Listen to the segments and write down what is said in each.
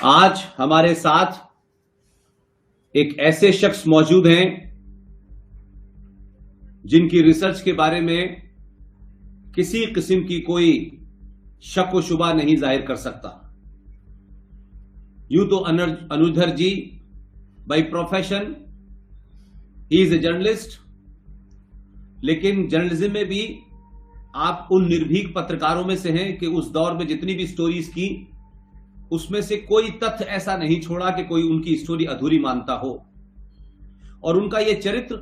आज हमारे साथ एक ऐसे शख्स मौजूद हैं जिनकी रिसर्च के बारे में किसी किस्म की कोई शक व शुबा नहीं जाहिर कर सकता। यूं तो Anudhar ji by profession he is a journalist, लेकिन जर्नलिज्म में भी आप उन निर्भीक पत्रकारों में से हैं कि उस दौर में जितनी भी स्टोरीज की उसमें से कोई तथ्य ऐसा नहीं छोड़ा कि कोई उनकी स्टोरी अधूरी मानता हो। और उनका यह चरित्र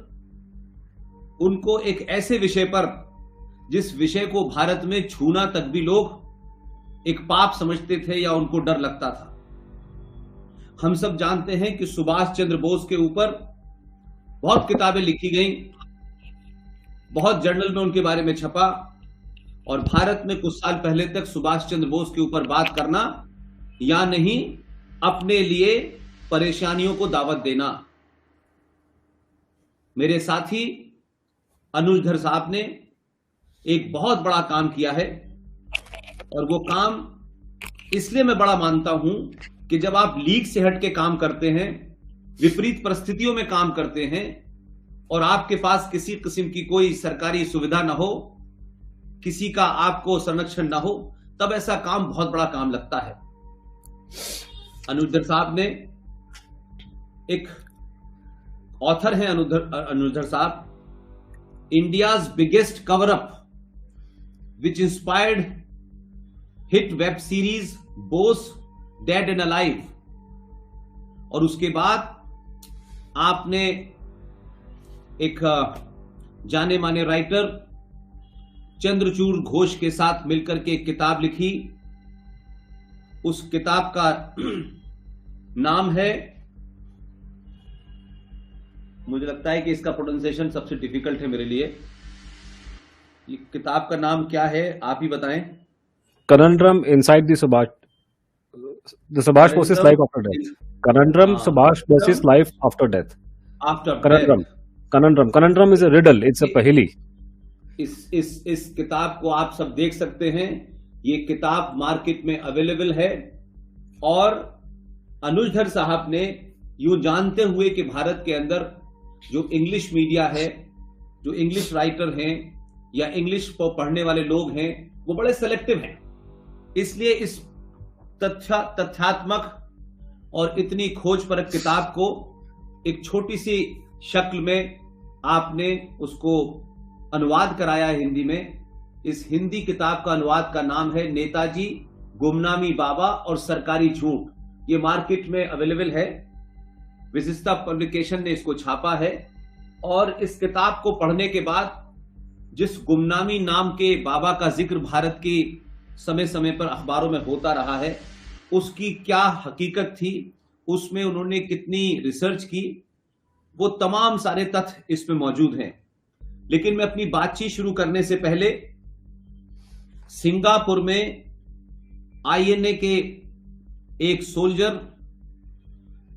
उनको एक ऐसे विषय पर, जिस विषय को भारत में छूना तक भी लोग एक पाप समझते थे या उनको डर लगता था। हम सब जानते हैं कि सुभाष चंद्र बोस के ऊपर बहुत किताबें लिखी गईं, बहुत जर्नल में उनके बारे में छपा, और भारत में कुछ साल पहले तक सुभाष चंद्र बोस के ऊपर बात करना या नहीं अपने लिए परेशानियों को दावत देना। मेरे साथी अनुधर साहब ने एक बहुत बड़ा काम किया है, और वो काम इसलिए मैं बड़ा मानता हूं कि जब आप लीग से हट के काम करते हैं, विपरीत परिस्थितियों में काम करते हैं, और आपके पास किसी किस्म की कोई सरकारी सुविधा ना हो, किसी का आपको संरक्षण ना हो, तब ऐसा काम बहुत बड़ा काम लगता है। अनुधर साहब ने एक ऑथर हैं, अनुधर साहब, India's biggest cover up which inspired hit web series Bose dead and alive. और उसके बाद आपने एक जाने माने राइटर चंद्रचूड़ घोष के साथ मिलकर के एक किताब लिखी। उस किताब का नाम है, मुझे लगता है कि इसका प्रोनाउंसिएशन सबसे डिफिकल्ट है मेरे लिए। ये किताब का नाम क्या है, आप ही बताएं। Conundrum inside the Subhash Bose's life after death. Conundrum Subhash Bose's life after death. Conundrum is a riddle. It's a पहेली। इस किताब को आप सब देख सकते हैं। ये किताब मार्केट में अवेलेबल है, और अनुधर साहब ने यूं जानते हुए कि भारत के अंदर जो इंग्लिश मीडिया है, जो इंग्लिश राइटर हैं या इंग्लिश को पढ़ने वाले लोग हैं, वो बड़े सेलेक्टिव हैं, इसलिए इस तथ्यात्मक और इतनी खोजपरक किताब को एक छोटी सी शक्ल में आपने उसको अनुवाद कराया है हिंदी में। इस हिंदी किताब का अनुवाद का नाम है नेताजी, गुमनामी बाबा और सरकारी झूठ। ये मार्केट में अवेलेबल है, विशिष्टा पब्लिकेशन ने इसको छापा है। और इस किताब को पढ़ने के बाद जिस गुमनामी नाम के बाबा का जिक्र भारत की समय समय पर अखबारों में होता रहा है, उसकी क्या हकीकत थी, उसमें उन्होंने कितनी रिसर्च की, वो तमाम सारे तथ्य इसमें मौजूद हैं। लेकिन मैं अपनी बातचीत शुरू करने से पहले सिंगापुर में आईएनए के एक सोल्जर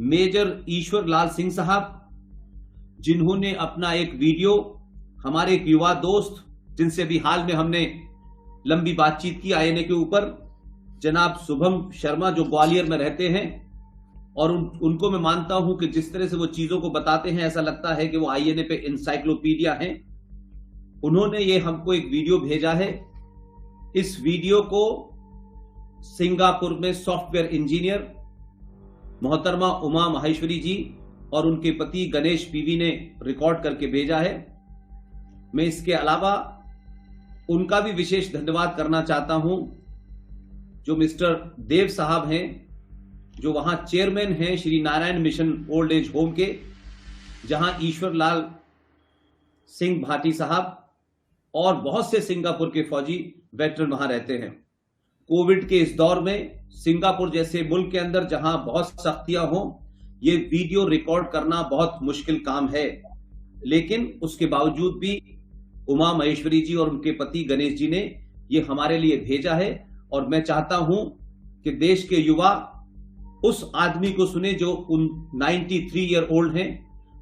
मेजर ईश्वर लाल सिंह साहब, जिन्होंने अपना एक वीडियो, हमारे एक युवा दोस्त जिनसे भी हाल में हमने लंबी बातचीत की आईएनए के ऊपर, जनाब शुभम शर्मा, जो ग्वालियर में रहते हैं, और उनको मैं मानता हूं कि जिस तरह से वो चीजों को बताते हैं, ऐसा लगता है कि वो आईएनए पे इंसाइक्लोपीडिया हैं। उन्होंने ये हमको एक वीडियो भेजा है। इस वीडियो को सिंगापुर में सॉफ्टवेयर इंजीनियर मोहतरमा उमा माहेश्वरी जी और उनके पति गणेश पीवी ने रिकॉर्ड करके भेजा है। मैं इसके अलावा उनका भी विशेष धन्यवाद करना चाहता हूं, जो मिस्टर देव साहब हैं, जो वहां चेयरमैन हैं Shri Narayan mission old age home के, जहां ईश्वर लाल सिंह भाटी साहब और बहुत से सिंगापुर के फौजी वेटरन वहां रहते हैं। कोविड के इस दौर में सिंगापुर जैसे मुल्क के अंदर जहां बहुत सख्तियां हों, ये वीडियो रिकॉर्ड करना बहुत मुश्किल काम है। लेकिन उसके बावजूद भी उमा महेश्वरी जी और उनके पति गणेश जी ने ये हमारे लिए भेजा है, और मैं चाहता हूं कि देश के युवा उस आदमी को सुने जो 93 ईयर ओल्ड हैं,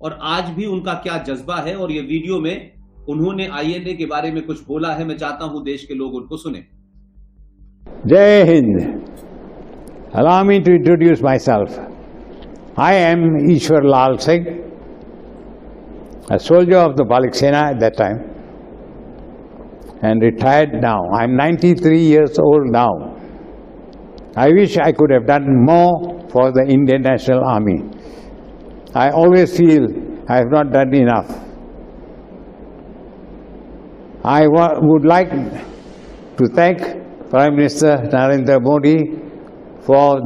और आज भी उनका क्या जज्बा है। और ये वीडियो में उन्होंने आईएनए के बारे में कुछ बोला है, मैं चाहता हूं देश के लोग उनको सुने। जय Hind. Allow me to introduce myself. I am Ishwar Lal Singh, a soldier of the Balik Sena at that time, and retired now. I'm 93 years old now. I wish I could have done more for the Indian National Army. I always feel I have not done enough. I would like to thank Prime Minister Narendra Modi for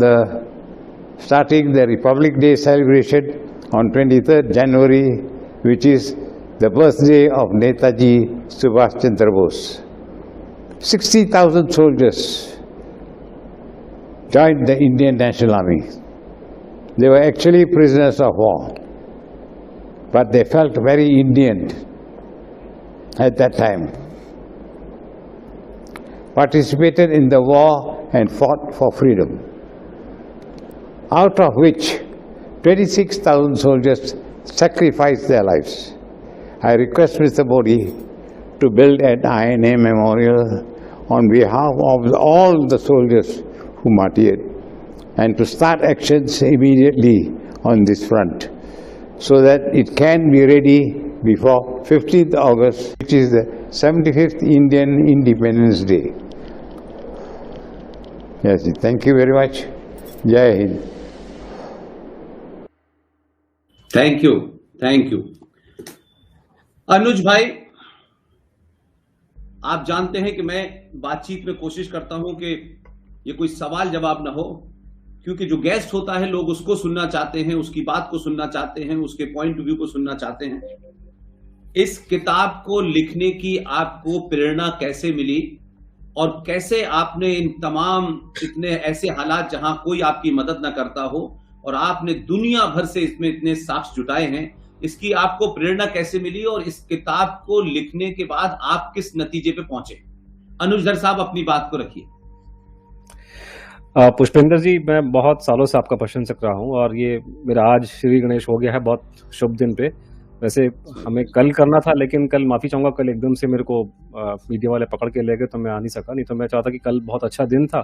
starting the Republic Day celebration on 23rd January, which is the birthday of Netaji Subhash Chandra Bose. 60,000 soldiers joined the Indian National Army. They were actually prisoners of war, but they felt very Indian at that time. Participated in the war and fought for freedom, out of which 26,000 soldiers sacrificed their lives. I request Mr. Modi to build an INA memorial on behalf of all the soldiers who martyred, and to start actions immediately on this front so that it can be ready before 15th August, which is the 75th Indian Independence Day. Yes, thank you very much. Jai Hind. Thank you Anuj भाई, आप जानते हैं कि मैं बातचीत में कोशिश करता हूं कि ये कोई सवाल जवाब ना हो, क्योंकि जो गेस्ट होता है लोग उसको सुनना चाहते हैं, उसकी बात को सुनना चाहते हैं, उसके पॉइंट ऑफ व्यू को सुनना चाहते हैं। इस किताब को लिखने की आपको प्रेरणा कैसे मिली और कैसे आपने इन तमाम इतने ऐसे हालात जहां कोई आपकी मदद ना करता हो और आपने दुनिया भर से इसमें इतने साक्ष्य जुटाए हैं, इसकी आपको प्रेरणा कैसे मिली और इस किताब को लिखने के बाद आप किस नतीजे पे पहुंचे? अनुज धर साहब, अपनी बात को रखिए। पुष्पेंद्र जी, मैं बहुत सालों से आपका प्रशंसक रहा हूँ और ये मेरा आज श्री गणेश हो गया है बहुत शुभ दिन पे। वैसे हमें कल करना था, लेकिन कल माफी चाहूंगा, कल एकदम से मेरे को मीडिया वाले पकड़ के ले गए तो मैं आ नहीं सका। नहीं तो मैं चाहता कि कल बहुत अच्छा दिन था,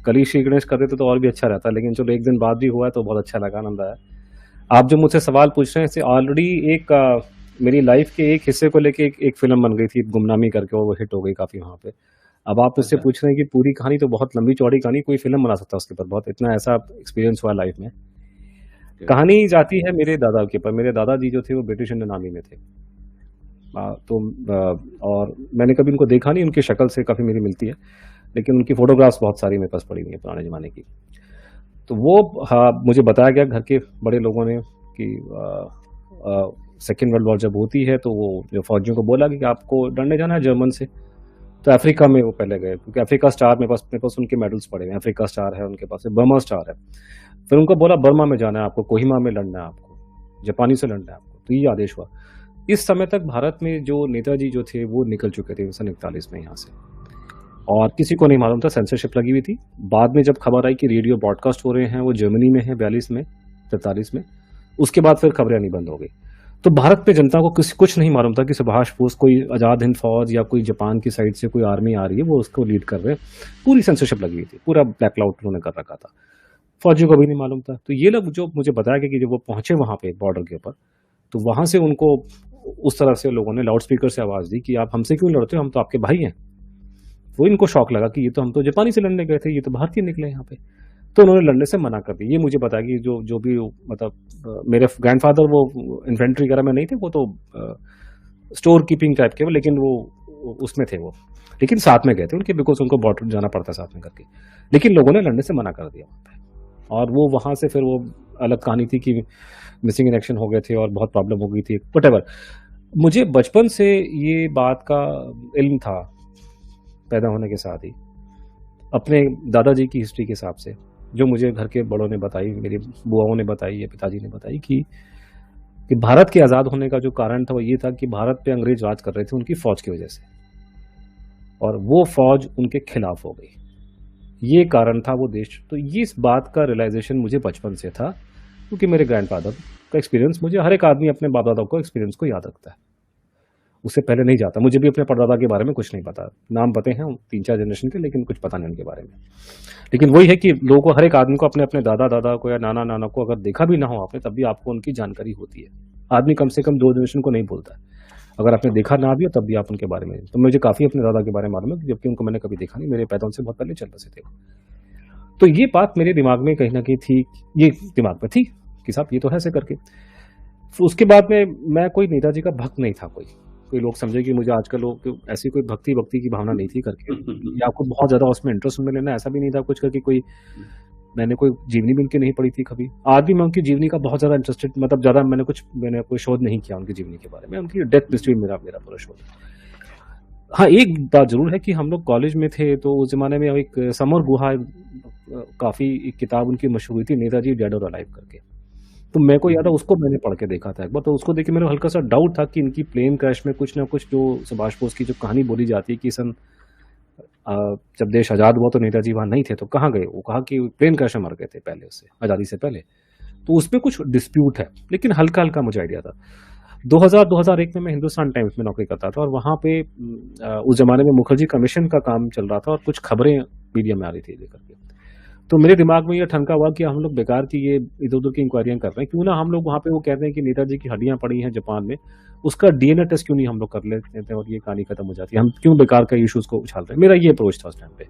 कल ही श्री गणेश कर देते तो और भी अच्छा रहता, लेकिन चलो एक दिन बाद भी हुआ है तो बहुत अच्छा लगा, आनंद आया। आप जो मुझसे सवाल पूछ रहे हैं, ऑलरेडी एक मेरी लाइफ के एक हिस्से को लेके एक फिल्म बन गई थी गुमनामी करके, और वो हिट हो गई काफी वहां पे। अब आप मुझसे पूछ रहे हैं कि पूरी कहानी, तो बहुत लंबी चौड़ी कहानी, कोई फिल्म बना सकता है उसके ऊपर, बहुत इतना ऐसा एक्सपीरियंस हुआ लाइफ में। कहानी जाती है मेरे दादा के ऊपर। मेरे दादाजी जो थे वो ब्रिटिश इंडियन आर्मी में थे, और मैंने कभी उनको देखा नहीं, उनकी शक्ल से काफी मेरी मिलती है, लेकिन उनकी फोटोग्राफ्स बहुत सारी मेरे पास पड़ी हुई है पुराने जमाने की। तो वो मुझे बताया गया घर के बड़े लोगों ने कि सेकेंड वर्ल्ड वॉर जब होती है तो वो जो फौजियों को बोला कि आपको लड़ने जाना है जर्मन से, तो अफ्रीका में वो पहले गए, क्योंकि अफ्रीका स्टार मेरे पास उनके मेडल्स पड़े हैं। अफ्रीका स्टार है उनके पास, बर्मा स्टार है। फिर उनको बोला बर्मा में जाना है आपको, कोहिमा में लड़ना है आपको, जापानी से लड़ना है आपको, तो ये आदेश हुआ। इस समय तक भारत में जो नेताजी जो थे वो निकल चुके थे 1941 में यहाँ से, और किसी को नहीं मालूम था, सेंसरशिप लगी हुई थी। बाद में जब खबर आई कि रेडियो ब्रॉडकास्ट हो रहे हैं वो जर्मनी में है 42 में 43 में, उसके बाद फिर खबरें आनी बंद हो गई। तो भारत में जनता को कुछ नहीं मालूम था कि सुभाष बोस कोई आज़ाद हिंद फौज या कोई जापान की साइड से कोई आर्मी आ रही है, वो उसको लीड कर रहे हैं। पूरी सेंसरशिप लगी हुई थी, पूरा ब्लैक क्लाउड उन्होंने कर रखा था, फौजियों को भी नहीं मालूम था। तो ये लोग जो मुझे बताया गया कि जब वो पहुंचे वहां पे बॉर्डर के ऊपर, तो वहां से उनको उस तरह से लोगों ने लाउड स्पीकर से आवाज दी कि आप हमसे क्यों लड़ते हो, हम तो आपके भाई हैं। वो इनको शौक लगा कि ये तो हम तो जापानी से लड़ने गए थे, ये तो भारतीय निकले यहाँ पे, तो उन्होंने लड़ने से मना कर दिया। ये मुझे बताया कि जो भी मतलब मेरे ग्रैंडफादर वो इन्फेंट्री वगैरह में नहीं थे, वो तो स्टोर कीपिंग टाइप के, लेकिन वो उसमें थे वो, लेकिन साथ में गए थे उनके, बिकॉज उनको बॉर्डर जाना पड़ता साथ में करके, लेकिन लोगों ने लड़ने से मना कर दिया वहाँ पे। और वो वहां से फिर वो अलग कहानी थी कि मिसिंग इन एक्शन हो गए थे और बहुत प्रॉब्लम हो गई थी, व्हाटएवर। मुझे बचपन से ये बात का इल्म था, पैदा होने के साथ ही, अपने दादाजी की हिस्ट्री के हिसाब से, जो मुझे घर के बड़ों ने बताई, मेरी बुआओं ने बताई या पिताजी ने बताई कि भारत के आज़ाद होने का जो कारण था वो ये था कि भारत पे अंग्रेज राज कर रहे थे उनकी फौज की वजह से, और वो फौज उनके खिलाफ हो गई, ये कारण था वो देश। तो ये इस बात का रियलाइजेशन मुझे बचपन से था, क्योंकि मेरे ग्रैंडफादर का एक्सपीरियंस, मुझे हर एक आदमी अपने बाप दादा को एक्सपीरियंस को याद रखता है। उससे पहले नहीं जाता। मुझे भी अपने परदादा के बारे में कुछ नहीं पता, नाम पते हैं 3-4 जनरेशन के, लेकिन कुछ पता नहीं उनके बारे में। लेकिन वही है कि लोगों को, हर एक आदमी को अपने अपने दादा दादा को या नाना नाना को अगर देखा भी ना हो आपने, तब भी आपको उनकी जानकारी होती है। आदमी कम से कम 2 जनरेशन को नहीं भूलता है, अगर आपने देखा ना भी हो तब भी आप उनके बारे में। तो मुझे काफ़ी अपने दादा के बारे में मालूम है, जबकि उनको मैंने कभी देखा नहीं, मेरे पैदा उनसे बहुत पहले चल बसे थे। तो ये बात मेरे दिमाग में कहीं न कहीं थी, ये दिमाग में थी कि साहब ये तो है ऐसे करके। फिर उसके बाद में मैं कोई नेताजी का भक्त नहीं था, कोई लोग समझे कि मुझे आजकल ऐसी कोई भक्ति की भावना नहीं थी करके, या आपको बहुत ज़्यादा उसमें इंटरेस्ट में लेना, ऐसा भी नहीं था कुछ करके। कोई मैंने कोई जीवनी भी उनकी नहीं पढ़ी थी कभी। आज भी मैं उनकी जीवनी का बहुत ज़्यादा इंटरेस्टेड, मतलब ज़्यादा मैंने कोई शोध नहीं किया उनकी जीवनी के बारे में। उनकी डेथ हिस्ट्री मेरा पूरा शोध। हाँ, एक बात ज़रूर है कि हम लोग कॉलेज में थे तो उस ज़माने में एक समर गुहा, काफ़ी एक किताब उनकी मशहूर थी, नेताजी डेड और अलाइव करके। तो मेरे को याद है उसको मैंने पढ़ के देखा था एक बार। तो उसको देख के मेरे को हल्का सा डाउट था कि इनकी प्लेन क्रैश में कुछ ना कुछ, जो सुभाष बोस की जो कहानी बोली जाती है कि जब देश आज़ाद हुआ तो नेताजी वहाँ नहीं थे, तो कहाँ गए? वो कहा कि प्लेन क्रैश में मर गए थे पहले, उससे आज़ादी से पहले। तो उसमें कुछ डिस्प्यूट है, लेकिन हल्का-हल्का मुझे आइडिया था। 2000-2001 में मैं हिंदुस्तान टाइम्स में नौकरी करता था, और वहाँ पे उस ज़माने में मुखर्जी कमीशन का काम चल रहा था, और कुछ खबरें मीडिया में आ रही थी लेकर के। तो मेरे दिमाग में ये ठनका हुआ कि हम लोग बेकार की ये इधर-उधर की इंक्वायरियाँ कर रहे हैं, क्यों ना हम लोग वहाँ पे, वो कहते हैं कि नेताजी की हड्डियाँ पड़ी हैं जापान में, उसका डीएनए टेस्ट क्यों नहीं हम लोग कर लेते हैं, और ये कहानी खत्म हो जाती है। हम क्यों बेकार का इश्यूज़ को उछाल रहे हैं? मेरा ये अप्रोच था उस टाइम पे।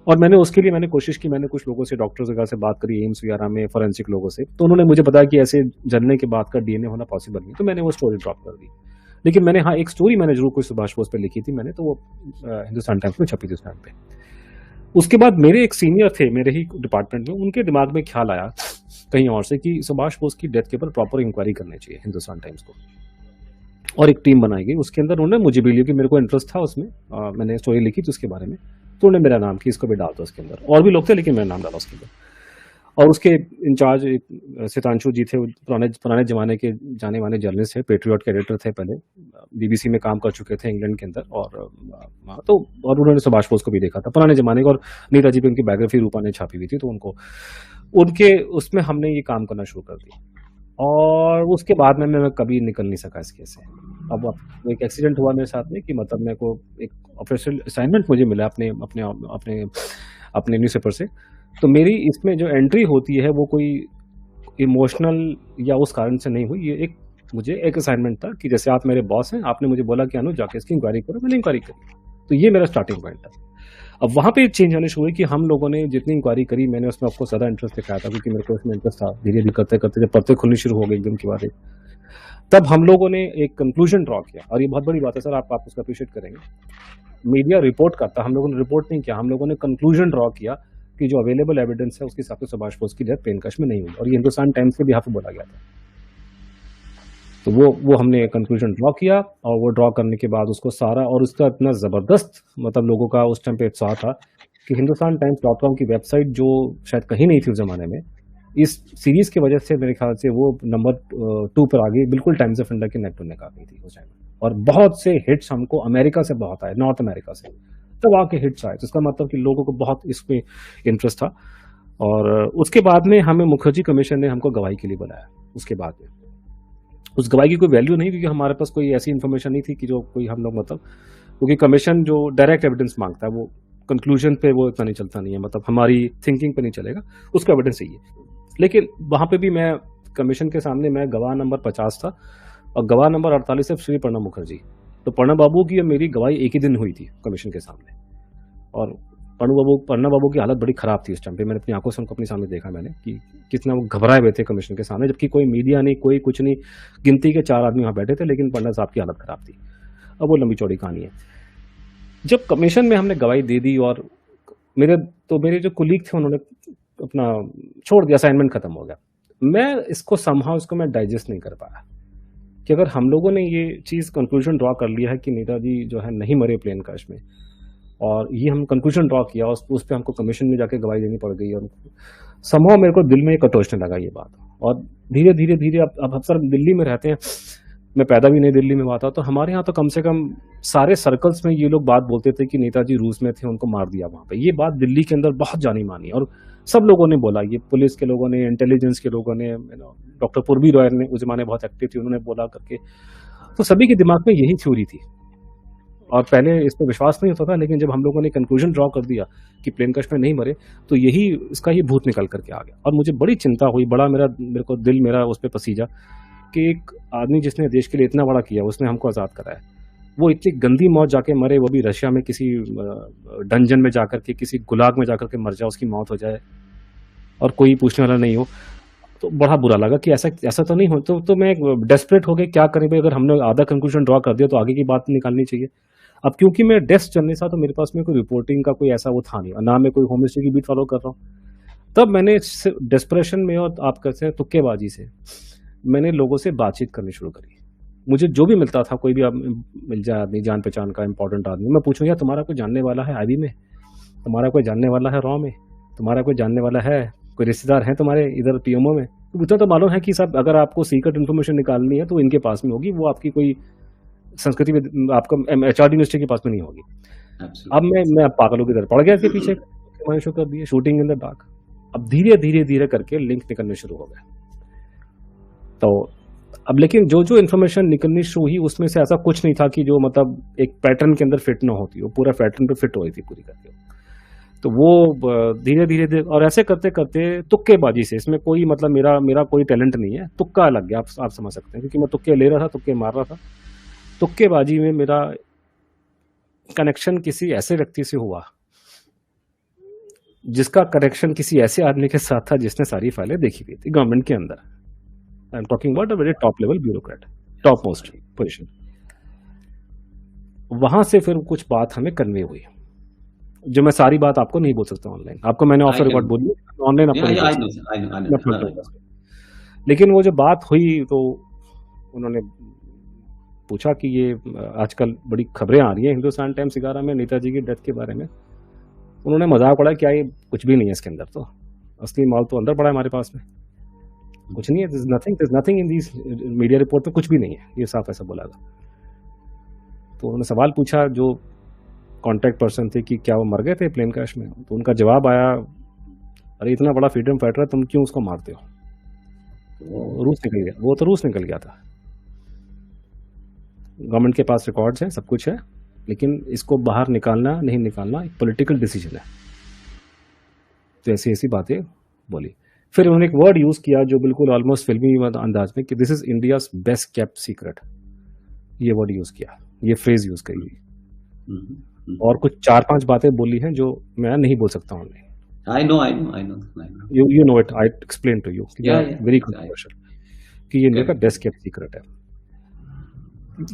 और मैंने उसके लिए कोशिश की, मैंने कुछ लोगों से, डॉक्टर्स वगैरह से बात करी, एम्स वगैरह में फोरेंसिक लोगों से, तो उन्होंने मुझे बताया कि ऐसे जलने के बाद का डीएनए होना पॉसिबल नहीं, तो मैंने वो स्टोरी ड्रॉप कर दी। लेकिन मैंने, हाँ, एक स्टोरी मैंने ज़रूर कोई सुभाष बोस पे लिखी थी मैंने, तो वो हिंदुस्तान टाइम्स में छपी थी उस टाइम पे। उसके बाद मेरे एक सीनियर थे मेरे ही डिपार्टमेंट में, उनके दिमाग में ख्याल आया कहीं और से कि सुभाष बोस की डेथ के ऊपर प्रॉपर इंक्वायरी करनी चाहिए हिंदुस्तान टाइम्स को, और एक टीम बनाई गई। उसके अंदर उन्होंने मुझे भी लिया कि मेरे को इंटरेस्ट था उसमें, मैंने स्टोरी लिखी थी उसके बारे में, तो उन्होंने मेरा नाम कि इसको भी डाल दो उसके अंदर। और भी लोग थे, लेकिन मेरा नाम डाला उसके अंदर। और उसके इंचार्ज एक सितांशु जी थे, पुराने जमाने के जाने माने जर्नलिस्ट थे, पेट्रियट के एडिटर थे पहले, बीबीसी में काम कर चुके थे इंग्लैंड के अंदर। और उन्होंने सुभाष बोस को भी देखा था पुराने जमाने का, और नेताजी पे उनकी बायोग्राफी रूपा ने छापी हुई थी, तो उनके उसमें हमने ये काम करना शुरू कर दिया। और उसके बाद में मैं कभी निकल नहीं सका इसके से। अब एक एक्सीडेंट हुआ मेरे साथ में कि मतलब मेरे को एक ऑफिशियल असाइनमेंट मुझे मिला अपने न्यूज़पेपर से, तो मेरी इसमें जो एंट्री होती है वो कोई इमोशनल या उस कारण से नहीं हुई। ये मुझे एक असाइनमेंट था कि जैसे आप मेरे बॉस हैं, आपने मुझे बोला कि अनुज जाके इसकी इंक्वायरी करो, मैंने इंक्वायरी करी। तो ये मेरा स्टार्टिंग पॉइंट था। अब वहाँ पे चेंज होने शुरू हुई कि हम लोगों ने जितनी इंक्वायरी करी, मैंने उसमें आपको ज़्यादा इंटरेस्ट दिखाया था, क्योंकि मेरे को उसमें इंटरेस्ट था। धीरे-धीरे करते-करते जब परतें खुलनी शुरू हो गई एकदम के बाद, तब हम लोगों ने एक कंक्लूजन ड्रॉ किया। और ये बहुत बड़ी बात है सर, आप उसका अप्रिशिएट करेंगे। मीडिया रिपोर्ट करता, हम लोगों ने रिपोर्ट नहीं किया, हम लोगों ने कंक्लूजन ड्रॉ किया कि जो अवेलेबल एविडेंस है उसके हिसाब से सुभाष बोस की डेथ प्लेन क्रैश में नहीं हुई, और ये हिंदुस्तान टाइम्स के भी यहाँ पे बोला गया था। तो वो हमने कंक्लूजन ड्रॉ किया, और वो ड्रॉ करने के बाद उसको सारा, और उसका इतना ज़बरदस्त मतलब लोगों का उस टाइम पे उत्साह था कि हिंदुस्तान टाइम्स.com की वेबसाइट, जो शायद कहीं नहीं थी उस ज़माने में, इस सीरीज़ की वजह से मेरे ख्याल से वो नंबर 2 पर आ गई, बिल्कुल टाइम्स ऑफ इंडिया के नेक टू नेक आ गई थी उस टाइम। और बहुत से हिट्स हमको अमेरिका से बहुत आए, नॉर्थ अमेरिका से तब आके हिट्स आए। तो इसका मतलब कि लोगों को बहुत इसमें इंटरेस्ट था। और उसके बाद में हमें मुखर्जी कमीशन ने हमको गवाही के लिए बुलाया। उसके बाद में उस गवाही की कोई वैल्यू नहीं, क्योंकि हमारे पास कोई ऐसी इन्फॉर्मेशन नहीं थी कि जो कोई हम लोग मतलब, क्योंकि कमीशन जो डायरेक्ट एविडेंस मांगता है वो कंक्लूजन पे वो इतना नहीं चलता नहीं है, मतलब हमारी थिंकिंग पे नहीं चलेगा, उसका एविडेंस यही है। लेकिन वहाँ पे भी मैं कमीशन के सामने मैं गवाह नंबर 50 था, और गवाह नंबर 48 है श्री प्रणब मुखर्जी। तो प्रणब बाबू की और मेरी गवाही एक ही दिन हुई थी कमीशन के सामने। और प्रणब बाबू की हालत बड़ी खराब थी उस टाइम पे। मैंने अपनी आंखों से उनको अपने सामने देखा मैंने कि कितना वो घबराए हुए थे कमीशन के सामने, जबकि कोई मीडिया नहीं, कोई कुछ नहीं, गिनती के 4 आदमी वहाँ बैठे थे, लेकिन प्रणब साहब की हालत खराब थी। अब वो लंबी चौड़ी कहानी है। जब कमीशन में हमने गवाही दे दी, और मेरे जो कुलीग थे उन्होंने अपना छोड़ दिया, असाइनमेंट खत्म हो गया। मैं इसको मैं डाइजेस्ट नहीं कर पाया कि अगर हम लोगों ने ये चीज़ कंक्लूजन ड्रॉ कर लिया है कि नेताजी जो है नहीं मरे प्लेन क्रैश में, और ये हम कंक्लूजन ड्रॉ किया, और उस पर हमको कमीशन में जाके गवाही देनी पड़ गई, और समहाउ मेरे को दिल में एक कटोचने लगा ये बात। और धीरे धीरे अब अक्सर दिल्ली में रहते हैं, मैं पैदा भी नहीं दिल्ली में हुआ था, तो हमारे यहाँ तो कम से कम सारे सर्कल्स में ये लोग बात बोलते थे कि नेताजी रूस में थे, उनको मार दिया वहाँ पे। ये बात दिल्ली के अंदर बहुत जानी मानी, और सब लोगों ने बोला, ये पुलिस के लोगों ने, इंटेलिजेंस के लोगों ने, डॉक्टर पूर्वी रॉय ने उस जमाने बहुत एक्टिव थी, उन्होंने बोला करके। तो सभी के दिमाग में यही थ्योरी थी और पहले इस पर विश्वास नहीं होता था, लेकिन जब हम लोगों ने कंक्लूजन ड्रॉ कर दिया कि प्लेन क्रश में नहीं मरे, तो यही इसका ही भूत निकल करके आ गया। और मुझे बड़ी चिंता हुई, बड़ा मेरे को दिल मेरा उस पर पसीजा कि एक आदमी जिसने देश के लिए इतना बड़ा किया, उसने हमको आज़ाद कराया, वो इतनी गंदी मौत जाके मरे, वो भी रशिया में किसी डंजन में जाकर के, किसी गुलाग में जाकर के मर जाए, उसकी मौत हो जाए और कोई पूछने वाला नहीं हो। तो बड़ा बुरा लगा कि ऐसा तो नहीं हो। तो मैं डेस्परेट हो गया, क्या करें भाई, अगर हमने आधा कंक्लूजन ड्रॉ कर दिया तो आगे की बात निकालनी चाहिए। अब क्योंकि मैं डेस्क चलने सा, तो मेरे पास में कोई रिपोर्टिंग का कोई ऐसा वो था नहीं, और ना मैं कोई होम मिनिस्ट्री की बीट फॉलो कर रहा हूँ। तब मैंने डेस्परेशन में और आप कहते हैं तुक्केबाजी से मैंने लोगों से बातचीत करनी शुरू करी। मुझे जो भी मिलता था, कोई भी मिल जाए आदमी जान पहचान का इंपॉर्टेंट आदमी, मैं पूछूं यार तुम्हारा कोई जानने वाला है आईबी में, तुम्हारा कोई जानने वाला है रॉ में, तुम्हारा कोई जानने वाला है, कोई रिश्तेदार है तुम्हारे इधर पीएमओ में। तो इतना तो मालूम है कि सब अगर आपको सीक्रेट इन्फॉर्मेशन निकालनी है तो इनके पास में होगी, वो आपकी कोई संस्कृति में आपका एचआरडी मिनिस्ट्री के पास में नहीं होगी। अब मैं पागलों की तरह पड़ गया इसके पीछे, मैंने शुरू कर दिया शूटिंग इन द डार्क। अब धीरे धीरे धीरे करके लिंक निकलने शुरू हो गए। तो अब लेकिन जो इन्फॉर्मेशन निकलनी शुरू हुई उसमें से ऐसा कुछ नहीं था कि जो मतलब एक पैटर्न के अंदर फिट ना होती, वो पूरा पैटर्न पे फिट हो रही थी पूरी करके। तो वो धीरे धीरे और ऐसे करते करते तुक्केबाजी से, इसमें कोई मतलब मेरा कोई टैलेंट नहीं है, तुक्का लग गया, आप समझ सकते हैं, क्योंकि मैं तुक्के ले रहा था, तुक्के मार रहा था। तुक्केबाजी में मेरा कनेक्शन किसी ऐसे व्यक्ति से हुआ जिसका कनेक्शन किसी ऐसे आदमी के साथ था जिसने सारी फाइलें देखी हुई थी गवर्नमेंट के अंदर। I am talking about a very top level bureaucrat, top most position. वहां से फिर कुछ बात हमें कन्वे हुई, जो मैं सारी बात आपको नहीं बोल सकता ऑनलाइन। आपको मैंने ऑफ द रिकॉर्ड बोली, ऑनलाइन आपको नहीं बोल सकता। लेकिन वो जो बात हुई तो उन्होंने पूछा कि ये आजकल बड़ी खबरें आ रही हैं हिंदुस्तान टाइम्स 11 में नेताजी की डेथ के बारे में। उन्होंने मजाक उड़ाया, क्या ये कुछ भी नहीं है इसके अंदर, तो असली माल तो अंदर पड़ा है हमारे पास में, कुछ नहीं है, there's nothing in these media report में, कुछ भी नहीं है, ये साफ ऐसा बोला था। तो उन्होंने सवाल पूछा जो कॉन्टैक्ट पर्सन थे कि क्या वो मर गए थे प्लेन क्रैश में, तो उनका जवाब आया, अरे इतना बड़ा फ्रीडम फाइटर है, तुम क्यों उसको मारते हो। रूस निकल गया, वो तो रूस निकल गया था। गवर्नमेंट के पास रिकॉर्ड्स हैं, सब कुछ है, लेकिन इसको बाहर निकालना नहीं निकालना एक पॉलिटिकल डिसीजन है। तो ऐसी ऐसी बातें बोली। फिर उन्होंने एक वर्ड यूज किया जो बिल्कुल ऑलमोस्ट फिल्मी अंदाज में कि this is India's best kept secret, ये वर्ड यूज किया, ये फ्रेज यूज करी। और कुछ 4-5 बातें बोली हैं जो मैं नहीं बोल सकता हूँ। I know. You know it. I explained to you. Very controversial. कि ये इंडिया का बेस्ट केप्ट सीक्रेट है।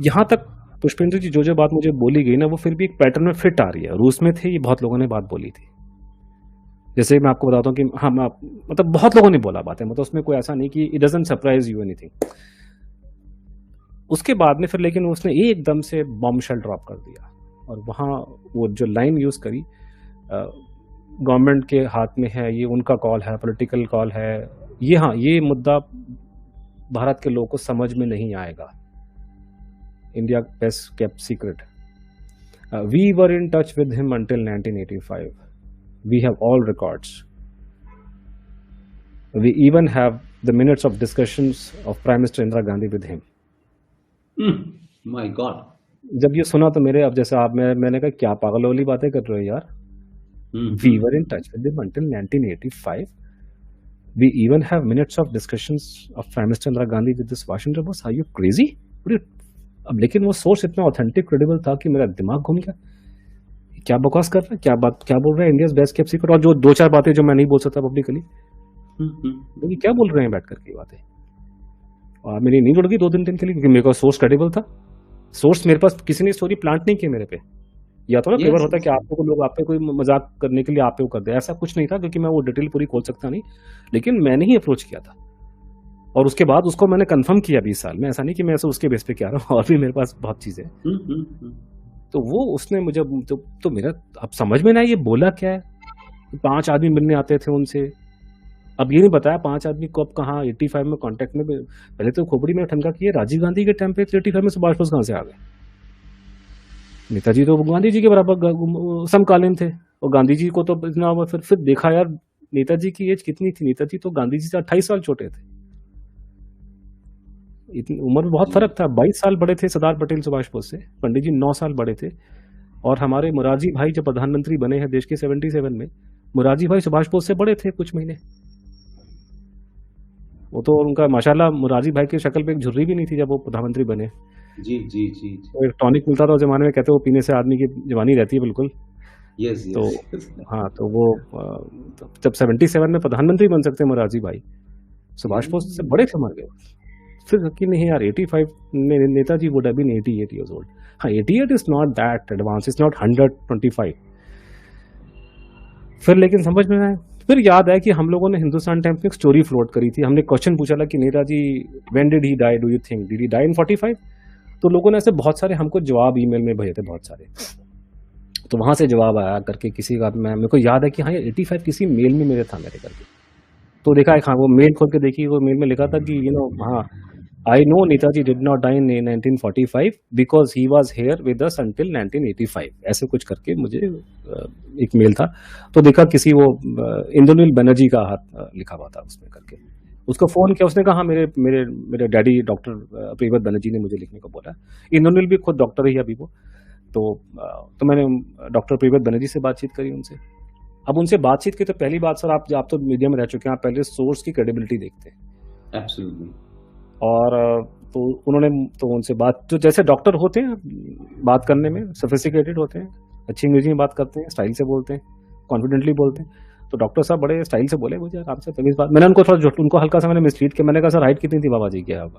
यहाँ तक पुष्पेंद्र जी जो बात मुझे बोली गई ना, वो फिर भी एक पैटर्न में फिट आ रही है। रूस में थे, ये बहुत लोगों ने बात बोली थी। जैसे मैं आपको बताता हूँ कि हाँ, मतलब बहुत लोगों ने बोला बातें, मतलब उसमें कोई ऐसा नहीं कि it doesn't surprise you anything. उसके बाद में फिर लेकिन उसने एकदम से बॉम्बशेल ड्रॉप कर दिया, और वहाँ वो जो लाइन यूज करी, गवर्नमेंट के हाथ में है, ये उनका कॉल है, पॉलिटिकल कॉल है, ये हाँ, ये मुद्दा भारत के लोगों को समझ में नहीं आएगा। India best kept secret, we were in touch with him until 1985, we have all records, we even have the minutes of discussions of Prime Minister Indira Gandhi with him. My God. जब ये सुना तो मेरे, अब जैसे आप, मैंने कहा क्या पागल वाली बातें कर रहे हो यार। We were in touch with him until 1985, we even have minutes of discussions of Prime Minister Indira Gandhi with this Washington Post. Are you crazy? अब लेकिन वो सोर्स इतना ऑथेंटिक क्रेडिबल था कि मेरा दिमाग घूम गया, क्या बकवास कर रहा है, क्या बोल रहा है इंडिया बेस्ट केप्ट सीक्रेट। और जो 2-4 बातें जो मैं नहीं बोल सकता पब्लिकली, तो क्या बोल रहे हैं बैठ करके बातें। और मेरी नींद उड़ गई 2-3 दिन के लिए, क्योंकि मेरे पास सोर्स क्रेडिबल था। सोर्स मेरे पास, किसी ने स्टोरी प्लांट नहीं की मेरे पे। या तो ना कई बार होता है कि आपको लोग आप पे कोई मजाक करने के लिए आप पे वो कर दे, ऐसा कुछ नहीं था, क्योंकि मैं वो डिटेल पूरी खोल सकता नहीं, लेकिन मैंने ही अप्रोच किया था। और उसके बाद उसको मैंने कंफर्म किया 20 साल में, ऐसा नहीं कि मैं ऐसा उसके बेस पे क्या रहा हूँ, और भी मेरे पास बहुत चीजें। तो वो उसने मुझे तो मेरा अब समझ में ना, ये बोला क्या है। 5 आदमी मिलने आते थे उनसे, अब ये नहीं बताया 5 आदमी कब कहाँ 85 में कांटेक्ट में। पहले तो खोपड़ी में ठनका किया, राजीव गांधी के टाइम पे 85 में सुभाष बोस कहाँ से आ गए। नेताजी तो गांधी जी के बराबर समकालीन थे, और गांधी जी को तो इतना, फिर देखा यार नेताजी की एज कितनी थी, नेताजी तो गांधी जी से 28 साल छोटे थे। इतनी उम्र में बहुत फर्क था। 22 साल बड़े थे सरदार पटेल सुभाष बोस से, पंडित जी 9 साल बड़े थे। और हमारे मुरारजी भाई जब प्रधानमंत्री बने हैं देश के 77 में, मुरारजी भाई सुभाष बोस से बड़े थे कुछ महीने। वो तो उनका माशाल्लाह मुरारजी भाई की शक्ल पे एक झुर्री भी नहीं थी जब वो प्रधानमंत्री बने। जी जी जी। तो एक टॉनिक मिलता था उस जमाने में, कहते वो पीने से आदमी की जवानी रहती है बिल्कुल। यस तो यस। हाँ, तो वो जब 77 में प्रधानमंत्री बन सकते हैं मुरारजी भाई, सुभाष बोस से बड़े थे, मर गए। फिर कि नहीं यार 85 Netaji would have been 88 years old। हाँ 88 is not that advance, it's not 125। फिर लेकिन समझ में आया, फिर याद आया कि हम लोगों ने हिंदुस्तान टाइम्स में एक स्टोरी फ्लोट करी थी। हमने क्वेश्चन पूछा था कि Netaji when did he die, do you think did he die in 45? तो लोगों ने ऐसे बहुत सारे हमको जवाब ईमेल में भेजे थे बहुत सारे। तो वहां से जवाब आया करके किसी का, मैं मेरे को याद है कि हाँ ये 85 किसी मेल में मेरे था मेरे करके। तो देखा है, हाँ वो मेल खोल के देखी, वो मेल में लिखा था कि हाँ I know Netaji did not die in 1945 because he was here with us until 1985, ऐसे कुछ करके मुझे एक मेल था। तो देखा किसी वो इंद्रनील बनर्जी का हाथ लिखा हुआ था उसमें करके। उसको फोन किया, उसने कहा मेरे मेरे मेरे डैडी डॉक्टर प्रियव्रत बनर्जी ने मुझे लिखने को बोला। इंद्रनील भी खुद डॉक्टर ही अभी वो। तो मैंने डॉक्टर प्रियव्रत बनर्जी से बातचीत करी उनसे। अब उनसे बातचीत की तो पहली बात सर, आप तो मीडिया में रह चुके हैं, आप पहले सोर्स की क्रेडिबिलिटी देखते हैं। एब्सोल्युटली। और तो उन्होंने तो उनसे बात, जो जैसे डॉक्टर होते हैं बात करने में सोफिस्टिकेटेड होते हैं, अच्छी अंग्रेजी में बात करते हैं, स्टाइल से बोलते हैं, कॉन्फिडेंटली बोलते हैं। तो डॉक्टर साहब बड़े स्टाइल से बोले मुझे आराम से, तमीज बात। मैंने उनको थोड़ा उनको हल्का सा मैंने मिसलीड किया। मैंने कहा सर हाइट कितनी थी बाबा जी की अब?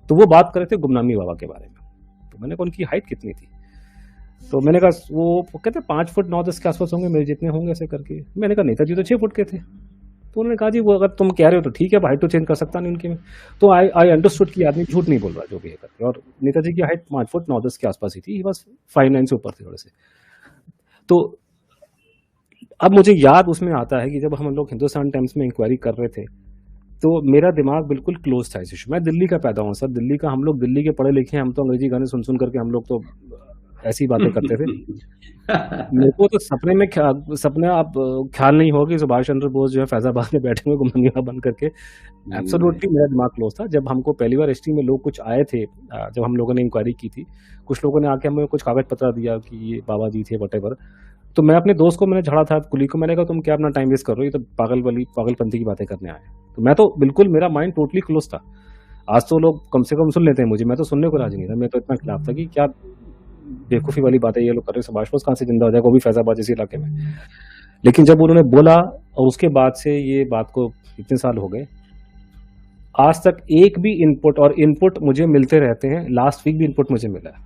तो वो बात कर रहे थे गुमनामी बाबा के बारे में। तो मैंने कहा उनकी हाइट कितनी थी? तो मैंने कहा वो कहते 5 फुट 9-10 के आसपास होंगे, मेरे जितने होंगे ऐसे करके। मैंने कहा नेताजी तो 6 फुट के थे। तो उन्होंने कहा जी वो अगर तुम कह रहे हो तो ठीक है, हाइट तो चेंज कर सकता नहीं उनकी में। तो आई अंडरस्टूड कि आदमी झूठ नहीं बोल रहा जो भी है करके। और नेताजी की हाइट 5 फुट 9-10 के आसपास ही थी, बस 5'9" से ऊपर थे थोड़े से। तो अब मुझे याद उसमें आता है कि जब हम लोग हिंदुस्तान टाइम्स में इंक्वायरी कर रहे थे तो मेरा दिमाग बिल्कुल क्लोज था इस इशू। मैं दिल्ली का पैदा हूँ सर, दिल्ली का, हम लोग दिल्ली के पढ़े लिखे हैं, हम तो अंग्रेजी गाने सुन सुन करके हम लोग तो ऐसी बातें करते थे। मेरे को तो सपने आप ख्याल नहीं होगा कि सुभाष चंद्र बोस जो है फैजाबाद में बैठे हुए गुमनामी बन करके। एब्सोल्युटली मेरा दिमाग क्लोज था। जब हमको पहली बार एसटी में लोग कुछ आए थे, जब हम लोगों ने इंक्वायरी की थी, कुछ लोगों ने आके हमें कुछ कागज पत्र दिया कि ये बाबा जी थे वटेवर। तो मैं अपने दोस्त को मैंने झाड़ा था, कुली को, मैंने कहा तुम क्या अपना टाइम वेस्ट कर रहे हो, ये तो पागलपंथी की बातें करने आए। तो मैं तो बिल्कुल, मेरा माइंड टोटली क्लोज था। आज तो लोग कम से कम सुन लेते हैं मुझे, मैं तो सुनने को राजी नहीं था। मैं तो इतना खिलाफ था कि क्या बेवकूफ़ी वाली बातें ये लोग कर रहे हैं, सुभाष बोस कहाँ से जिंदा हो जाएगा, वो भी फैजाबाद जैसे इलाके में। लेकिन जब उन्होंने बोला और उसके बाद से ये बात को इतने साल हो गए, आज तक एक भी इनपुट मुझे मिलते रहते हैं। लास्ट वीक भी इनपुट मुझे मिला है,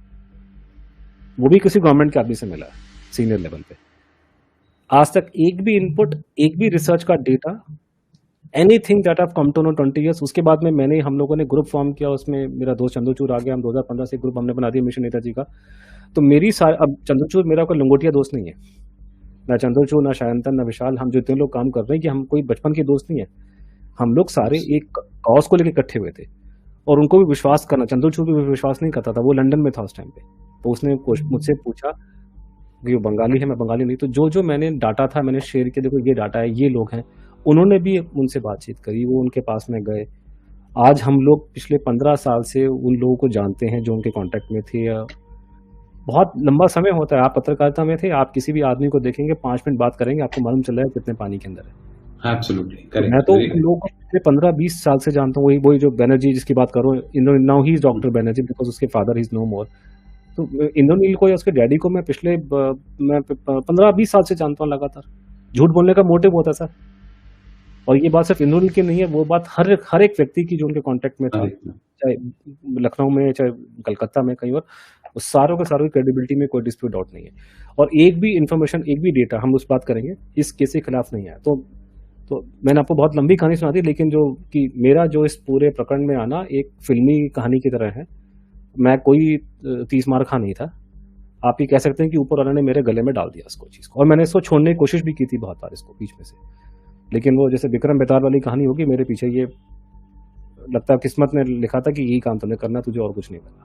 वो भी किसी गवर्नमेंट के आदमी से मिला है सीनियर लेवल पे। आज तक एक भी इनपुट, एक भी रिसर्च का data, anything that have come to know 20 years। उसके बाद में हम लोगों ने ग्रुप फॉर्म किया, उसमें मेरा दोस्त चंद्रचूड़ आ गया। हम 2015 से ग्रुप हमने बना दिया मिशन नेताजी का। तो अब चंद्रचूड़ मेरा कोई लंगोटिया दोस्त नहीं है, ना चंद्रचूड़, ना शायंतन, ना विशाल। हम जितने लोग काम कर रहे हैं कि हम कोई बचपन के दोस्त नहीं है। हम लोग सारे एक कॉज को लेकर इकट्ठे हुए थे और उनको भी विश्वास करना, चंद्रचूड़ भी विश्वास नहीं करता था, वो लंदन में था उस टाइम पे। तो उसने मुझसे पूछा कि वो बंगाली है, मैं बंगाली नहीं। तो जो मैंने डाटा था मैंने शेयर किया, देखो ये डाटा है, ये लोग हैं। उन्होंने भी उनसे बातचीत करी, वो उनके पास में गए। आज हम लोग पिछले 15 साल से उन लोगों को जानते हैं जो उनके कांटेक्ट में थे। बहुत लंबा समय होता है, आप पत्रकारिता में थे, आप किसी भी आदमी को देखेंगे 5 मिनट बात करेंगे, आपको मालूम चल रहा है कितने पानी के अंदर है। Absolutely correct. मैं तो उन लोगों को पिछले 15-20 साल से जानता हूँ। वही जो बैनर्जी जिसकी बात कर रहा हूँ, now he is doctor Banerjee because उसके फादर इज नो मोर। तो इंद्रनील को या उसके डैडी को मैं पिछले 15-20 साल से जानता हूँ लगातार। झूठ बोलने का मोटिव होता है सर, और ये बात सिर्फ इंद्रनील की नहीं है, वो बात हर एक व्यक्ति की जो उनके कांटेक्ट में था, चाहे लखनऊ में, चाहे कलकत्ता में, कहीं और, सारों के सारों की क्रेडिबिलिटी में कोई डिस्प्यूट डाउट नहीं है। और एक भी इंफॉर्मेशन, एक भी डेटा, हम उस बात करेंगे, इस केस के खिलाफ नहीं है। तो मैंने आपको बहुत लंबी कहानी सुना दी, लेकिन जो कि मेरा जो इस पूरे प्रकरण में आना एक फिल्मी कहानी की तरह है। मैं कोई 30 मार खा नहीं था। आप ये कह सकते हैं कि ऊपर वाले ने मेरे गले में डाल दिया इसको चीज़ को, और मैंने इसको छोड़ने की कोशिश भी की थी बहुत बार इसको बीच में से। लेकिन वो जैसे विक्रम बेताल वाली कहानी होगी, मेरे पीछे ये लगता है किस्मत ने लिखा था कि यही काम तुमने करना, तुझे और कुछ नहीं करना।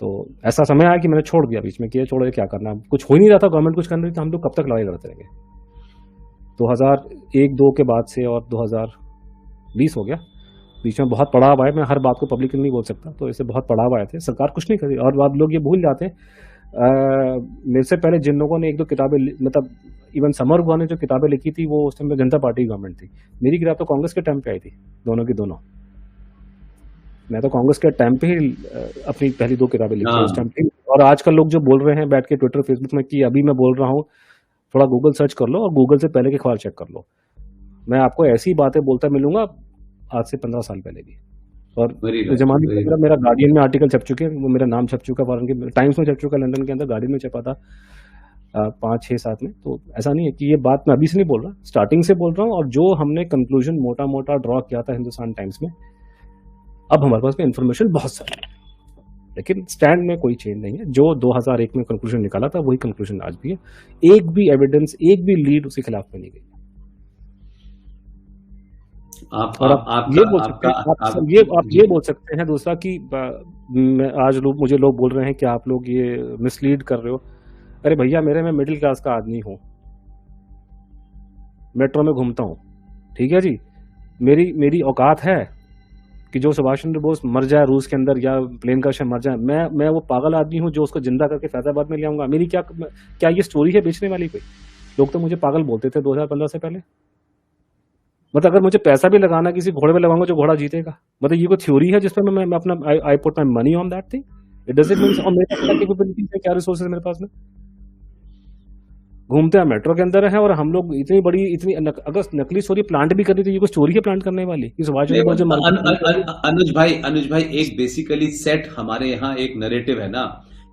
तो ऐसा समय आया कि मैंने छोड़ दिया बीच में कि छोड़ो, क्या करना, कुछ हो ही नहीं रहा था, गवर्नमेंट कुछ कर रही थी, हम लोग कब तक लड़ाई लड़ते रहेंगे। 2001-2 के बाद से और 2020 हो गया, बीच में बहुत पड़ाव आए, मैं हर बात को पब्लिकली नहीं बोल सकता, तो ऐसे बहुत पड़ाव आए थे, सरकार कुछ नहीं करी। और आप लोग ये भूल जाते हैं, मेरे से पहले जिन लोगों ने एक दो किताबें मतलब इवन समर गुहा ने जो किताबें लिखी थी वो उस टाइम पे जनता पार्टी की गवर्नमेंट थी। मेरी किताब तो कांग्रेस के टाइम पे आई थी, दोनों की दोनों। मैं तो कांग्रेस के टाइम पे ही अपनी पहली 2 किताबें लिखी उस टाइम पे। और आजकल लोग जो बोल रहे हैं बैठ के ट्विटर फेसबुक में कि अभी मैं बोल रहा हूँ, थोड़ा गूगल सर्च कर लो और गूगल से पहले के अखबार चेक कर लो। मैं आपको ऐसी बातें बोलता मिलूंगा आज से 15 साल पहले भी। और उस जमाने में मेरा गार्डियन में आर्टिकल छप चुके हैं, वो मेरा नाम छप चुका, फॉरेन के टाइम्स में छप चुका, लंदन के अंदर गार्डियन में छपा था 5, 6, 7 में। तो ऐसा नहीं है कि ये बात मैं अभी से नहीं बोल रहा, स्टार्टिंग से बोल रहा हूँ। और जो हमने कंक्लूजन मोटा मोटा ड्रॉ किया था हिंदुस्तान टाइम्स में, अब हमारे पास में इन्फॉर्मेशन बहुत सारी है, लेकिन स्टैंड में कोई चेंज नहीं है। जो 2001 में कंक्लूजन निकाला था वही कंक्लूजन आज भी है। एक भी एविडेंस, एक भी लीड उसके खिलाफ में नहीं गई। आप ये बोल सकते हैं दूसरा कि आज मुझे लोग बोल रहे हैं कि आप लोग ये मिसलीड कर रहे हो। अरे भैया, मैं मिडिल क्लास का आदमी हूं, मेट्रो में घूमता हूं, ठीक है जी। मेरी औकात है कि जो सुभाष चंद्र बोस मर जाए रूस के अंदर या प्लेन क्रैश में मर जाए, मैं वो पागल आदमी हूं जो उसको जिंदा करके फैजाबाद में ले आऊंगा। मेरी क्या ये स्टोरी है बेचने वाली कोई? लोग तो मुझे पागल बोलते थे 2015 से पहले। मतलब अगर मुझे पैसा भी लगाना किसी घोड़े पे लगाऊंगा जो घोड़ा जीतेगा, मतलब ये कोई थ्योरी है जिसपे मैं अपना I put my money on that thing? It doesn't mean. और मेरे पास कैपेबिलिटीज है, क्या रिसोर्सेज मेरे पास में? घूमते हैं मेट्रो के अंदर है, और हम लोग अगर नकली स्टोरी प्लांट भी कर रही तो ये कोई स्टोरी है प्लांट करने वाली कि सुभाष चंद्र बोस जो अनुज भाई एक बेसिकली सेट हमारे यहाँ एक नैरेटिव है ना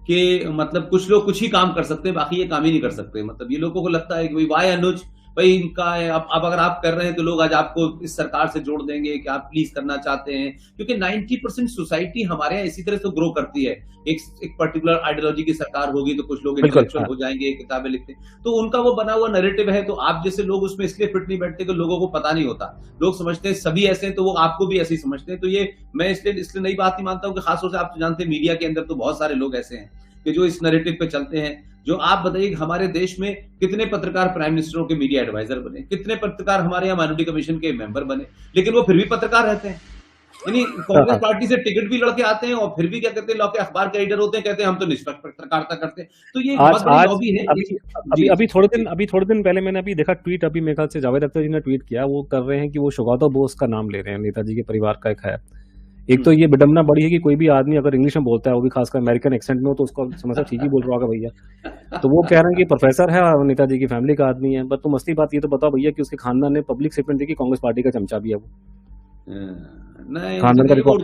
कि मतलब कुछ लोग कुछ ही काम कर सकते हैं, बाकी ये काम ही नहीं कर सकते। मतलब ये लोगों को लगता है कि भाई अनुज भाई इनका है, अब अगर आप कर रहे हैं तो लोग आज आपको इस सरकार से जोड़ देंगे कि आप प्लीज करना चाहते हैं, क्योंकि 90% सोसाइटी हमारे यहाँ इसी तरह से ग्रो करती है। एक पर्टिकुलर आइडियोलॉजी की सरकार होगी तो कुछ लोग इंटेलेक्चुअल हो जाएंगे, किताबें लिखते हैं, तो उनका वो बना हुआ नैरेटिव है। तो आप जैसे लोग उसमें इसलिए फिट नहीं बैठते कि लोगों को पता नहीं होता, लोग समझते हैं सभी ऐसे हैं तो वो आपको भी ऐसे ही समझते हैं। तो ये मैं इसलिए नई बात नहीं मानता हूँ कि खासतौर से आप जानते हैं मीडिया के अंदर तो बहुत सारे लोग ऐसे हैं कि जो इस नैरेटिव पे चलते हैं। जो आप बताइए हमारे देश में कितने पत्रकार प्राइम मिनिस्टरों के मीडिया एडवाइजर बने, कितने पत्रकार हमारे यहाँ माइनॉरिटी कमीशन के मेंबर बने, लेकिन वो फिर भी पत्रकार रहते हैं। यानी कांग्रेस पार्टी से टिकट भी लड़के आते हैं और फिर भी क्या कहते हैं, लौके अखबार के एडिटर होते हैं, कहते हैं हम तो निष्पक्ष पत्रकारिता करते हैं। तो ये बहुत बड़ी लॉबी है। अभी थोड़े दिन पहले मैंने अभी देखा ट्वीट, अभी मेरे ख्याल से जावेद अख्तर जी ने ट्वीट किया, वो कर रहे हैं कि वो शुगातो बोस का नाम ले रहे हैं, नेताजी के परिवार का एक है। एक तो ये विडंबना बड़ी है कि कोई भी आदमी अगर इंग्लिश में बोलता है, वो भी खासकर अमेरिकन एक्सेंट में हो, तो उसको समझता ठीक ही बोल रहा होगा भैया। तो वो कह रहे हैं कि प्रोफेसर है और नेताजी की फैमिली का आदमी है। बट तुम असली बात ये तो बताओ भैया कि उसके खानदान ने पब्लिक स्टेटमेंट दी कि कांग्रेस पार्टी का चमचा भी है वो। खानदान का रिकॉर्ड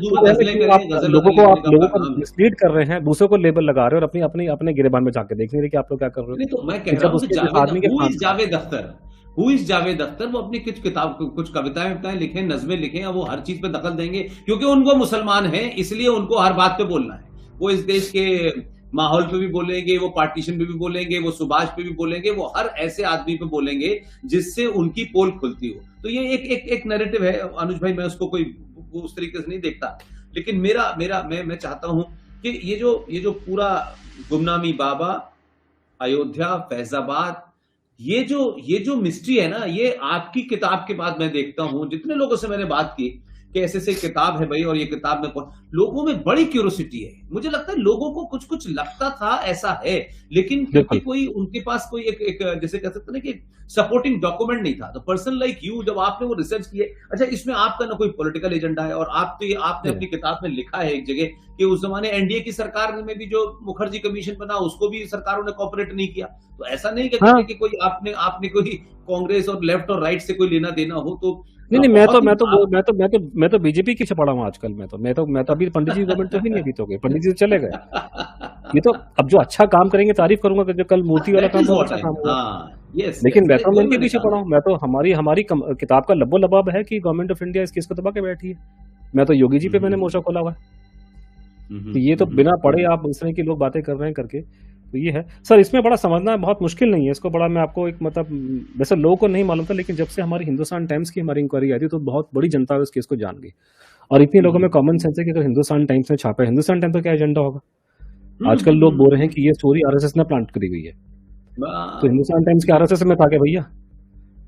लोगों को मिसलीड कर रहे हैं, दूसरों को लेबल लगा रहे हो और अपने गिरेबान में जाके देख नहीं रहे कि आप लोग क्या कर रहे हो। तो मैं कह रहा हूं आदमी के जावेद अख्तर वो अपनी कुछ कविताएं लिखें, नज़में लिखें, वो हर चीज पे दखल देंगे क्योंकि उनको मुसलमान हैं, इसलिए उनको हर बात पे बोलना है। वो इस देश के माहौल पे भी बोलेंगे, वो पार्टीशन पे भी बोलेंगे, वो सुभाष पे भी बोलेंगे, वो हर ऐसे आदमी पे बोलेंगे जिससे उनकी पोल खुलती हो। तो ये एक नैरेटिव है अनुज भाई, मैं उसको कोई उस तरीके से नहीं देखता। लेकिन मैं चाहता हूं कि ये जो पूरा गुमनामी बाबा, अयोध्या, फैजाबाद, ये जो मिस्ट्री है ना, ये आपकी किताब के बाद मैं देखता हूं, जितने लोगों से मैंने बात की कि ऐसे किताब है भाई, और ये किताब में लोगों में बड़ी क्यूरियोसिटी है। मुझे लगता है लोगों को कुछ लगता था ऐसा है, लेकिन क्योंकि कोई उनके पास कोई एक जैसे कह सकते हैं कि सपोर्टिंग डॉक्यूमेंट नहीं था। तो पर्सन लाइक यू, जब आपने वो रिसर्च किए, अच्छा इसमें आपका ना कोई पॉलिटिकल एजेंडा है, और आपने अपनी किताब में लिखा है एक जगह कि उस जमाने एनडीए की सरकार में भी जो मुखर्जी कमीशन बना उसको भी सरकारों ने कोऑपरेट नहीं किया। तो ऐसा नहीं कि कोई आपने कोई कांग्रेस और लेफ्ट और राइट से कोई लेना देना हो। तो नहीं, मैं तो बीजेपी की पड़ा हूँ आजकल। मैं तो अभी पंडित जी गवर्नमेंट तो भी नहीं, अभी तो गए पंडित जी चले गए। ये तो अब जो अच्छा काम करेंगे तारीफ करूंगा, जो कल मूर्ति वाला काम बहुत अच्छा काम हुआ। लेकिन मैं तो उनके पीछे पड़ा हूँ। मैं तो हमारी किताब का लब्बो लबाब है कि गवर्नमेंट ऑफ इंडिया इस केस को दबा के बैठी है। मैं तो योगी जी पे मैंने मोर्चा खोला हुआ है। तो ये तो बिना पढ़े आप इस तरह की लोग बातें कर रहे हैं करके, तो ये है सर। इसमें बड़ा समझना बहुत मुश्किल नहीं है इसको। बड़ा मैं आपको एक मतलब वैसे लोगों को नहीं मालूम था, लेकिन जब से हमारी हिंदुस्तान टाइम्स की हमारी इंक्वायरी आई थी तो बहुत बड़ी जनता उस केस को जान गई। और इतने लोगों में कॉमन सेंस है कि अगर हिंदुस्तान टाइम्स में छापा है, हिंदुस्तान टाइम्स का क्या एजेंडा होगा। आजकल लोग बोल रहे हैं कि ये स्टोरी आरएसएस ने प्लांट करी हुई है, तो हिंदुस्तान टाइम्स के आरएसएस में था क्या भैया?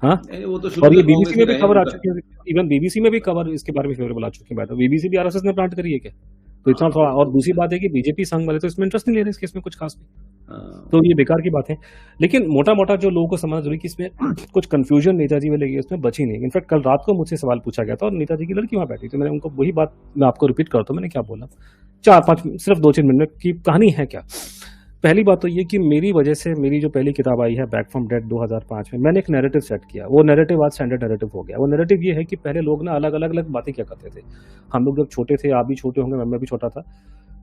हाँ, वो तो शुरू और ये से बीबीसी कांग्रेस में ही भी रहे खबर आ उनका। चुकी है, इवन बीबीसी में भी खबर इसके बारे में फेवरेबल आ चुकी है। बैठो, बीबीसी भी आरएसएस ने प्लांट करी है क्या? तो इतना थोड़ा, और दूसरी बात है कि बीजेपी संघ वाले तो इसमें इंटरेस्ट नहीं ले रहे इस केस में कुछ खास में। हाँ, तो ये बेकार की बात है। लेकिन मोटा मोटा जो लोगों को समझ जरूरी कि इसमें कुछ कंफ्यूजन नेताजी वाले की उसमें बची नहीं। इनफैक्ट कल रात को मुझसे सवाल पूछा गया था और नेताजी की लड़की वहां बैठी थी, मैंने उनको वही बात मैं आपको रिपीट करता हूँ, मैंने क्या बोला 4-5 सिर्फ 2-3 मिनट में की कहानी है क्या। पहली बात तो ये कि मेरी वजह से मेरी जो पहली किताब आई है बैक फ्रॉम डेड 2005 में, मैंने एक नैरेटिव सेट किया। वो नैरेटिव आज स्टैंडर्ड नैरेटिव हो गया। वो नैरेटिव ये है कि पहले लोग ना अलग अलग अलग बातें क्या करते थे। हम लोग जब छोटे थे, आप भी छोटे होंगे, मैं भी छोटा था,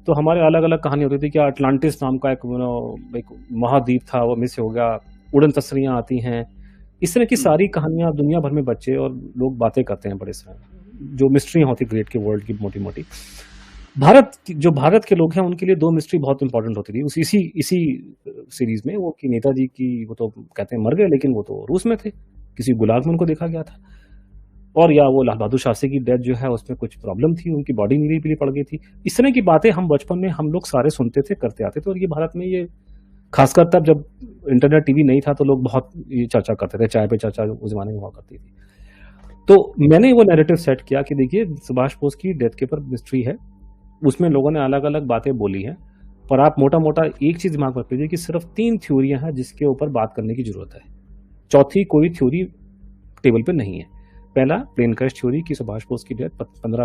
तो हमारे अलग अलग कहानी होती थी कि अटलांटिस नाम का एक महाद्वीप था, वो मिस हो गया, उड़न तस्वीरें आती हैं, इस तरह की सारी कहानियां दुनिया भर में बच्चे और लोग बातें करते हैं बड़े सारे, जो मिस्ट्री होती क्रिएट की वर्ल्ड की मोटी मोटी। जो भारत के लोग हैं उनके लिए दो मिस्ट्री बहुत इंपॉर्टेंट होती थी उस इसी सीरीज में। वो कि नेताजी की, वो तो कहते हैं मर गए, लेकिन वो तो रूस में थे, किसी गुलाग में उनको देखा गया था, और या वो लाल बहादुर शास्त्री की डेथ जो है उसमें कुछ प्रॉब्लम थी, उनकी बॉडी नीली पीली पड़ गई थी। इस तरह की बातें हम बचपन में हम लोग सारे सुनते थे, करते आते थे। और ये भारत में, ये खासकर तब जब इंटरनेट टीवी नहीं था तो लोग बहुत ये चर्चा करते थे, चाय पे चर्चा उस जमाने में हुआ करती थी। तो मैंने वो नैरेटिव सेट किया कि देखिए सुभाष बोस की डेथ के ऊपर मिस्ट्री है, उसमें लोगों ने अलग अलग बातें बोली हैं, पर आप मोटा मोटा एक चीज दिमाग में रख लीजिए कि सिर्फ 3 थ्योरियां हैं जिसके ऊपर बात करने की जरूरत है। चौथी कोई थ्योरी टेबल पे नहीं है। पहला प्लेन क्रैश थ्योरी की सुभाष बोस की डेथ 18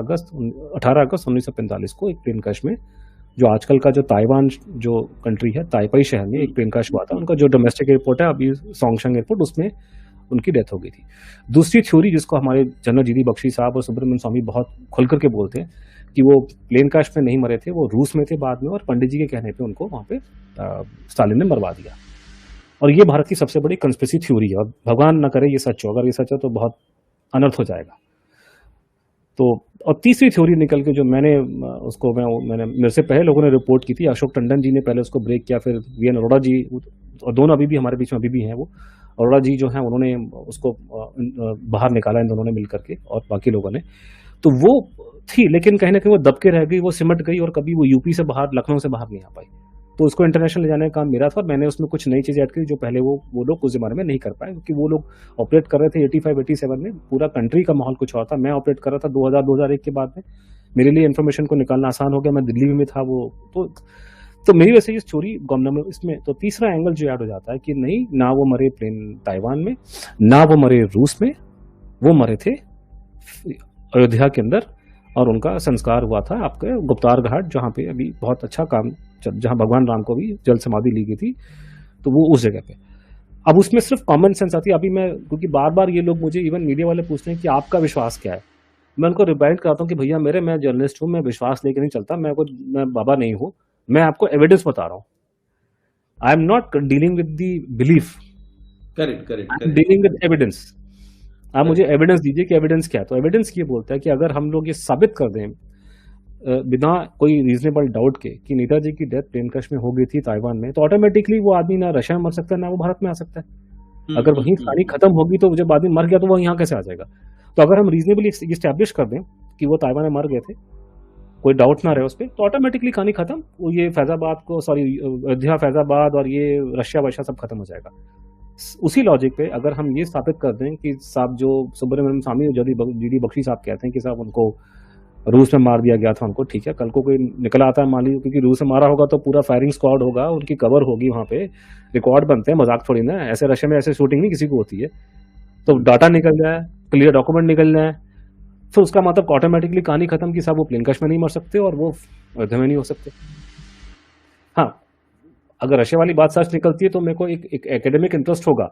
अगस्त 1945 को एक प्लेन क्रैश में, जो आजकल का जो ताइवान जो कंट्री है, ताइपाई शहर में एक प्लेन क्रैश हुआ था। उनका जो डोमेस्टिक एयरपोर्ट है अभी सोंगशंग एयरपोर्ट, उसमें उनकी डेथ हो गई थी। दूसरी थ्योरी जिसको हमारे जनरल जीडी बख्शी साहब और सुब्रमण्यम स्वामी बहुत खुल करके बोलते हैं कि वो प्लेन क्रैश में नहीं मरे थे, वो रूस में थे बाद में, और पंडित जी के कहने पे उनको वहां पे स्टालिन ने मरवा दिया। और ये भारत की सबसे बड़ी कंस्पिरेसी थ्योरी है, और भगवान ना करे ये सच हो। अगर ये सच है तो बहुत अनर्थ हो जाएगा। तो और तीसरी थ्योरी निकल के जो मैंने मेरे से पहले लोगों ने रिपोर्ट की थी, अशोक टंडन जी ने पहले उसको ब्रेक किया, फिर वीएन अरोड़ा जी, और दोनों अभी भी हमारे बीच में अभी भी हैं। वो अरोड़ा जी जो हैं उन्होंने उसको बाहर निकाला इन दोनों ने मिल करके, और बाकी लोगों ने। तो वो थी, लेकिन कहीं ना कहीं वो दब के रह गई, वो सिमट गई, और कभी वो यूपी से बाहर, लखनऊ से बाहर नहीं आ पाई। तो उसको इंटरनेशनल ले जाने का काम मेरा था, और मैंने उसमें कुछ नई चीजें ऐड करी जो पहले वो लोग उस जमाने में नहीं कर पाए, क्योंकि वो लोग ऑपरेट कर रहे थे 85-87 में, पूरा कंट्री का माहौल कुछ और था। मैं ऑपरेट कर रहा था 2000-2001 के बाद में, मेरे लिए इन्फॉर्मेशन को निकालना आसान हो गया, मैं दिल्ली में था। वो तो मेरी वैसे ये स्टोरी गमनम इसमें। तो तीसरा एंगल जो ऐड हो जाता है कि नहीं, ना वो मरे प्लेन ताइवान में, ना वो मरे रूस में, वो मरे थे अयोध्या के अंदर, और उनका संस्कार हुआ था आपके गुप्तार घाट, जहाँ पे अभी बहुत अच्छा काम, जहाँ भगवान राम को भी जल समाधि ली गई थी, तो वो उस जगह पे। अब उसमें सिर्फ कॉमन सेंस आती है। अभी मैं, क्योंकि बार बार ये लोग मुझे, इवन मीडिया वाले पूछते हैं कि आपका विश्वास क्या है, मैं उनको रिमाइंड कराता हूँ कि भैया मैं जर्नलिस्ट हूँ, मैं विश्वास लेके नहीं चलता, मैं बाबा नहीं हूँ, मैं आपको एविडेंस बता रहा हूँ। I am not dealing with the belief, correct. I am dealing with evidence. आप मुझे एविडेंस दीजिए कि एविडेंस क्या है। तो एविडेंस ये बोलता है कि अगर हम लोग ये साबित कर दें बिना कोई रीजनेबल डाउट के कि नेताजी की डेथ प्लेन क्रैश में हो गई थी ताइवान में, तो ऑटोमेटिकली वो आदमी ना रशिया में मर सकता है, ना वो भारत में आ सकता है। अगर वहीं कहानी खत्म होगी तो जब आदमी मर गया तो वो यहाँ कैसे आ जाएगा। तो अगर हम रीजनेबली इस्टेब्लिश कर दें कि वो ताइवान में मर गए थे, कोई डाउट ना रहे उस पर, तो ऑटोमेटिकली कहानी खत्म। वो ये अयोध्या फैजाबाद और ये रशिया वशिया सब खत्म हो जाएगा। उसी लॉजिक पे अगर हम ये स्थापित कर दें कि साहब जो सुब्रमण्यम स्वामी और जीडी बख्शी साहब कहते हैं कि साहब उनको रूस में मार दिया गया था उनको, ठीक है, कल को कोई निकला आता है मान लीजिए, क्योंकि रूस में मारा होगा तो पूरा फायरिंग स्क्वाड होगा, उनकी कवर होगी, वहां पे रिकॉर्ड बनते हैं, मजाक थोड़ी ना। ऐसे रशिया में ऐसे शूटिंग नहीं किसी को होती है। तो डाटा निकल जाए, क्लियर डॉक्यूमेंट निकल जाए, तो उसका मतलब ऑटोमेटिकली कहानी खत्म कि साहब वो प्लेन क्रैश में नहीं मर सकते और वो अयोध्या में नहीं हो सकते। हाँ, अगर रशिया वाली बात सच निकलती है तो मेरे को एक एकेडमिक इंटरेस्ट होगा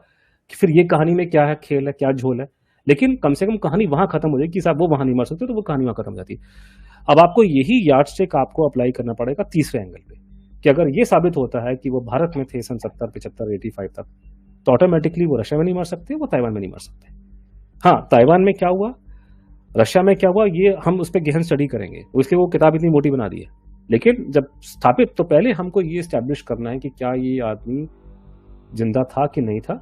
कि फिर ये कहानी में क्या है, खेल है, क्या झोल है, लेकिन कम से कम कहानी वहां खत्म हो जाएगी कि साहब वो वहां नहीं मर सकते, तो वो कहानी वहां खत्म हो जाती है। अब आपको यही यार्डस्टिक आपको अप्लाई करना पड़ेगा तीसरे एंगल पे, कि अगर ये साबित होता है कि वो भारत में थे सन 70, 75, 85 तक, तो ऑटोमेटिकली वो रशिया में नहीं मर सकते, वो ताइवान में नहीं मर सकते। हाँ, ताइवान में क्या हुआ, रशिया में क्या हुआ, ये हम उस पर गहन स्टडी करेंगे, उसके वो किताब इतनी मोटी बना दी है। लेकिन जब स्थापित, तो पहले हमको ये स्टैब्लिश करना है कि क्या ये आदमी जिंदा था कि नहीं था।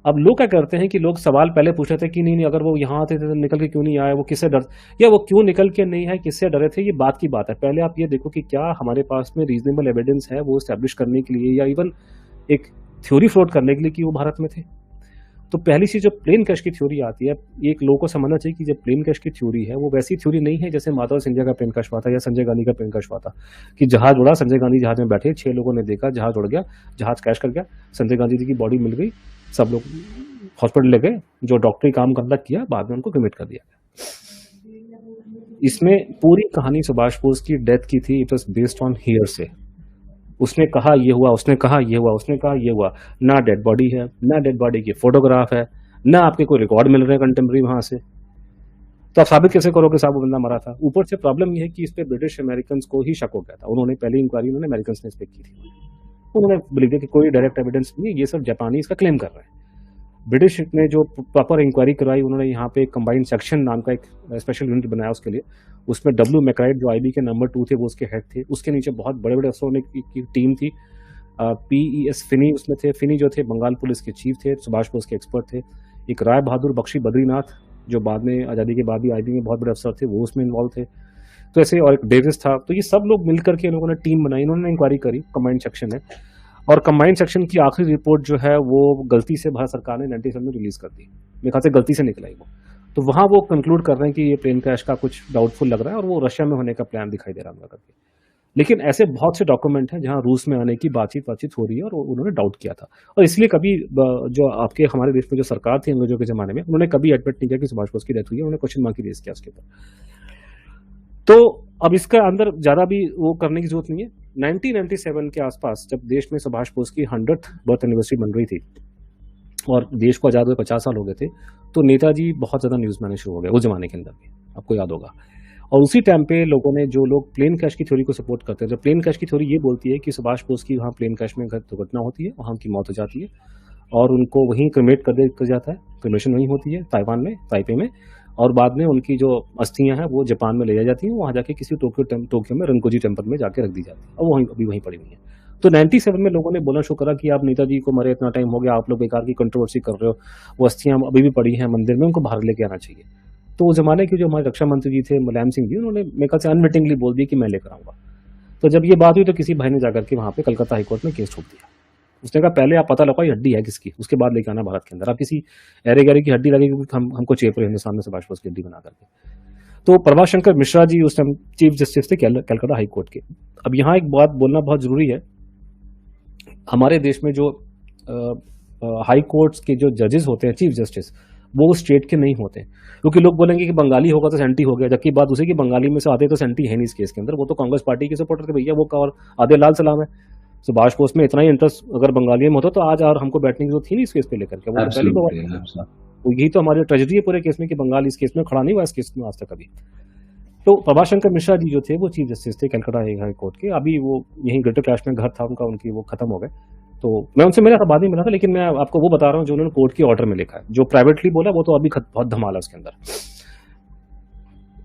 अब लोग क्या करते हैं कि लोग सवाल पहले पूछ रहे थे कि नहीं, अगर वो यहाँ आते थे तो निकल के क्यों नहीं आए, वो किससे डर, या वो क्यों निकल के नहीं है, किससे डरे थे, ये बात की बात है। पहले आप ये देखो कि क्या हमारे पास में रीजनेबल एविडेंस है वो स्टैब्लिश करने के लिए, या इवन एक थ्योरी फ्लोट करने के लिए कि वो भारत में थे। तो पहली चीज जो प्लेन कैश की थ्योरी आती है, एक लोगों को समझना चाहिए कि जो प्लेन कैश की थ्योरी है वो वैसी थ्योरी नहीं है जैसे माधव सिंधिया का प्लेन कैश हुआ था या संजय गांधी का प्लेन कैश हुआ था कि जहाज उड़ा, संजय गांधी जहाज में बैठे, 6 लोगों ने देखा जहाज उड़ गया, जहाज क्रैश कर गया, संजय गांधी जी की बॉडी मिल गई, सब लोग हॉस्पिटल ले गए, जो डॉक्टरी काम करना किया बाद में उनको कमिट कर दिया गया। इसमें पूरी कहानी सुभाष बोस की डेथ की थी, it was based on here से। उसने कहा ये हुआ, उसने कहा ये हुआ, उसने कहा ये हुआ, ना डेड बॉडी है, ना डेड बॉडी की फोटोग्राफ है, ना आपके कोई रिकॉर्ड मिल रहे हैं कंटेम्प्रेरी वहां से, तो आप साबित कैसे करोगे साहब वो बंदा मरा था। ऊपर से प्रॉब्लम ये है कि इस पे ब्रिटिश अमेरिकन को ही शक हो गया था, उन्होंने पहली इंक्वायरी उन्होंने अमेरिकन ने इस पे की थी, उन्होंने बिलीव किया कि कोई डायरेक्ट एविडेंस नहीं, ये सब जापानी इसका क्लेम कर रहे हैं। ब्रिटिश ने जो प्रॉपर इंक्वायरी करवाई, उन्होंने यहाँ पे कंबाइंड सेक्शन नाम का एक स्पेशल यूनिट बनाया उसके लिए, उसमें डब्ल्यू मैकराइट जो आईबी के नंबर 2 थे वो उसके हेड थे, उसके नीचे बहुत बड़े बड़े अफसरों की टीम थी, PES फिनी उसमें थे, फिनी जो थे बंगाल पुलिस के चीफ थे, सुभाष बोस के एक्सपर्ट थे, एक राय बहादुर बख्शी बद्रीनाथ जो बाद में आज़ादी के बाद भी आईबी में बहुत बड़े अफसर थे वो उसमें इन्वॉल्व थे, तो ऐसे, और एक डेविस था, तो ये सब लोग मिलकर के इन लोगों ने टीम बनाई, इन्होंने इंक्वायरी करी, कंबाइंड सेक्शन है, और कंबाइंड सेक्शन की आखिरी रिपोर्ट जो है वो गलती से भारत सरकार ने 97 में रिलीज कर दी, मेरे ख्याल से गलती से निकलाई वो, तो वहां वो कंक्लूड कर रहे हैं कि ये प्लेन क्रैश का कुछ डाउटफुल लग रहा है और वो रशिया में होने का प्लान दिखाई दे रहा है करके। लेकिन ऐसे बहुत से डॉक्यूमेंट हैं जहां रूस में आने की बातचीत हो रही है और उन्होंने डाउट किया था, और इसलिए कभी जो आपके हमारे देश में जो सरकार थी अंग्रेजों के जमाने में, उन्होंने कभी एडमिट नहीं किया कि सुभाष बोस की डेथ हुई है, उन्होंने क्वेश्चन मार्क ही रेज किया उसके ऊपर। तो अब इसका अंदर ज्यादा भी वो करने की जरूरत नहीं है। 1997 के आसपास जब देश में सुभाष बोस की 100th बर्थ एनिवर्सरी बन रही थी और देश को आजाद हुए 50 साल हो गए थे, तो नेताजी बहुत ज्यादा न्यूज में आने शुरू हो गए उस जमाने के अंदर भी, आपको याद होगा। और उसी टाइम पे लोगों ने, जो लोग प्लेन क्रैश की थ्योरी को सपोर्ट करते हैं, जो प्लेन क्रैश की थ्योरी ये बोलती है कि सुभाष बोस की वहाँ प्लेन क्रैश में दुर्घटना होती है, वहाँ उनकी मौत हो जाती है और उनको वहीं क्रिमेट कर जाता है, क्रिमेशन वहीं होती है ताइवान में, ताइपे में, और बाद में उनकी जो अस्थियां हैं वो जापान में ले जाई जाती हैं, वहाँ जाके किसी टोक्यो में रंकोजी टेम्पल में जाके रख दी जाती है, और वो अभी वहीं पड़ी हुई है। तो 97 में लोगों ने बोलना शुरू करा कि आप नेताजी को मरे इतना टाइम हो गया, आप लोग बेकार की कंट्रोवर्सी कर रहे हो, वो अस्थियां अभी भी पड़ी हैं मंदिर में, उनको बाहर लेके आना चाहिए। तो उस जमाने के जो हमारे रक्षा मंत्री जी थे मुलायम सिंह जी, उन्होंने मेरे ख्याल से अनविटिंगली बोल दिया कि मैं लेकर आऊंगा। तो जब ये बात हुई तो किसी भाई ने जाकर के वहां पे कलकत्ता हाईकोर्ट में केस ठोक दिया। उसने कहा पहले आप पता लगाओ ये हड्डी है किसकी, उसके बाद लेके आना भारत के अंदर। आप किसी अरे गरे की हड्डी लगेगी, हमको चेप रहे हिंदुस्तान में सुभाष बोस की हड्डी बना करके। तो प्रभाष शंकर मिश्रा जी उस टाइम चीफ जस्टिस थे कलकत्ता हाईकोर्ट के। अब यहाँ एक बात बोलना बहुत जरूरी है, हमारे देश में जो हाई कोर्ट्स के जो जजेस होते हैं, चीफ जस्टिस, वो स्टेट के नहीं होते, क्योंकि लोग बोलेंगे कि बंगाली होगा तो सेंटी हो गया, जबकि बात उसी की बंगाली में से आते तो सेंटी है नहीं इस केस के अंदर, वो तो कांग्रेस पार्टी के सपोर्टर थे भैया, वो और आधे लाल सलाम है। सुभाष बोस में इतना ही इंटरेस्ट अगर बंगाली में होता तो आज और हमको बैठने की जरूरत थी नहीं इस केस पे लेकर के, वो पहली बार, वो यही तो हमारी ट्रेजेडी है पूरे केस में कि बंगाल इस केस में खड़ा नहीं हुआ इस केस में आज तक कभी। तो प्रभाष शंकर मिश्रा जी जो थे वो चीफ जस्टिस थे कलकत्ता हाई कोर्ट के, अभी वो यहीं ग्रेटर कैलाश में घर था उनका, उनकी वो खत्म हो गए। तो मैं उनसे मिला था, बाद में मिला था, लेकिन मैं आपको वो बता रहा हूँ जो उन्होंने कोर्ट के ऑर्डर में लिखा है, जो प्राइवेटली बोला वो तो अभी बहुत धमाल है उसके अंदर।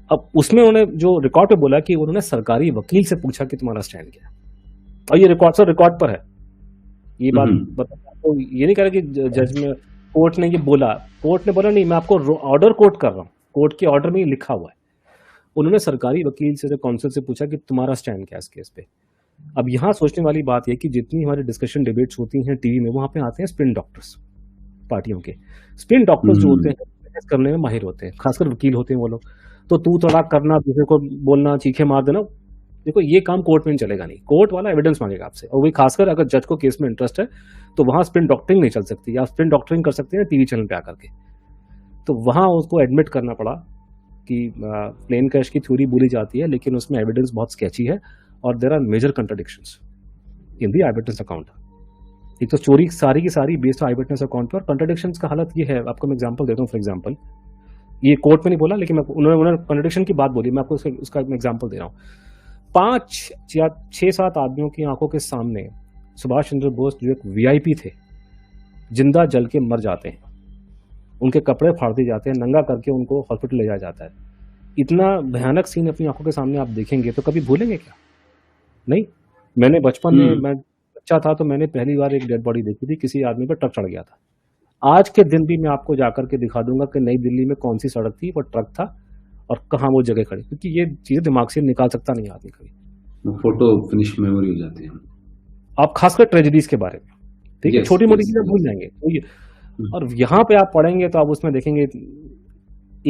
अब उसमें उन्होंने जो रिकॉर्ड पे बोला कि उन्होंने सरकारी वकील से पूछा कि तुम्हारा स्टैंड क्या है, और ये रिकॉर्ड सर रिकॉर्ड पर है, ये बात बता, तो ये नहीं कह रहा कि जज में कोर्ट ने ये बोला, कोर्ट ने बोला नहीं, मैं आपको ऑर्डर कोर्ट कर रहा हूँ, कोर्ट के ऑर्डर में ही लिखा हुआ है। उन्होंने सरकारी वकील से, काउंसिल से पूछा कि तुम्हारा स्टैंड क्या है इस केस पे। अब यहाँ सोचने वाली बात यह कि जितनी हमारी डिस्कशन डिबेट्स होती हैं टीवी में, वहां पे आते हैं स्पिन डॉक्टर्स, पार्टियों के स्पिन डॉक्टर्स जो होते हैं बहस करने में माहिर होते हैं, खासकर वकील होते हैं वो लोग। तो तू तड़ाक करना, दूसरे को बोलना, चीखे मार देना, देखो ये काम कोर्ट में नहीं चलेगा, नहीं, कोर्ट वाला एविडेंस मांगेगा आपसे, और वही खासकर अगर जज को केस में इंटरेस्ट है तो वहां स्पिन डॉक्टरिंग नहीं चल सकती, या स्पिन डॉक्टरिंग कर सकते हैं टीवी चैनल पे आकर के। तो वहां उसको एडमिट करना पड़ा कि प्लेन क्रैश की थ्योरी बोली जाती है, लेकिन उसमें एविडेंस बहुत स्केची है और there are major contradictions in the eye witness account. एक तो स्टोरी सारी की सारी बेस्ड आई विटनेस अकाउंट पर, कंट्राडिक्शंस का हालत ये है, आपको मैं एग्जांपल देता हूँ। फॉर एग्जांपल, ये कोर्ट में नहीं बोला, लेकिन उन्होंने कंट्राडिक्शन की बात बोली, मैं आपको उसका एग्जांपल दे रहा हूँ। 5 या 6-7 आदमियों की आंखों के सामने सुभाष चंद्र बोस जो एक वीआईपी थे, जिंदा जल के मर जाते हैं, उनके कपड़े फाड़ दिए जाते हैं, नंगा करके उनको हॉस्पिटल ले जाया जाता है। इतना भयानक सीन अपनी आंखों के सामने आप देखेंगे तो कभी भूलेंगे क्या? नहीं। मैंने बचपन में, मैं बच्चा था तो मैंने पहली बार एक डेड बॉडी देखी थी, किसी आदमी पर ट्रक चढ़ गया था। आज के दिन भी मैं आपको जाकर के दिखा दूंगा कि नई दिल्ली में कौन सी सड़क थी, वो ट्रक था और कहाँ वो जगह खड़ी, क्योंकि ये चीजें दिमाग से निकाल सकता नहीं आदमी कभी, फोटो फिनिश मेमोरी हो जाती है। आप खासकर ट्रेजेडीज के बारे में, ठीक है, छोटी मोटी चीजें भूल जाएंगे। तो और यहाँ पे आप पढ़ेंगे तो आप उसमें देखेंगे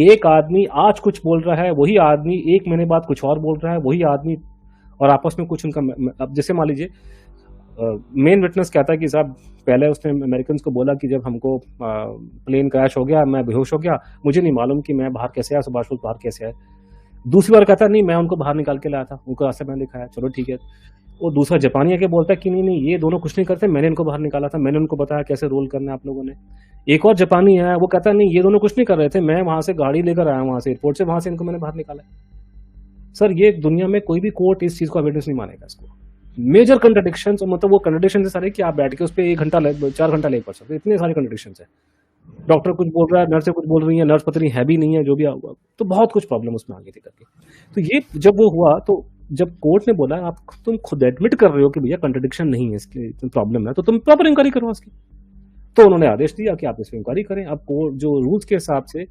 एक आदमी आज कुछ बोल रहा है, वही आदमी एक महीने बाद कुछ और बोल रहा है, वही आदमी, और आपस में कुछ उनका, अब जैसे मान लीजिए मेन विटनेस कहता है कि साहब पहले उसने अमेरिकन को बोला कि जब हमको प्लेन क्रैश हो गया, मैं बेहोश हो गया, मुझे नहीं मालूम कि मैं बाहर कैसे आया, सुभाष बोस बाहर कैसे आए। दूसरी बार कहता नहीं, मैं उनको बाहर निकाल के लाया था, उनको रास्ते मैंने दिखाया, चलो ठीक है। वो दूसरा जापानी आके बोलता है कि नहीं नहीं, ये दोनों कुछ नहीं करते, मैंने इनको बाहर निकाला था, मैंने उनको बताया कैसे रोल करना है आप लोगों ने। एक और जापानी है, वो कहता है नहीं, ये दोनों कुछ नहीं कर रहे थे, मैं वहां से गाड़ी लेकर आया, वहां से एयरपोर्ट से, वहां से इनको मैंने बाहर निकाला। सर ये दुनिया में कोई भी कोर्ट इस चीज को एविडेंस नहीं मानेगा इसको। मेजर कंट्राडिक्शंस, मतलब वो कंट्राडिक्शन सारे कि आप बैठ के उस पर 1 घंटा 4 घंटा ले पढ़ सकते, इतने सारे कंट्राडिक्शंस है। डॉक्टर कुछ बोल रहा है, नर्स कुछ बोल रही है, नर्स पता नहीं है भी नहीं है, जो भी हुआ, तो बहुत कुछ प्रॉब्लम उसमें आगे थी करके। तो ये जब वो हुआ, तो जब कोर्ट ने बोला आप तुम खुद एडमिट कर रहे हो कि भैया कंट्राडिक्शन नहीं है, इसकी प्रॉब्लम है, तो तुम प्रॉपर इंक्वायरी करो इसकी। तो उन्होंने आदेश दिया कि आप इस पर इंक्वायरी करें। अब कोर्ट जो रूल्स के हिसाब से,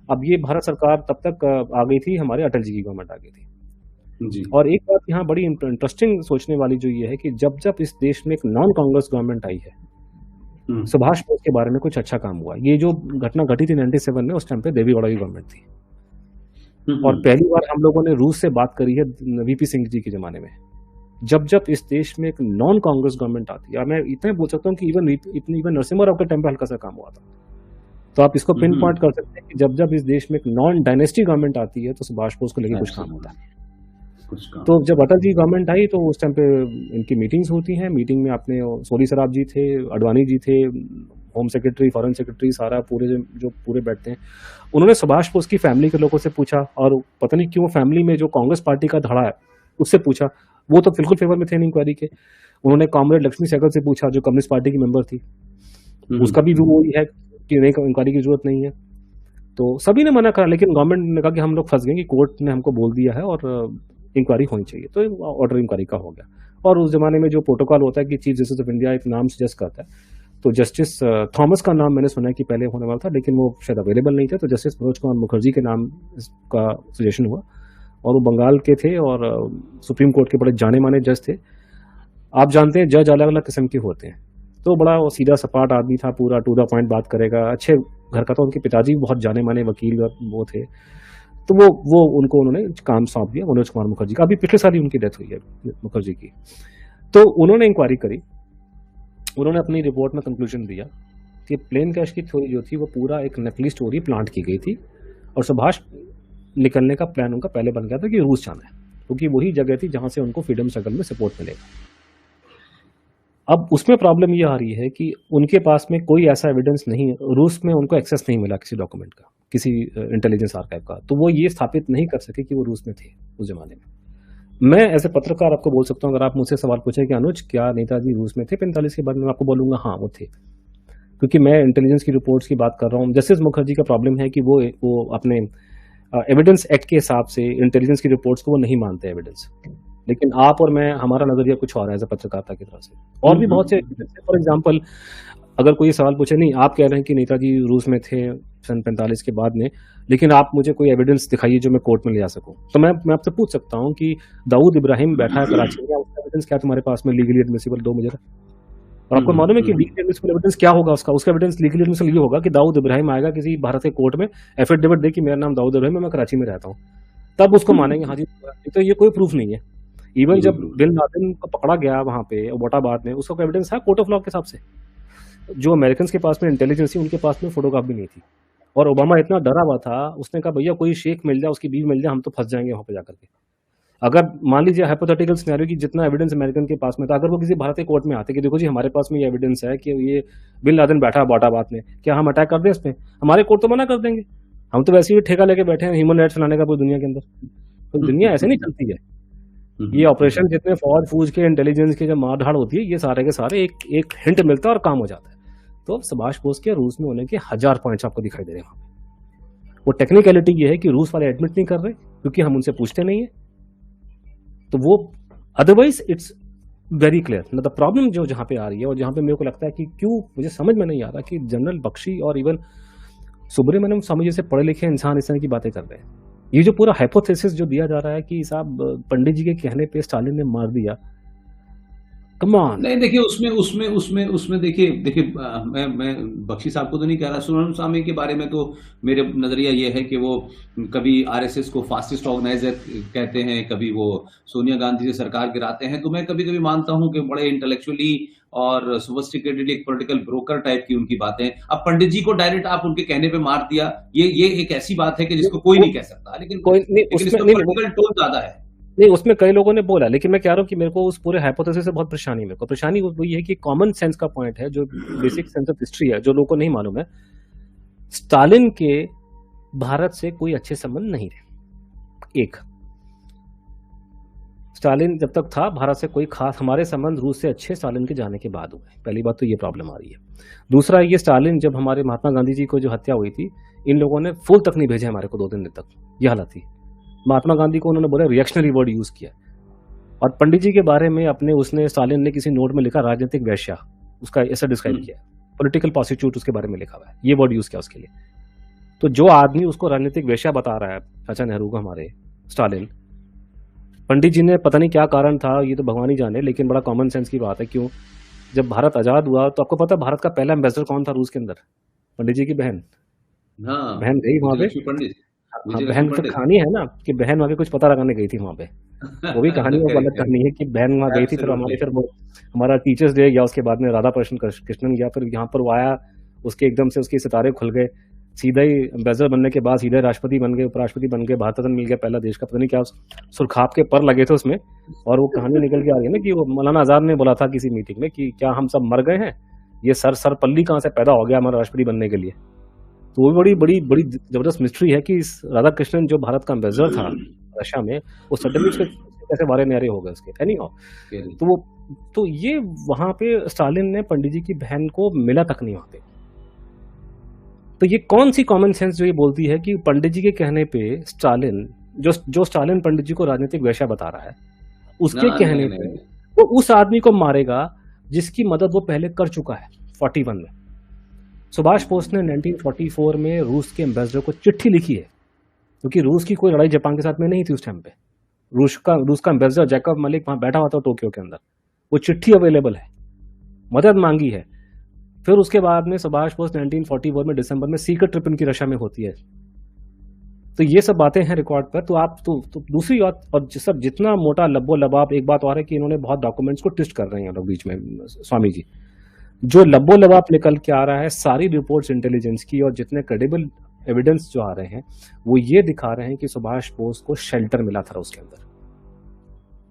अब ये भारत सरकार तब तक आ गई थी, हमारे अटल जी की गवर्नमेंट आ गई थी जी। और एक बात यहाँ बड़ी इंटरेस्टिंग सोचने वाली जो ये है कि जब जब इस देश में एक नॉन कांग्रेस गवर्नमेंट आई है, सुभाष बोस के बारे में कुछ अच्छा काम हुआ। ये जो घटना घटी थी 97 में, उस टाइम पे देवेगौड़ा की गवर्नमेंट थी और पहली बार हम लोगों ने रूस से बात करी है वीपी सिंह जी के जमाने में। जब जब इस देश में एक नॉन कांग्रेस गवर्नमेंट आती है, मैं इतना बोल सकता हूँ कि इवन नरसिम्हा राव के टाइम पे हल्का सा काम हुआ था, तो आप इसको पिन पॉइंट कर सकते हैं कि जब जब इस देश में एक नॉन डायनेस्टी गवर्नमेंट आती है तो सुभाष बोस को लेकर कुछ काम होता है। तो जब अटल जी गवर्नमेंट आई तो उस टाइम पे इनकी मीटिंग्स होती हैं। मीटिंग में अपने सोली सराफ जी थे, अडवाणी जी थे, होम सेक्रेटरी, फॉरेन सेक्रेटरी, सारा पूरे जो पूरे बैठते हैं। उन्होंने सुभाष बोस की फैमिली के लोगों से पूछा और पता नहीं क्यों फैमिली में जो कांग्रेस पार्टी का धड़ा है उससे पूछा, वो तो बिल्कुल फेवर में थे नहीं इंक्वायरी के। उन्होंने कॉमरेड लक्ष्मी सहगल से पूछा जो कम्युनिस्ट पार्टी की मेंबर थी, उसका भी व्यू वही है कि नहीं, इंक्वायरी की जरूरत नहीं है। तो सभी ने मना करा, लेकिन गवर्नमेंट ने कहा कि हम लोग फंस गए कि कोर्ट ने हमको बोल दिया है और इंक्वायरी होनी चाहिए, तो ऑर्डर इंक्वायरी का हो गया। और उस जमाने में जो प्रोटोकॉल होता है कि चीफ जस्टिस ऑफ इंडिया एक नाम सजेस्ट करता है, तो जस्टिस थॉमस का नाम मैंने सुना है कि पहले होने वाला था, लेकिन वो शायद अवेलेबल नहीं था, तो जस्टिस मनोज कुमार मुखर्जी के नाम का सजेशन हुआ और वो बंगाल के थे और सुप्रीम कोर्ट के बड़े जाने माने जज थे। आप जानते हैं जज अलग अलग किस्म के होते हैं, तो बड़ा वो सीधा सपाट आदमी था, पूरा टू द पॉइंट बात करेगा, अच्छे घर का था। उनके पिताजी बहुत जाने माने वकील वो थे, तो वो उनको उन्होंने काम सौंप दिया मनोज कुमार मुखर्जी का। अभी पिछले साल ही उनकी डेथ हुई है मुखर्जी की। तो उन्होंने इंक्वायरी करी, उन्होंने अपनी रिपोर्ट में कंक्लूजन दिया कि प्लेन क्रैश की थ्योरी जो थी वो पूरा एक नकली स्टोरी प्लांट की गई थी और सुभाष निकलने का प्लान उनका पहले बन गया था कि रूस जाना है, क्योंकि वही जगह थी जहां से उनको फ्रीडम स्ट्रगल में सपोर्ट मिलेगा। अब उसमें प्रॉब्लम ये आ रही है कि उनके पास में कोई ऐसा एविडेंस नहीं है, रूस में उनको एक्सेस नहीं मिला किसी डॉक्यूमेंट का, किसी इंटेलिजेंस आर्काइव का, तो वो ये स्थापित नहीं कर सके कि वो रूस में थे उस जमाने में। मैं ऐसे पत्रकार आपको बोल सकता हूँ, अगर आप मुझसे सवाल पूछे कि अनुज क्या नेताजी रूस में थे 45 के बाद, मैं आपको बोलूंगा हाँ वो थे, क्योंकि मैं इंटेलिजेंस की रिपोर्ट्स की बात कर रहा हूँ। जस्टिस मुखर्जी का प्रॉब्लम है कि वो अपने एविडेंस एक्ट के हिसाब से इंटेलिजेंस की रिपोर्ट्स को वो नहीं मानते एविडेंस, लेकिन आप और मैं, हमारा नजरिया कुछ और है एज अ पत्रकारिता की तरफ से। और भी बहुत से, फॉर एग्जाम्पल अगर कोई सवाल पूछे, नहीं आप कह रहे हैं कि नेताजी रूस में थे सन 45 के बाद में, लेकिन आप मुझे कोई एविडेंस दिखाइए जो मैं कोर्ट में ले जा सकूं, तो मैं आपसे पूछ सकता हूं कि दाऊद इब्राहिम बैठा है कराची में, उसका एविडेंस क्या तुम्हारे पास में लीगली एडमिसिबल दो मुझे। और आपको मालूम है कि लीगली एडमिसिबल एविडेंस क्या होगा, उसका एविडेंस लीगली एडमिसिबल ये होगा कि दाऊद इब्राहिम आएगा किसी भारत के कोर्ट में, एफिडेविट दे कि मेरा नाम दाऊद इब्राहिम है, मैं कराची में रहता हूँ, तब उसको मानेंगे हाँ जी। तो ये कोई प्रूफ नहीं है। इवन जब बिन लादेन को पकड़ा गया वहां पे एबोटाबाद में, उसका एविडेंस है कोर्ट ऑफ लॉ के हिसाब से। जो अमेरिकन के पास में इंटेलिजेंस थी उनके पास में फोटोग्राफ भी नहीं थी, और ओबामा इतना डरा हुआ था, उसने कहा भैया कोई शेख मिल जाए, उसकी बीवी मिल जाए, हम तो फंस जाएंगे वहां पे जाकर के। अगर मान लीजिए हाइपोथेटिकल सिनेरियो कि जितना एविडेंस अमेरिकन के पास में था, अगर वो किसी भारतीय कोर्ट में आते कि देखो जी हमारे पास में ये एविडेंस है कि ये बिन लादेन बैठा है एबोटाबाद में, क्या हम अटैक कर दें इस पे, हमारे कोर्ट तो मना कर देंगे, हम तो वैसे ही ठेका लेके बैठे हैं ह्यूमन राइट्स फैलाने का पूरी दुनिया के अंदर। तो दुनिया ऐसे नहीं चलती है। ये ऑपरेशन जितने फौज के इंटेलिजेंस के जब मारधाड़ होती है, ये सारे के सारे एक हिंट मिलता है और काम हो जाता है। तो सुभाष बोस के रूस में होने के 1000 पॉइंट्स आपको दिखाई दे रहे हैं। वो टेक्निकलिटी ये है कि रूस वाले एडमिट नहीं कर रहे क्योंकि हम उनसे पूछते नहीं है, तो वो otherwise it's very clear. The problem जो जहां पे आ रही है और जहां पे मेरे को लगता है कि क्यों मुझे समझ में नहीं आ रहा कि जनरल बख्शी और इवन सुब्रमण्यम स्वामी जैसे पढ़े लिखे इंसान इस तरह की बातें कर रहे हैं। ये जो पूरा हाइपोथेसिस जो दिया जा रहा है कि साहब पंडित जी के कहने पे स्टालिन ने मार दिया, कम ऑन। नहीं देखिए, उसमें उसमें उसमें उसमें देखिए देखिए मैं बख्शी साहब को तो नहीं कह रहा, सुब्रमण्यम स्वामी के बारे में तो मेरे नजरिया ये है कि वो कभी आरएसएस को फासिस्ट ऑर्गेनाइजर कहते हैं, कभी वो सोनिया गांधी से सरकार गिराते हैं। तो मैं कभी कभी मानता हूं कि बड़े इंटेलेक्चुअली और सोफिस्टिकेटेड एक पॉलिटिकल ब्रोकर टाइप की उनकी बातें। अब पंडित जी को डायरेक्ट आप उनके कहने पे मार दिया, ये एक ऐसी बात है कि जिसको कोई नहीं कह सकता, लेकिन कोई नहीं लेकिन उसमें, इसका नहीं पॉलिटिकल टोन ज्यादा है। नहीं उसमें कई लोगों ने बोला, लेकिन मैं कह रहा हूँ कि मेरे को उस पूरे हाइपोथेसिस से बहुत परेशानी, मेरे को परेशानी वो ये है कि कॉमन सेंस का पॉइंट है, जो बेसिक सेंस ऑफ हिस्ट्री है, जो लोगों को नहीं मालूम है। स्टालिन के भारत से कोई अच्छे संबंध नहीं थे। एक, स्टालिन जब तक था भारत से कोई खास, हमारे संबंध रूस से अच्छे स्टालिन के जाने के बाद हुए। पहली बात तो ये प्रॉब्लम आ रही है। दूसरा, ये स्टालिन जब हमारे महात्मा गांधी जी को जो हत्या हुई थी, इन लोगों ने फूल तक नहीं भेजे हमारे को 2-3 दिन तक, ये हालत थी। महात्मा गांधी को उन्होंने बोला रिएक्शनरी वर्ड यूज किया। और पंडित जी के बारे में अपने उसने स्टालिन ने किसी नोट में लिखा राजनीतिक वैश्या, उसका ऐसा डिस्क्राइब किया, पॉलिटिकल प्रोस्टिट्यूट उसके बारे में लिखा हुआ है, ये वर्ड यूज किया उसके लिए। तो जो आदमी उसको राजनीतिक वैश्या बता रहा है चाचा नेहरू को, हमारे स्टालिन, पंडित जी ने पता नहीं क्या कारण था, ये तो भगवान ही जाने, लेकिन बड़ा कॉमन सेंस की बात है। क्यों? जब भारत आजाद हुआ तो आपको पता भारत का पहला एम्बेसडर कौन था रूस के अंदर? पंडित जी की बहन। हाँ, बहन गई वहां पे। विजयलक्ष्मी पंडित। हाँ, विजयलक्ष्मी बहन सब पंडित। कहानी है ना कि बहन वहां के कुछ पता लगाने गई थी वहां पे। वो भी कहानी वो अलग कहानी है कि बहन वहां गई थी, फिर हमारे फिर वो हमारा टीचर्स डे गया, उसके बाद में राधा कृष्णन गया, फिर यहाँ पर वो आया, उसके एकदम से उसके सितारे खुल गए, सीधा ही एम्बेसडर बनने के बाद सीधे राष्ट्रपति बन गए, उपराष्ट्रपति बन गए, भारत रत्न मिल गया पहला देश का, पता नहीं क्या सुरखाप के पर लगे थे उसमें। और वो कहानी निकल के आ रही है ना कि वो मौलाना आजाद ने बोला था किसी मीटिंग में कि क्या हम सब मर गए हैं, ये सर पल्ली कहाँ से पैदा हो गया हमारा राष्ट्रपति बनने के लिए। तो वो बड़ी बड़ी बड़ी जबरदस्त मिस्ट्री है कि इस राधा कृष्णन जो भारत का एम्बेसडर था रशिया में, वो सडनली उसके कैसे बारे न्यारे हो गए उसके, है नहीं हो। तो वो तो ये वहां पे स्टालिन ने पंडित जी की बहन को मिला तक नहीं वहां पे। तो ये कौन सी कॉमन सेंस जो ये बोलती है कि पंडित जी के कहने पे स्टालिन, जो स्टालिन पंडित जी को राजनीतिक वैश्या बता रहा है, उसके कहने पे वो उस आदमी को मारेगा जिसकी मदद वो पहले कर चुका है 41 में। सुभाष बोस ने 1944 में रूस के एम्बेसडर को चिट्ठी लिखी है, क्योंकि रूस की कोई लड़ाई जापान के साथ में नहीं थी उस टाइम पे। रूस का एम्बेसडर जैकब मलिक वहां बैठा हुआ था टोक्यो के अंदर, वो चिट्ठी अवेलेबल है, मदद मांगी है। फिर उसके बाद में सुभाष बोस 1941 में दिसंबर में सीक्रेट ट्रिप इनकी रशिया में होती है। तो ये सब बातें हैं रिकॉर्ड पर। तो आप तो दूसरी बात, और सब जितना मोटा लब्बो लबाब, एक बात और है कि इन्होंने बहुत डॉक्यूमेंट्स को ट्विस्ट कर रहे हैं लोग बीच में, स्वामी जी। जो लब्बो लबाब निकल के आ रहा है सारी रिपोर्ट्स इंटेलिजेंस की, और जितने क्रेडिबल एविडेंस जो आ रहे हैं, वो ये दिखा रहे हैं कि सुभाष बोस को शेल्टर मिला था उसके अंदर।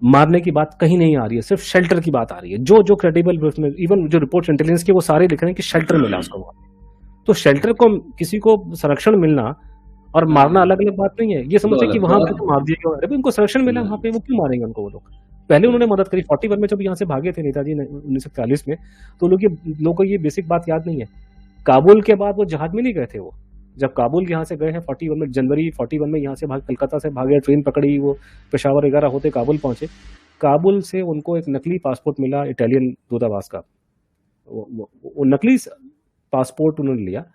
मारने की बात कहीं नहीं आ रही है, सिर्फ शेल्टर की बात आ रही है। जो क्रेडिबल, इवन जो रिपोर्ट्स इंटेलिजेंस की, वो सारे लिख रहे हैं कि शेल्टर मिला उसको वहां। तो शेल्टर को, किसी को संरक्षण मिलना और मारना अलग अलग बात नहीं है। ये समझे कि वहां पे तो मार दिया क्यों, अरे उनको संरक्षण मिला वहां पे, वो क्यों मारेंगे उनको वो लोग। पहले उन्होंने मदद करी 41 में, जब यहाँ से भागे थे नेताजी 1941 में, तो लोगों को ये बेसिक बात याद नहीं है। काबुल के बाद वो जहाज में नहीं गए थे, वो जब काबुल यहाँ से गए हैं 41 में, जनवरी 41 में यहाँ से कलकत्ता से भागे, ट्रेन पकड़ी, वो पेशावर वगैरह होते काबुल पहुंचे। काबुल से उनको एक नकली पासपोर्ट मिला इटालियन दूतावास का, वो नकली पासपोर्ट उन्होंने लिया।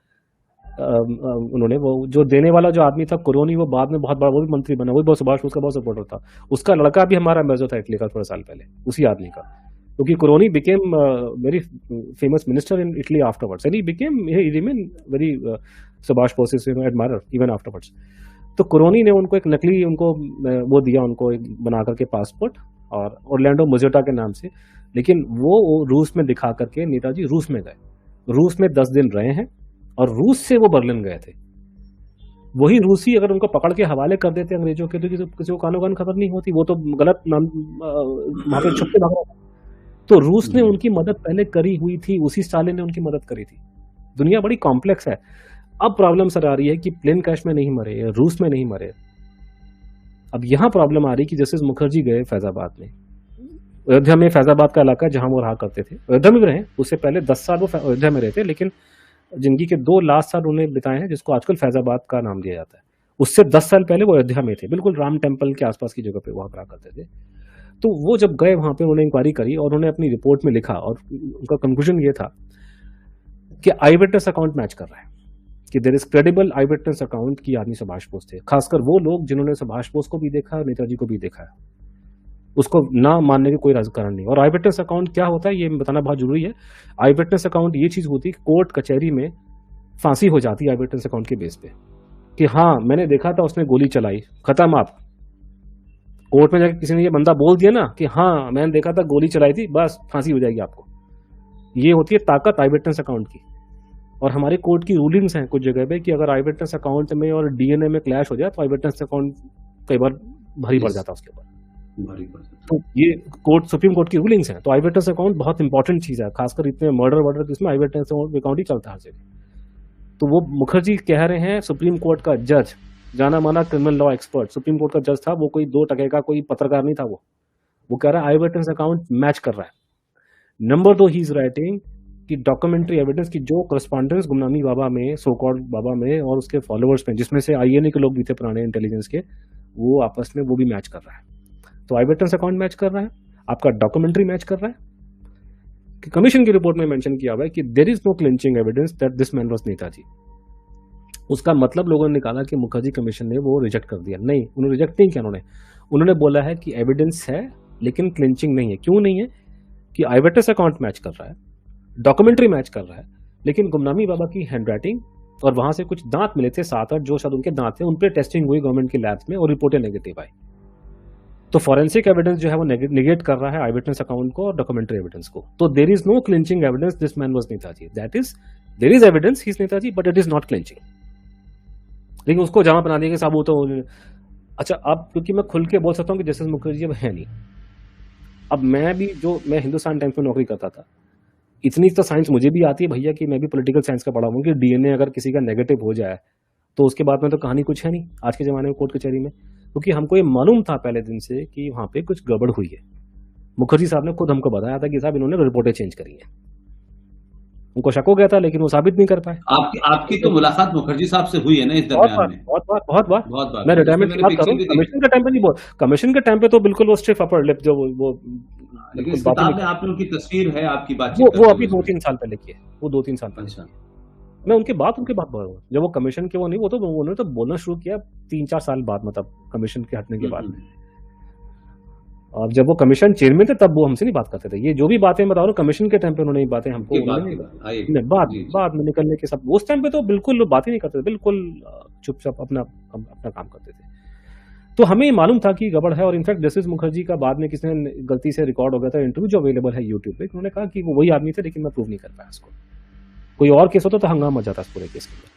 उन्होंने वो जो देने वाला जो आदमी था कुरोनी, वो बाद में बहुत बड़ा, वो भी मंत्री बना, वो भी बहुत सुभाष बोस का बहुत सपोर्टर था। उसका लड़का भी हमारा एम्बेसडर था इटली का थोड़े साल पहले, उसी आदमी का, क्योंकि Quaroni became very famous minister in Italy afterwards, and he remain very Subhash Bose admirer even afterwards. तो कुरोनी ने उनको एक नकली, उनको वो दिया, उनको एक बना करके पासपोर्ट, और ओरलैंडो मुजेटा के नाम से। लेकिन वो रूस में दिखा करके नेताजी रूस में गए, रूस में 10 दिन रहे हैं, और रूस से वो बर्लिन गए थे। वही रूसी अगर उनको पकड़ के हवाले कर देते अंग्रेजों के, तो किसी को कानो कान खबर नहीं होती, वो तो गलत वहां पे छुप के भाग रहा था। तो रूस ने उनकी मदद पहले करी हुई थी, उसी स्टालिन ने उनकी मदद करी थी। दुनिया बड़ी कॉम्प्लेक्स है। अब प्रॉब्लम सर आ रही है कि प्लेन क्रैश में नहीं मरे, रूस में नहीं मरे। अब यहां प्रॉब्लम आ रही कि जस्टिस मुखर्जी गए फैजाबाद में, अयोध्या में, फैजाबाद का इलाका जहां वो रहा करते थे, अयोध्या में भी रहे, उससे पहले 10 साल वो अयोध्या में रहते, लेकिन जिंदगी के 2 लास्ट साल उन्हें बिताए हैं, जिसको आजकल फैजाबाद का नाम दिया जाता है। उससे 10 साल पहले वो अयोध्या में थे, बिल्कुल राम टेम्पल के आसपास की जगह पे वहां रहा करते थे। तो वो जब गए वहां पे, उन्होंने इंक्वायरी करी और उन्होंने अपनी रिपोर्ट में लिखा, और उनका कंक्लूजन ये था कि आई विटनेस अकाउंट मैच कर रहा है, कि there is credible eye witness account की आदमी सुभाष बोस थे। खासकर वो लोग जिन्होंने सुभाष बोस को भी देखा, नेताजी को भी देखा है, उसको ना मानने की कोई कारण नहीं। और आई विटनेस अकाउंट क्या होता है ये बताना बहुत जरूरी है। आई विटनेस अकाउंट ये चीज होती है कि कोर्ट कचहरी में फांसी हो जाती है आई विटनेस अकाउंट के बेस पे कि हाँ मैंने देखा था उसने गोली चलाई, खत्म। आप कोर्ट में जाकर किसी ने ये बंदा बोल दिया ना कि हाँ मैंने देखा था गोली चलाई थी, बस फांसी हो जाएगी आपको। ये होती है ताकत आई विटनेस अकाउंट की। और हमारे कोर्ट की रूलिंग्स हैं कुछ जगह पे कि अगर आई विटनेस अकाउंट में और डीएनए में क्लैश हो जाए तो आई विटनेस अकाउंट कई बार भारी पड़ जाता है उसके ऊपर। तो ये कोर्ट, सुप्रीम कोर्ट की रूलिंग्स हैं। तो आई विटनेस अकाउंट बहुत इंपॉर्टेंट चीज है, खासकर इतने मर्डर वर्डर इसमें आई विटनेस अकाउंट ही चलता है हर जगह। तो वो मुखर्जी कह रहे हैं, सुप्रीम कोर्ट का जज, जाना माना criminal law expert, supreme court का जज था वो, कोई 2 टके का कोई पत्रकार नहीं था। वो कह रहा है आई विटनेस अकाउंट मैच कर रहा है। नंबर 2 ही इज राइटिंग कि डॉक्यूमेंट्री एविडेंस की जो करस्पॉन्डेंस गुमनामी बाबा में, सो कॉल्ड बाबा में और उसके फॉलोअर्स में, जिसमें से आईएनए के लोग भी थे पुराने इंटेलिजेंस के, वो आपस में वो भी मैच कर रहा है। तो आई विटनेस अकाउंट मैच कर रहा है, आपका डॉक्यूमेंट्री मैच कर रहा है। कि कमीशन की रिपोर्ट में मेंशन किया हुआ है कि there is no clinching evidence that this man was Netaji. उसका मतलब लोगों ने निकाला कि मुखर्जी कमीशन ने वो रिजेक्ट कर दिया। नहीं, उन्होंने रिजेक्ट नहीं किया। उन्होंने बोला है कि एविडेंस है लेकिन क्लिंचिंग नहीं है। क्यों नहीं है? कि आई विटनेस अकाउंट मैच कर रहा है, डॉक्यूमेंट्री मैच कर रहा है, लेकिन गुमनामी बाबा की हैंडराइटिंग और वहां से कुछ दांत मिले थे 7-8 जो शायद उनके दांत थे, उन पर टेस्टिंग हुई गवर्नमेंट की लैब्स में और रिपोर्टें नेगेटिव आई। तो फॉरेंसिक एविडेंस जो है वो निगेट कर रहा है आई विटनेस अकाउंट को और डॉक्यूमेंट्री एविडेंस को। तो there is no clinching evidence this man was Netaji. That is, there is evidence he is Netaji but it is not clinching. लेकिन उसको जमा बना देंगे साहब वो तो। अच्छा, अब क्योंकि मैं खुल के बोल सकता हूँ कि जस्टिस मुखर्जी अब है नहीं। अब मैं भी, जो मैं हिंदुस्तान टाइम्स में नौकरी करता था, इतनी तो साइंस मुझे भी आती है भैया कि मैं भी पॉलिटिकल साइंस का पढ़ा हूँ कि डीएनए अगर किसी का नेगेटिव हो जाए तो उसके बाद में तो कहानी कुछ है नहीं आज के जमाने में कोर्ट कचहरी में। क्योंकि हमको ये मालूम था पहले दिन से कि वहां पे कुछ गड़बड़ हुई है। मुखर्जी साहब ने खुद हमको बताया था कि साहब इन्होंने रिपोर्टें चेंज करी हैं। उनको शक हो गया था लेकिन वो साबित नहीं कर पाए। आपकी तो मुलाकात मुखर्जी साहब से हुई है ना इस दरमियान में? बहुत बार। मैं रिटायरमेंट की बात कर रहा हूँ, कमीशन के टाइम पे नहीं बोल, कमीशन के टाइम पे तो बिल्कुल वो स्टिफ अपर लिप जो वो लेकिन इस किताब में आप लोगों की तस्वीर है आपकी बातचीत, वो अभी 2-3 साल पहले की है। वो 2-3 साल पहले। मैं उनके बात बोल रहा हूँ। जब वो कमीशन के वो नहीं, वो तो उन्होंने तो बोलना शुरू किया 3-4 साल बाद, मतलब कमीशन के हटने के बाद। और जब वो कमीशन चेयरमैन थे तब वो हमसे नहीं बात करते थे। ये जो भी बातें बता रहा हूँ कमीशन के टाइम पे उन्होंने बातें हमको बाद में निकलने के सब, उस टाइम पे तो बिल्कुल बात ही नहीं करते थे, बिल्कुल चुपचाप अपना काम करते थे। तो हमें मालूम था कि गड़बड़ है। और इनफैक्ट जस्टिस मुखर्जी का बाद में किसी ने गलती से रिकॉर्ड हो गया था इंटरव्यू जो अवेलेबल है यूट्यूब पे, उन्होंने कहा कि वो वही आदमी थे लेकिन मैं प्रूव नहीं कर पाया उसको। कोई और केस होता तो हंगामा मच जाता इस पूरे केस के लिए।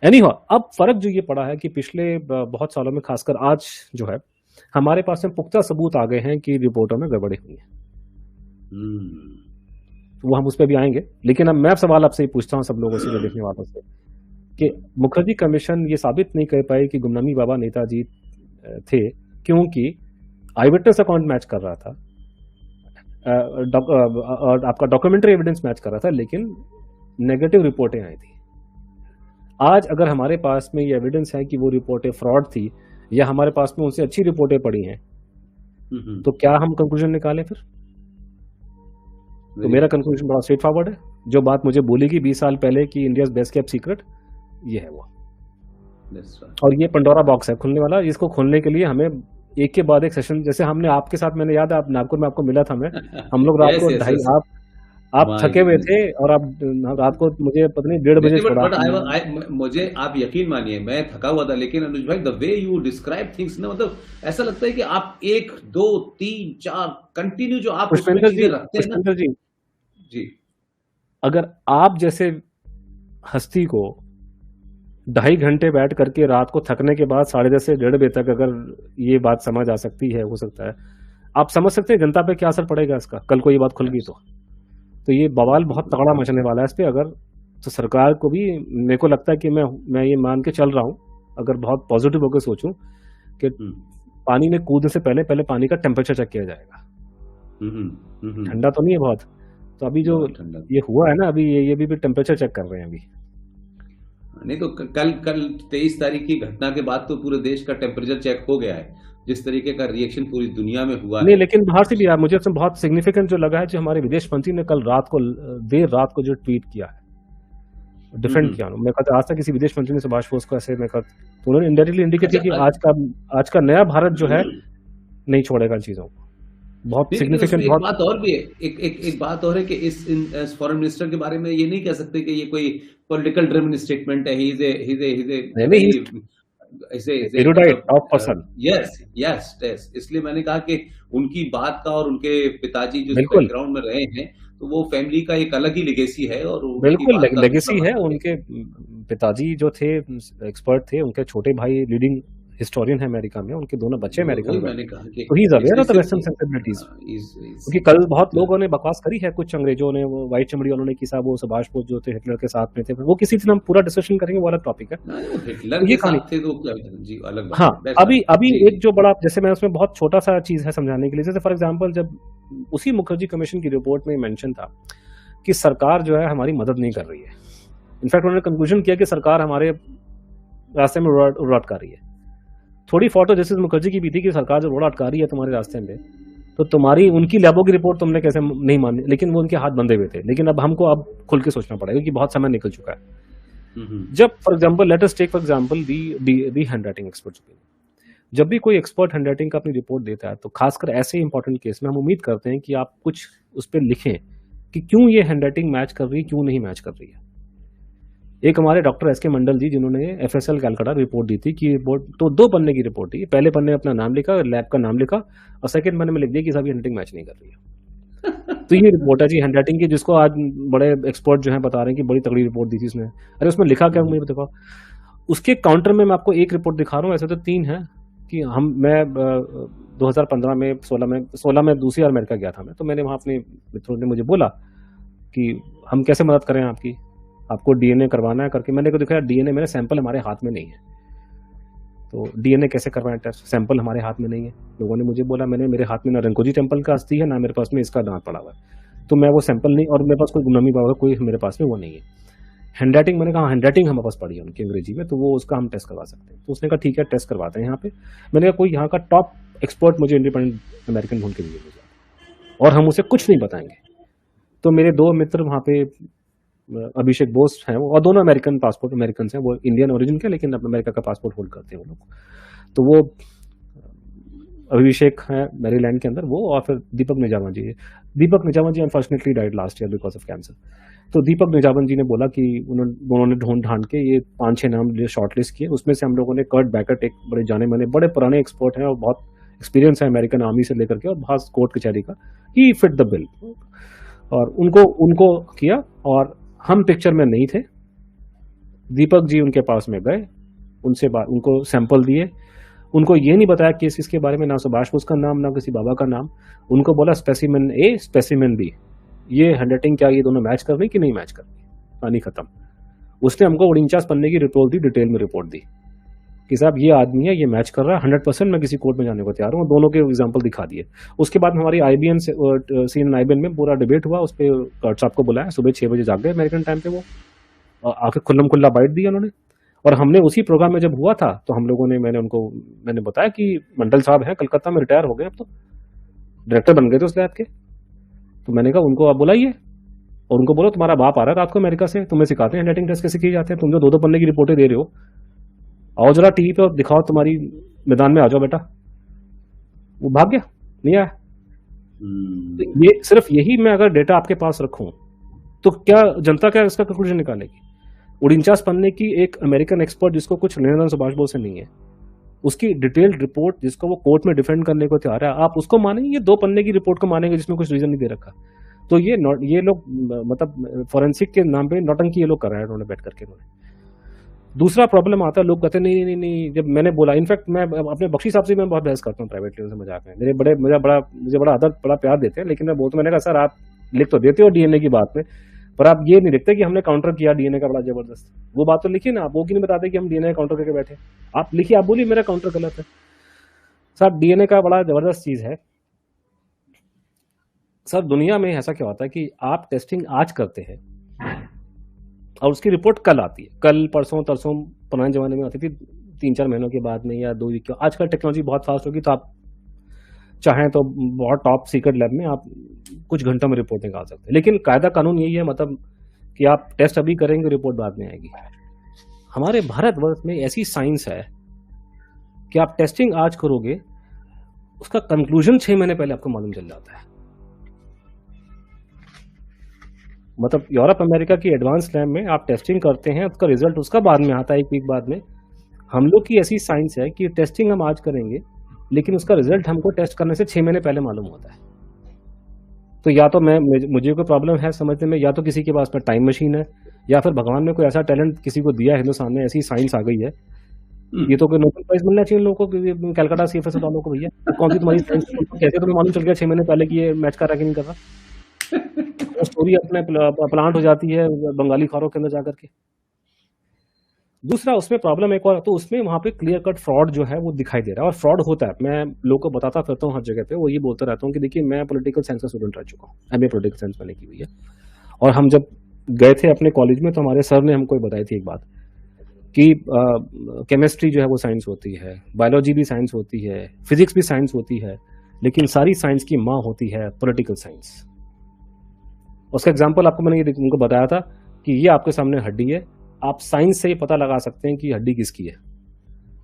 एनीहाउ, अब फर्क जो ये पड़ा है कि पिछले बहुत सालों में, खासकर आज जो है, हमारे पास में पुख्ता सबूत आ गए हैं कि रिपोर्टों में गड़बड़ी हुई है। तो वो हम उस पर भी आएंगे। लेकिन अब मैं सवाल आपसे ही पूछता हूँ, सब लोगों से, देखने वालों से, कि मुखर्जी कमीशन ये साबित नहीं कर पाई कि गुमनामी बाबा नेताजी थे क्योंकि आई विटनेस अकाउंट मैच कर रहा था और आपका डॉक्यूमेंट्री एविडेंस मैच कर रहा था, लेकिन नेगेटिव रिपोर्टें आई थी। आज अगर हमारे पास में ये एविडेंस है कि वो रिपोर्टें फ्रॉड थी या हमारे पास में उनसे अच्छी रिपोर्टें पड़ी हैं, तो क्या हम कंक्लूजन निकालें फिर? तो मेरा कंक्लूजन बड़ा स्ट्रेट फॉरवर्ड है। जो बात मुझे बोली कि 20 साल पहले की इंडियाज बेस्ट केप्ट सीक्रेट, ये है वो। और ये पंडोरा बॉक्स है खुलने वाला। इसको खोलने के लिए हमें एक के बाद एक सेशन, जैसे हमने आपके साथ, मैंने याद है आप नागपुर में आपको मिला था मैं, हम लोग रात को 2:30, आप थके हुए थे और आप रात को मुझे पता नहीं 1:30 बजे छोड़ा। मुझे आप यकीन मानिए मैं थका हुआ था, लेकिन अनुज भाई the way you describe things ना, मतलब ऐसा लगता है कि आप 1, 2, 3, 4 कंटिन्यू जो आप चीजें रखते हैं ना जी। अगर आप जैसे हस्ती को 2.5 घंटे बैठ करके रात को थकने के बाद 10:30 से 1:30 बजे तक अगर ये बात समझ आ सकती है, हो सकता है, आप समझ सकते हैं जनता पे क्या असर पड़ेगा इसका कल को ये बात खुल गई तो ये बवाल बहुत तगड़ा मचने वाला है इस पे। अगर तो सरकार को भी, मेरे को लगता है कि मैं ये मान के चल रहा हूँ, अगर बहुत पॉजिटिव होकर सोचूं, कि पानी में कूदने से पहले पानी का टेम्परेचर चेक किया जाएगा। ठंडा तो नहीं है बहुत, तो अभी जो ये हुआ है ना, अभी ये भी टेम्परेचर चेक कर रहे हैं अभी। नहीं तो कल 23 तारीख की घटना के बाद तो पूरे देश का टेम्परेचर चेक हो गया है, जिस तरीके का रिएक्शन पूरी दुनिया में हुआ नहीं, लेकिन बाहर से भी यार मुझे उसमें बहुत सिग्निफिकेंट जो लगा है, जो हमारे विदेश मंत्री ने कल रात को, देर रात को जो ट्वीट किया है, डिफेंड किया। मैं कहता आज तक किसी विदेश मंत्री ने सुभाष बोस को ऐसे, मैं कहता, तो उन्होंने इंडायरेक्टली इंडिकेट किया कि आज का नया भारत जो है नहीं छोड़ेगा इन चीजों को। बहुत नहीं, लेकिन उसमें सिग्निफिकेंट, एक बहुत। बात और भी है, एक बात और है कि इस फॉरेन मिनिस्टर के बारे में ये नहीं कह सकते कि ये कोई पॉलिटिकल ड्रिवन स्टेटमेंट है। ही इज ए वेरी इसे erudite top person. Yes yes yes, इसलिए मैंने कहा कि उनकी बात का, और उनके पिताजी जो बिल्कुल बैकग्राउंड में रहे हैं, तो वो फैमिली का एक अलग ही लेगेसी है, और उनकी बिल्कुल बात का दूसरा लेगेसी है। महत्व है। उनके पिताजी जो थे एक्सपर्ट थे, उनके छोटे भाई लीडिंग हिस्टोरियन है अमेरिका में, उनके दोनों बच्चे अमेरिका वही में मैंने बैठे हैं। कहा कि तो ही इज अवेयर इसलिए ऑफ द सिर्फ वेस्टर्न सेंसिबिलिटीज। इज क्योंकि कल बहुत लोगों ने बकवास करी है, कुछ अंग्रेजों ने, वो व्हाइट चमड़ी वालों ने, कि साहब वो सुभाष बोस जो थे हिटलर के साथ में थे, वो किसी दिन हम पूरा डिस्कशन करेंगे, वो अलग टॉपिक है। हिटलर तो ये के कहानी, साथ थे तो क्या जी, अलग बात हाँ। है, दैट्स अभी राइट अभी जी एक जो बड़ा, जैसे मैं उसमें बहुत छोटा सा चीज है समझाने के लिए, जैसे फॉर एग्जांपल जब उसी मुखर्जी कमीशन की रिपोर्ट में मेंशन था कि सरकार जो है हमारी मदद नहीं कर रही है। इनफैक्ट उन्होंने कंक्लूजन किया कि सरकार हमारे रास्ते में रोड अटका रही है। थोड़ी फोटो जस्टिस मुखर्जी की भी थी कि सरकार जो रोड अटका रही है तुम्हारे रास्ते में, तो तुम्हारी उनकी लैबों की रिपोर्ट तुमने कैसे नहीं मानी, लेकिन वो उनके हाथ बंधे हुए थे। लेकिन अब हमको अब खुल के सोचना पड़ेगा क्योंकि बहुत समय निकल चुका है। जब for example let us take for example the handwriting experts opinion, जब भी कोई एक्सपर्ट हैंडराइटिंग का अपनी रिपोर्ट देता है, तो खासकर ऐसे इंपॉर्टेंट केस में हम उम्मीद करते हैं कि आप कुछ उस पर लिखें कि क्यों ये हैंडराइटिंग मैच कर रही है, क्यों नहीं मैच कर रही है। एक हमारे डॉक्टर एस के मंडल जी, जिन्होंने एफएसएल कैलकाटा रिपोर्ट दी थी, कि रिपोर्ट तो 2 पन्ने की रिपोर्ट थी। पहले पन्ने में अपना नाम लिखा, लैब का नाम लिखा, और सेकंड पन्ने में लिख दिया कि साहब ये हैंडराइटिंग मैच नहीं कर रही है। तो ये रिपोर्ट है जी हैंडराइटिंग की, जिसको आज बड़े एक्सपर्ट जो है बता रहे हैं कि बड़ी तगड़ी रिपोर्ट दी थी उसने। अरे उसमें लिखा क्या, मुझे दिखाओ। उसके काउंटर में मैं आपको एक रिपोर्ट दिखा रहा हूँ, ऐसे तो 3 है। कि मैं 2015 में 16 में दूसरी बार अमेरिका गया था मैं, तो मैंने वहाँ अपने मित्रों ने मुझे बोला कि हम कैसे मदद करें आपकी, आपको डीएनए करवाना है करके। मैंने को दिखाया डीएनए, मेरे सैंपल हमारे हाथ में नहीं है, तो डीएनए कैसे करवाएं टेस्ट, सैंपल हमारे हाथ में नहीं है। लोगों ने मुझे बोला, मेरे हाथ में ना रंकोजी टेम्पल का अस्थि है, ना मेरे पास में इसका दांत पड़ा हुआ है, तो मैं वो सैंपल नहीं, और मेरे पास कोई गुमनामी बाबा कोई मेरे पास में वो नहीं है। हैंडराइटिंग, मैंने कहा हैंडराइटिंग हमारे पास पड़ी है उनकी अंग्रेजी में, तो वो उसका हम टेस्ट करवा सकते हैं। तो उसने कहा ठीक है टेस्ट करवाते हैं यहाँ पे। मैंने कहा कोई यहाँ का टॉप एक्सपर्ट मुझे इंडिपेंडेंट अमेरिकन ढूंढ के दीजिए मुझे, और हम उसे कुछ नहीं बताएंगे। तो मेरे 2 मित्र वहाँ पे, अभिषेक बोस हैं वो, और दोनों अमेरिकन पासपोर्ट अमेरिकन हैं, वो इंडियन ओरिजिन के लेकिन अमेरिका का पासपोर्ट होल्ड करते हैं वो लोग। तो वो अभिषेक है मैरीलैंड के अंदर वो, और फिर Deepak Nizama ji. Deepak Nizama ji unfortunately died last year because of cancer. तो दीपक निजामन जी ने बोला कि उन्होंने ढूंढ के ये 5-6 नाम शॉर्ट लिस्ट किए। उसमें से हम लोगों ने कर्ट बैकट, एक बड़े जाने माने बड़े पुराने एक्सपर्ट हैं और बहुत एक्सपीरियंस है अमेरिकन आर्मी से लेकर के और बहुत कोर्ट कचहरी का, ही फिट द बिल, और उनको किया। और हम पिक्चर में नहीं थे। दीपक जी उनके पास में गए, उनको सैंपल दिए, उनको ये नहीं बताया केस किसके बारे में, ना सुभाष बोस का नाम, ना किसी बाबा का नाम। उनको बोला स्पेसिमेन ए, स्पेसिमेन बी, ये हैंडराइटिंग क्या ये दोनों मैच कर रही कि नहीं मैच कर रही, कहानी खत्म। उसने हमको 49 पन्ने की रिपोर्ट दी, डिटेल में रिपोर्ट दी कि साहब ये आदमी है, ये मैच कर रहा है 100%, मैं किसी कोर्ट में जाने को तैयार हूँ। दोनों के एग्जाम्पल दिखा दिए। उसके बाद हमारी आईबीएन सीन आईबीएन में पूरा डिबेट हुआ। उस पर कर्ट साहब को बुलाया, सुबह 6 बजे जाग गए अमेरिकन टाइम पे, वो आके खुल्लम खुल्ला बाइट दिया उन्होंने। और हमने उसी प्रोग्राम में जब हुआ था तो हम लोगों ने, मैंने बताया कि मंडल साहब हैं कलकत्ता में, रिटायर हो गए, अब तो डायरेक्टर बन गए थे उस लैब के। तो मैंने कहा उनको आप बुलाइए और उनको बोलो तुम्हारा बाप आ रहा है रात को अमेरिका से, तुम्हें सिखाते हैं हैंडराइटिंग टेस्ट कैसे किए जाते हैं, तुम जो 2-2 पन्ने की रिपोर्टें दे रहे हो, आओ जरा टीवी पे और दिखाओ, तुम्हारी मैदान में आ जाओ बेटा। वो भाग गया, नहीं आया। ये सिर्फ यही मैं अगर डेटा आपके पास रखूं तो क्या जनता क्या इसका कंक्लूजन निकालेगी? 49 पन्ने की एक अमेरिकन एक्सपर्ट जिसको कुछ लेना सुभाष बोस से नहीं है, उसकी डिटेल्ड रिपोर्ट जिसको वो कोर्ट में डिफेंड करने को तैयार है, आप उसको मानेंगे? ये 2 पन्ने की रिपोर्ट को मानेंगे जिसमें कुछ रीजन नहीं दे रखा? तो ये लोग मतलब फॉरेंसिक के नाम पे नौटंकी ये लोग कर रहे हैं उन्होंने बैठ करके। दूसरा प्रॉब्लम आता है, लोग कहते हैं नहीं। जब मैंने बोला, इनफैक्ट मैं अपने बख्शी साहब से मैं बहुत बहस करता हूँ प्राइवेटली, उनसे मजाक में, मुझे बड़ा आदर, बड़ा प्यार देते हैं, लेकिन मैं बोलता हूँ, मैंने कहा सर आप लिख तो देते हो डीएनए की बात में, पर आप ये नहीं लिखते कि हमने काउंटर किया डीएनए का बड़ा जबरदस्त। वो बात तो लिखिए ना, आप वो क्यों नहीं बताते कि हम डीएनए काउंटर करके बैठे? आप लिखिए, आप बोलिए मेरा काउंटर गलत है। साहब डीएनए का बड़ा जबरदस्त चीज है सर। दुनिया में ऐसा क्या होता है कि आप टेस्टिंग आज करते हैं और उसकी रिपोर्ट कल आती है, कल परसों तरसों। पुराने जमाने में आती थी 3-4 महीनों के बाद में या 2 वीक के। आजकल टेक्नोलॉजी बहुत फास्ट होगी, तो आप चाहें तो बहुत टॉप सीक्रेट लैब में आप कुछ घंटों में रिपोर्ट निकाल सकते हैं। लेकिन कायदा कानून यही है, मतलब कि आप टेस्ट अभी करेंगे, रिपोर्ट बाद में आएगी। हमारे भारतवर्ष में ऐसी साइंस है कि आप टेस्टिंग आज करोगे, उसका कंक्लूजन 6 महीने पहले आपको मालूम चल जाता है। मतलब यूरोप अमेरिका की एडवांस लैब में आप टेस्टिंग करते हैं, उसका रिजल्ट उसका बाद में आता है, 1 वीक बाद में। हम लोग की ऐसी साइंस है कि टेस्टिंग हम आज करेंगे, लेकिन उसका रिजल्ट हमको टेस्ट करने से 6 महीने पहले मालूम होता है। तो या तो मुझे कोई प्रॉब्लम है समझने में, या तो किसी के पास में टाइम मशीन है, या फिर भगवान ने कोई ऐसा टैलेंट किसी को दिया है, हिंदुस्तान में ऐसी साइंस आ गई है। ये तो कोई नोबेल प्राइज मिलना चाहिए लोगों को, कलकत्ता सीएफएस वालों को। भैया कौन सी तुम्हारी साइंस, कैसे तुम्हें मालूम चल गया 6 महीने पहले कि ये मैच कर रहा है कि नहीं कर रहा? वो स्टोरी अपने प्लांट हो जाती है बंगाली खारों के अंदर जाकर के। दूसरा उसमें प्रॉब्लम एक और, तो उसमें वहां पे क्लियर कट फ्रॉड जो है वो दिखाई दे रहा है, और फ्रॉड होता है। मैं लोगों को बताता फिरता हूँ हर जगह पे, वो ये बोलता रहता हूँ कि देखिए मैं पॉलिटिकल साइंस का स्टूडेंट रह चुका हूँ, एमए पॉलिटिकल साइंस मैंने की हुई है। और हम जब गए थे अपने कॉलेज में, तो हमारे सर ने हमको बताई थी एक बात कि केमिस्ट्री जो है वो साइंस होती है, बायोलॉजी भी साइंस होती है, फिजिक्स भी साइंस होती है, लेकिन सारी साइंस की माँ होती है पॉलिटिकल साइंस। उसका एग्जाम्पल आपको मैंने ये उनको बताया था कि ये आपके सामने हड्डी है, आप साइंस से ही पता लगा सकते हैं कि हड्डी किसकी है,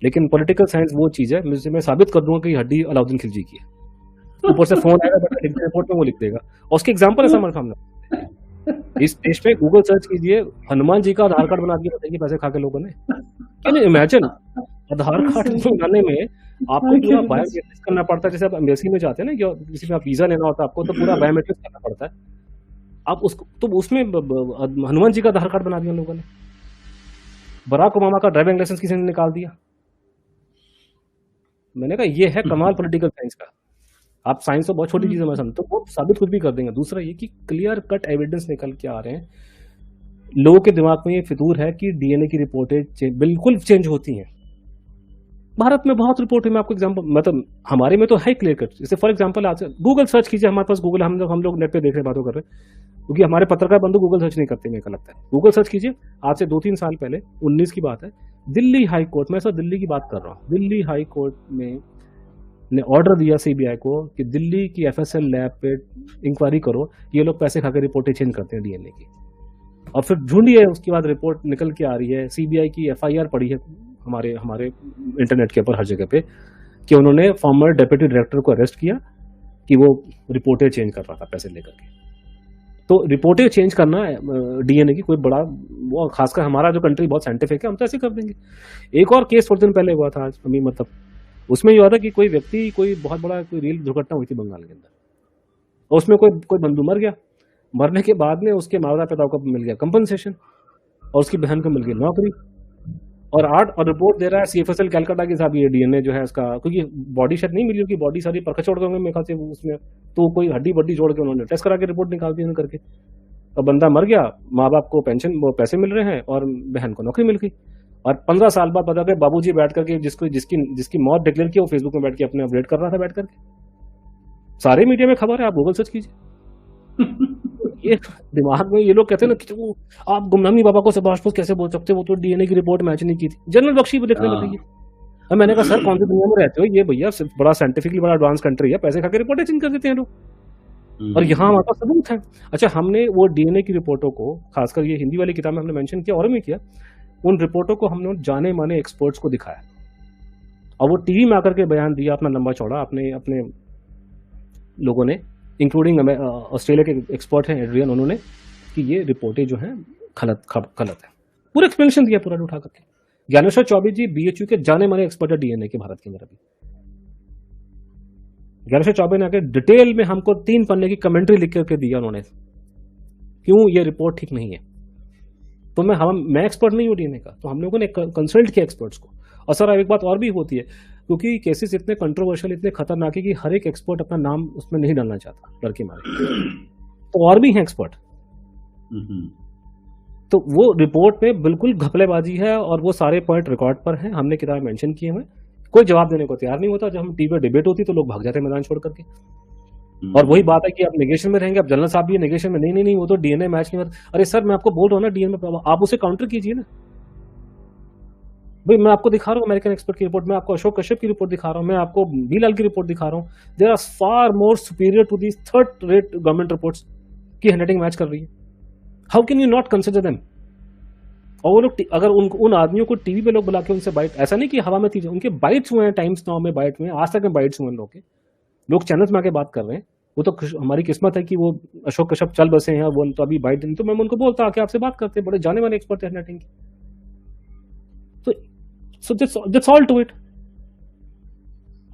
लेकिन पॉलिटिकल साइंस वो चीज है मैं साबित कर दूंगा कि हड्डी अलाउद्दीन खिलजी की है। ऊपर से फोन आएगा, बेटा रिपोर्ट में वो लिख देगा। और उसके एग्जाम्पल है हमारे सामने। इस देश में गूगल सर्च कीजिए, हनुमान जी का आधार कार्ड बना दिया बताइए पैसे खा के लोगों ने। Can you imagine? Aadhaar card बनाने में आपको पूरा बायोमेट्रिक्स करना पड़ता है। जैसे आप एम्बेसी में जाते हैं ना, किसी में वीजा लेना होता है आपको, तो पूरा बायोमेट्रिक्स करना पड़ता है। आप उसको, तो उसमें हनुमान जी का आधार कार्ड बना दिया लोगों ने। बराक ओबामा का ड्राइविंग लाइसेंस किसी ने निकाल दिया। मैंने कहा ये है कमाल पॉलिटिकल साइंस का। आप साइंस तो बहुत छोटी चीज है मैं समझता हूं, तो वो साबित कुछ भी कर देंगे। दूसरा ये कि क्लियर कट एविडेंस निकल के आ रहे हैं। लोगों के दिमाग में ये फितूर है कि डीएनए की रिपोर्टें बिल्कुल चेंज होती हैं। भारत में बहुत रिपोर्ट है। मैं आपको एग्जांपल, मतलब हमारे में तो है क्लियर कट। जैसे फॉर एग्जांपल आज गूगल सर्च कीजिए, हमारे पास गूगल, हम लोग नेट पे देख रहे बातों कर रहे हैं, क्योंकि हमारे पत्रकार बंधु गूगल सर्च नहीं करते, मेरे को लगता है। गूगल सर्च कीजिए, आज से 2-3 साल पहले 19 की बात है, दिल्ली हाई कोर्ट में, सर दिल्ली की बात कर रहा हूँ, दिल्ली हाई कोर्ट में ने ऑर्डर दिया सीबीआई को कि दिल्ली की एफएसएल लैब पे इंक्वायरी करो, ये लोग पैसे खाकर रिपोर्टें चेंज करते हैं डीएनए की। और फिर ढूंढिए, उसके बाद रिपोर्ट निकल के आ रही है, सीबीआई की एफआईआर पड़ी है हमारे इंटरनेट के ऊपर हर जगह पे, कि उन्होंने फॉर्मर डेप्यूटी डायरेक्टर को अरेस्ट किया कि वो रिपोर्टें चेंज कर रहा था पैसे लेकर के। तो रिपोर्टें चेंज करना डीएनए की कोई बड़ा, वो खासकर हमारा जो कंट्री बहुत साइंटिफिक है, हम तो ऐसे कर देंगे। एक और केस थोड़े दिन पहले हुआ था आज, मतलब उसमें ये हुआ था कि कोई व्यक्ति, कोई बहुत बड़ा कोई रेल दुर्घटना हुई थी बंगाल के अंदर, और उसमें कोई बंधु मर गया। मरने के बाद में उसके माता पिता को मिल गया कंपनसेशन, और उसकी बहन को मिल गई नौकरी, और रिपोर्ट दे रहा है सीएफएसएल कलकत्ता के साथ, ये डीएनए जो है उसका, क्योंकि बॉडी शायद नहीं मिली, उनकी बॉडी सारी परखच छोड़ गए मेरे ख्याल से उसमें, तो कोई हड्डी बड्डी जोड़ के उन्होंने टेस्ट करा के रिपोर्ट निकाल दी करके। और बंदा मर गया, माँ बाप को पेंशन, वो पैसे मिल रहे हैं, और बहन को नौकरी मिल गई। और 15 साल बाद पता गया बाबूजी बैठ करके जिसकी मौत डिक्लेयर की, वो फेसबुक में बैठ के अपने अपडेट कर रहा था बैठ करके। सारे मीडिया में खबर है, आप गूगल सर्च कीजिए। ये दिमाग में ये लोग कहते हैं ना कि वो आप गुमनामी बाबा को सुभाष बोस कैसे बोल सकते हो, वो तो डीएनए की रिपोर्ट मैच नहीं की थी। जनरल बख्शी भी लिखने लगी। और मैंने कहा सर कौन सी दुनिया में रहते हो, ये भैया बड़ा साइंटिफिकली बड़ा एडवांस कंट्री है, पैसे खाकर रिपोर्टें चेंज कर देते हैं लोग, और यहाँ हमारे पास सबूत है। अच्छा, हमने वो डीएनए की रिपोर्टों को, खासकर ये हिंदी वाली किताब में हमने मेंशन किया और भी किया, उन रिपोर्टों को हमने जाने माने एक्सपर्ट्स को दिखाया, और वो टीवी में आकर के बयान दिया अपना लंबा चौड़ा, अपने लोगों ने, इंक्लूडिंग ऑस्ट्रेलिया के एक्सपर्ट हैं एड्रियन, उन्होंने, कि ये रिपोर्टें जो हैं गलत है। पूरा एक्सप्लेनेशन दिया पूरा उठा करके। ज्ञानेश्वर चौबे जी बीएचयू के जाने माने एक्सपर्ट है डीएनए के भारत के अंदर। अभी ज्ञानेश्वर चौबे ने आके डिटेल में हमको 3 पन्ने की कमेंट्री लिख करके दिया उन्होंने, क्यों ये रिपोर्ट ठीक नहीं है। तो मैं एक्सपर्ट नहीं हूँ डीएनए का, तो हम लोगों ने कंसल्ट किया एक्सपर्ट्स को। और सर एक बात और भी होती है, क्योंकि केसेस इतने कंट्रोवर्शियल, इतने खतरनाक है कि हर एक एक्सपर्ट अपना नाम उसमें नहीं डालना चाहता डर के मारे, तो और भी हैं एक्सपर्ट। तो वो रिपोर्ट में बिल्कुल घपलेबाजी है, और वो सारे पॉइंट रिकॉर्ड पर हैं, हमने किताब मेंशन किए हुए। कोई जवाब देने को तैयार नहीं होता। जब हम टीवी पर डिबेट होती तो लोग भाग जाते हैं मैदान छोड़ करके। और वही बात है कि आप नेगेशन में रहेंगे, अब जनरल साहब भी नेगेशन में, नहीं वो तो डीएनए मैच नहीं होता। अरे सर मैं आपको बोल रहा हूँ ना डीएनए में, आप उसे काउंटर कीजिए ना भाई। मैं आपको दिखा रहा हूँ अमेरिकन एक्सपर्ट की रिपोर्ट, मैं आपको अशोक कश्यप की रिपोर्ट दिखा रहा हूँ, मैं आपको बीलाल की रिपोर्ट दिखा रहा हूँ। There are far more superior to the third rate government reports की हैंडराइटिंग मैच कर रही है। How can you not consider them? और वो लोग अगर उन आदमियों को टीवी पे लोग बुला के उनसे बाइट, ऐसा नहीं कि हवा में थी, उनके बाइट्स हुए हैं, टाइम्स नाउ में बाइट में, आज तक में बाइट्स हुए हैं लोग के, लोग चैनल्स में आके बात कर रहे हैं। वो तो हमारी किस्मत है कि वो अशोक कश्यप चल बसे हैं, वो तो अभी बाइडेन, तो मैं उनको बोलता आके आपसे बात करते हैं, बड़े जाने वाले एक्सपर्ट है हैंडराइटिंग के। तो so that's all to it.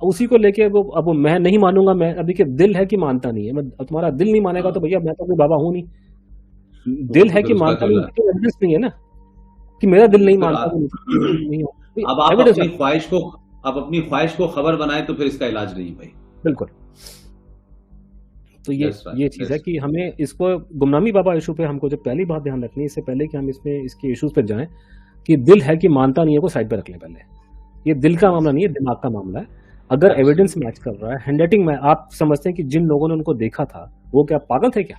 उसी को लेके वो अब वो मैं नहीं मानूंगा, मैं अभी के दिल है कि मानता नहीं है, मैं तुम्हारा दिल नहीं मानेगा तो भैया मैं तो कोई बाबा हूं नहीं। दिल तो है फिर कि उसका मानता क्या नहीं, इलाज? तो एविडेंस नहीं है ना कि मेरा दिल नहीं फिर मानता, आप, नहीं अब आप एविडेंस अपनी है। ख्वाहिश को, आप अपनी ख्वाहिश को खबर बनाए तो फिर इसका इलाज नहीं भाई। बिल्कुल। तो दैट्स ये राइट, चीज है कि हमें इसको गुमनामी बाबा इशू पे हमको जो पहली बात ध्यान रखनी है, इससे पहले कि हम इसमें इसके इश्यूज पे जाएं, कि दिल है कि मानता नहीं है को साइड पे रख लें पहले। ये दिल का मामला नहीं है, दिमाग का मामला है। अगर एविडेंस मैच कर रहा है, हैंडराइटिंग में आप समझते हैं कि जिन लोगों ने उनको देखा था वो क्या पागल थे क्या?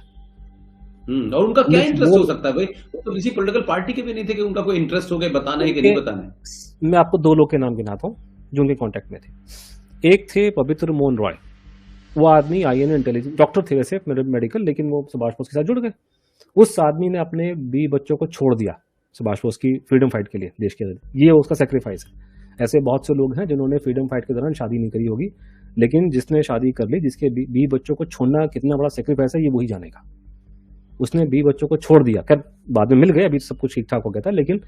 और उनका क्या इंटरेस्ट हो वो सकता है भाई? वो तो किसी पॉलिटिकल पार्टी के भी नहीं थे कि उनका कोई इंटरेस्ट हो गया बताना है कि नहीं बताना है। मैं आपको 2 लोग के नाम गिनाता हूँ जो उनके कांटेक्ट में थे। एक थे पवित्र मोहन रॉय, वो आदमी आईएनए इंटेलिजेंस डॉक्टर थे वैसे मेडिकल, लेकिन वो सुभाष बोस के साथ जुड़ गए। उस आदमी ने अपने 20 बच्चों को छोड़ दिया सुभाष बोस की फ्रीडम फाइट के लिए, देश के लिए। ये उसका सेक्रीफाइस है। ऐसे बहुत से लोग हैं जिन्होंने फ्रीडम फाइट के दौरान शादी नहीं करी होगी, लेकिन जिसने शादी कर ली, जिसके 20 बच्चों को छोड़ना कितना बड़ा सेक्रीफाइस है, ये वही जानेगा। उसने 20 बच्चों को छोड़ दिया, खैर बाद में मिल गए, अभी सब कुछ ठीक ठाक हो गया था, लेकिन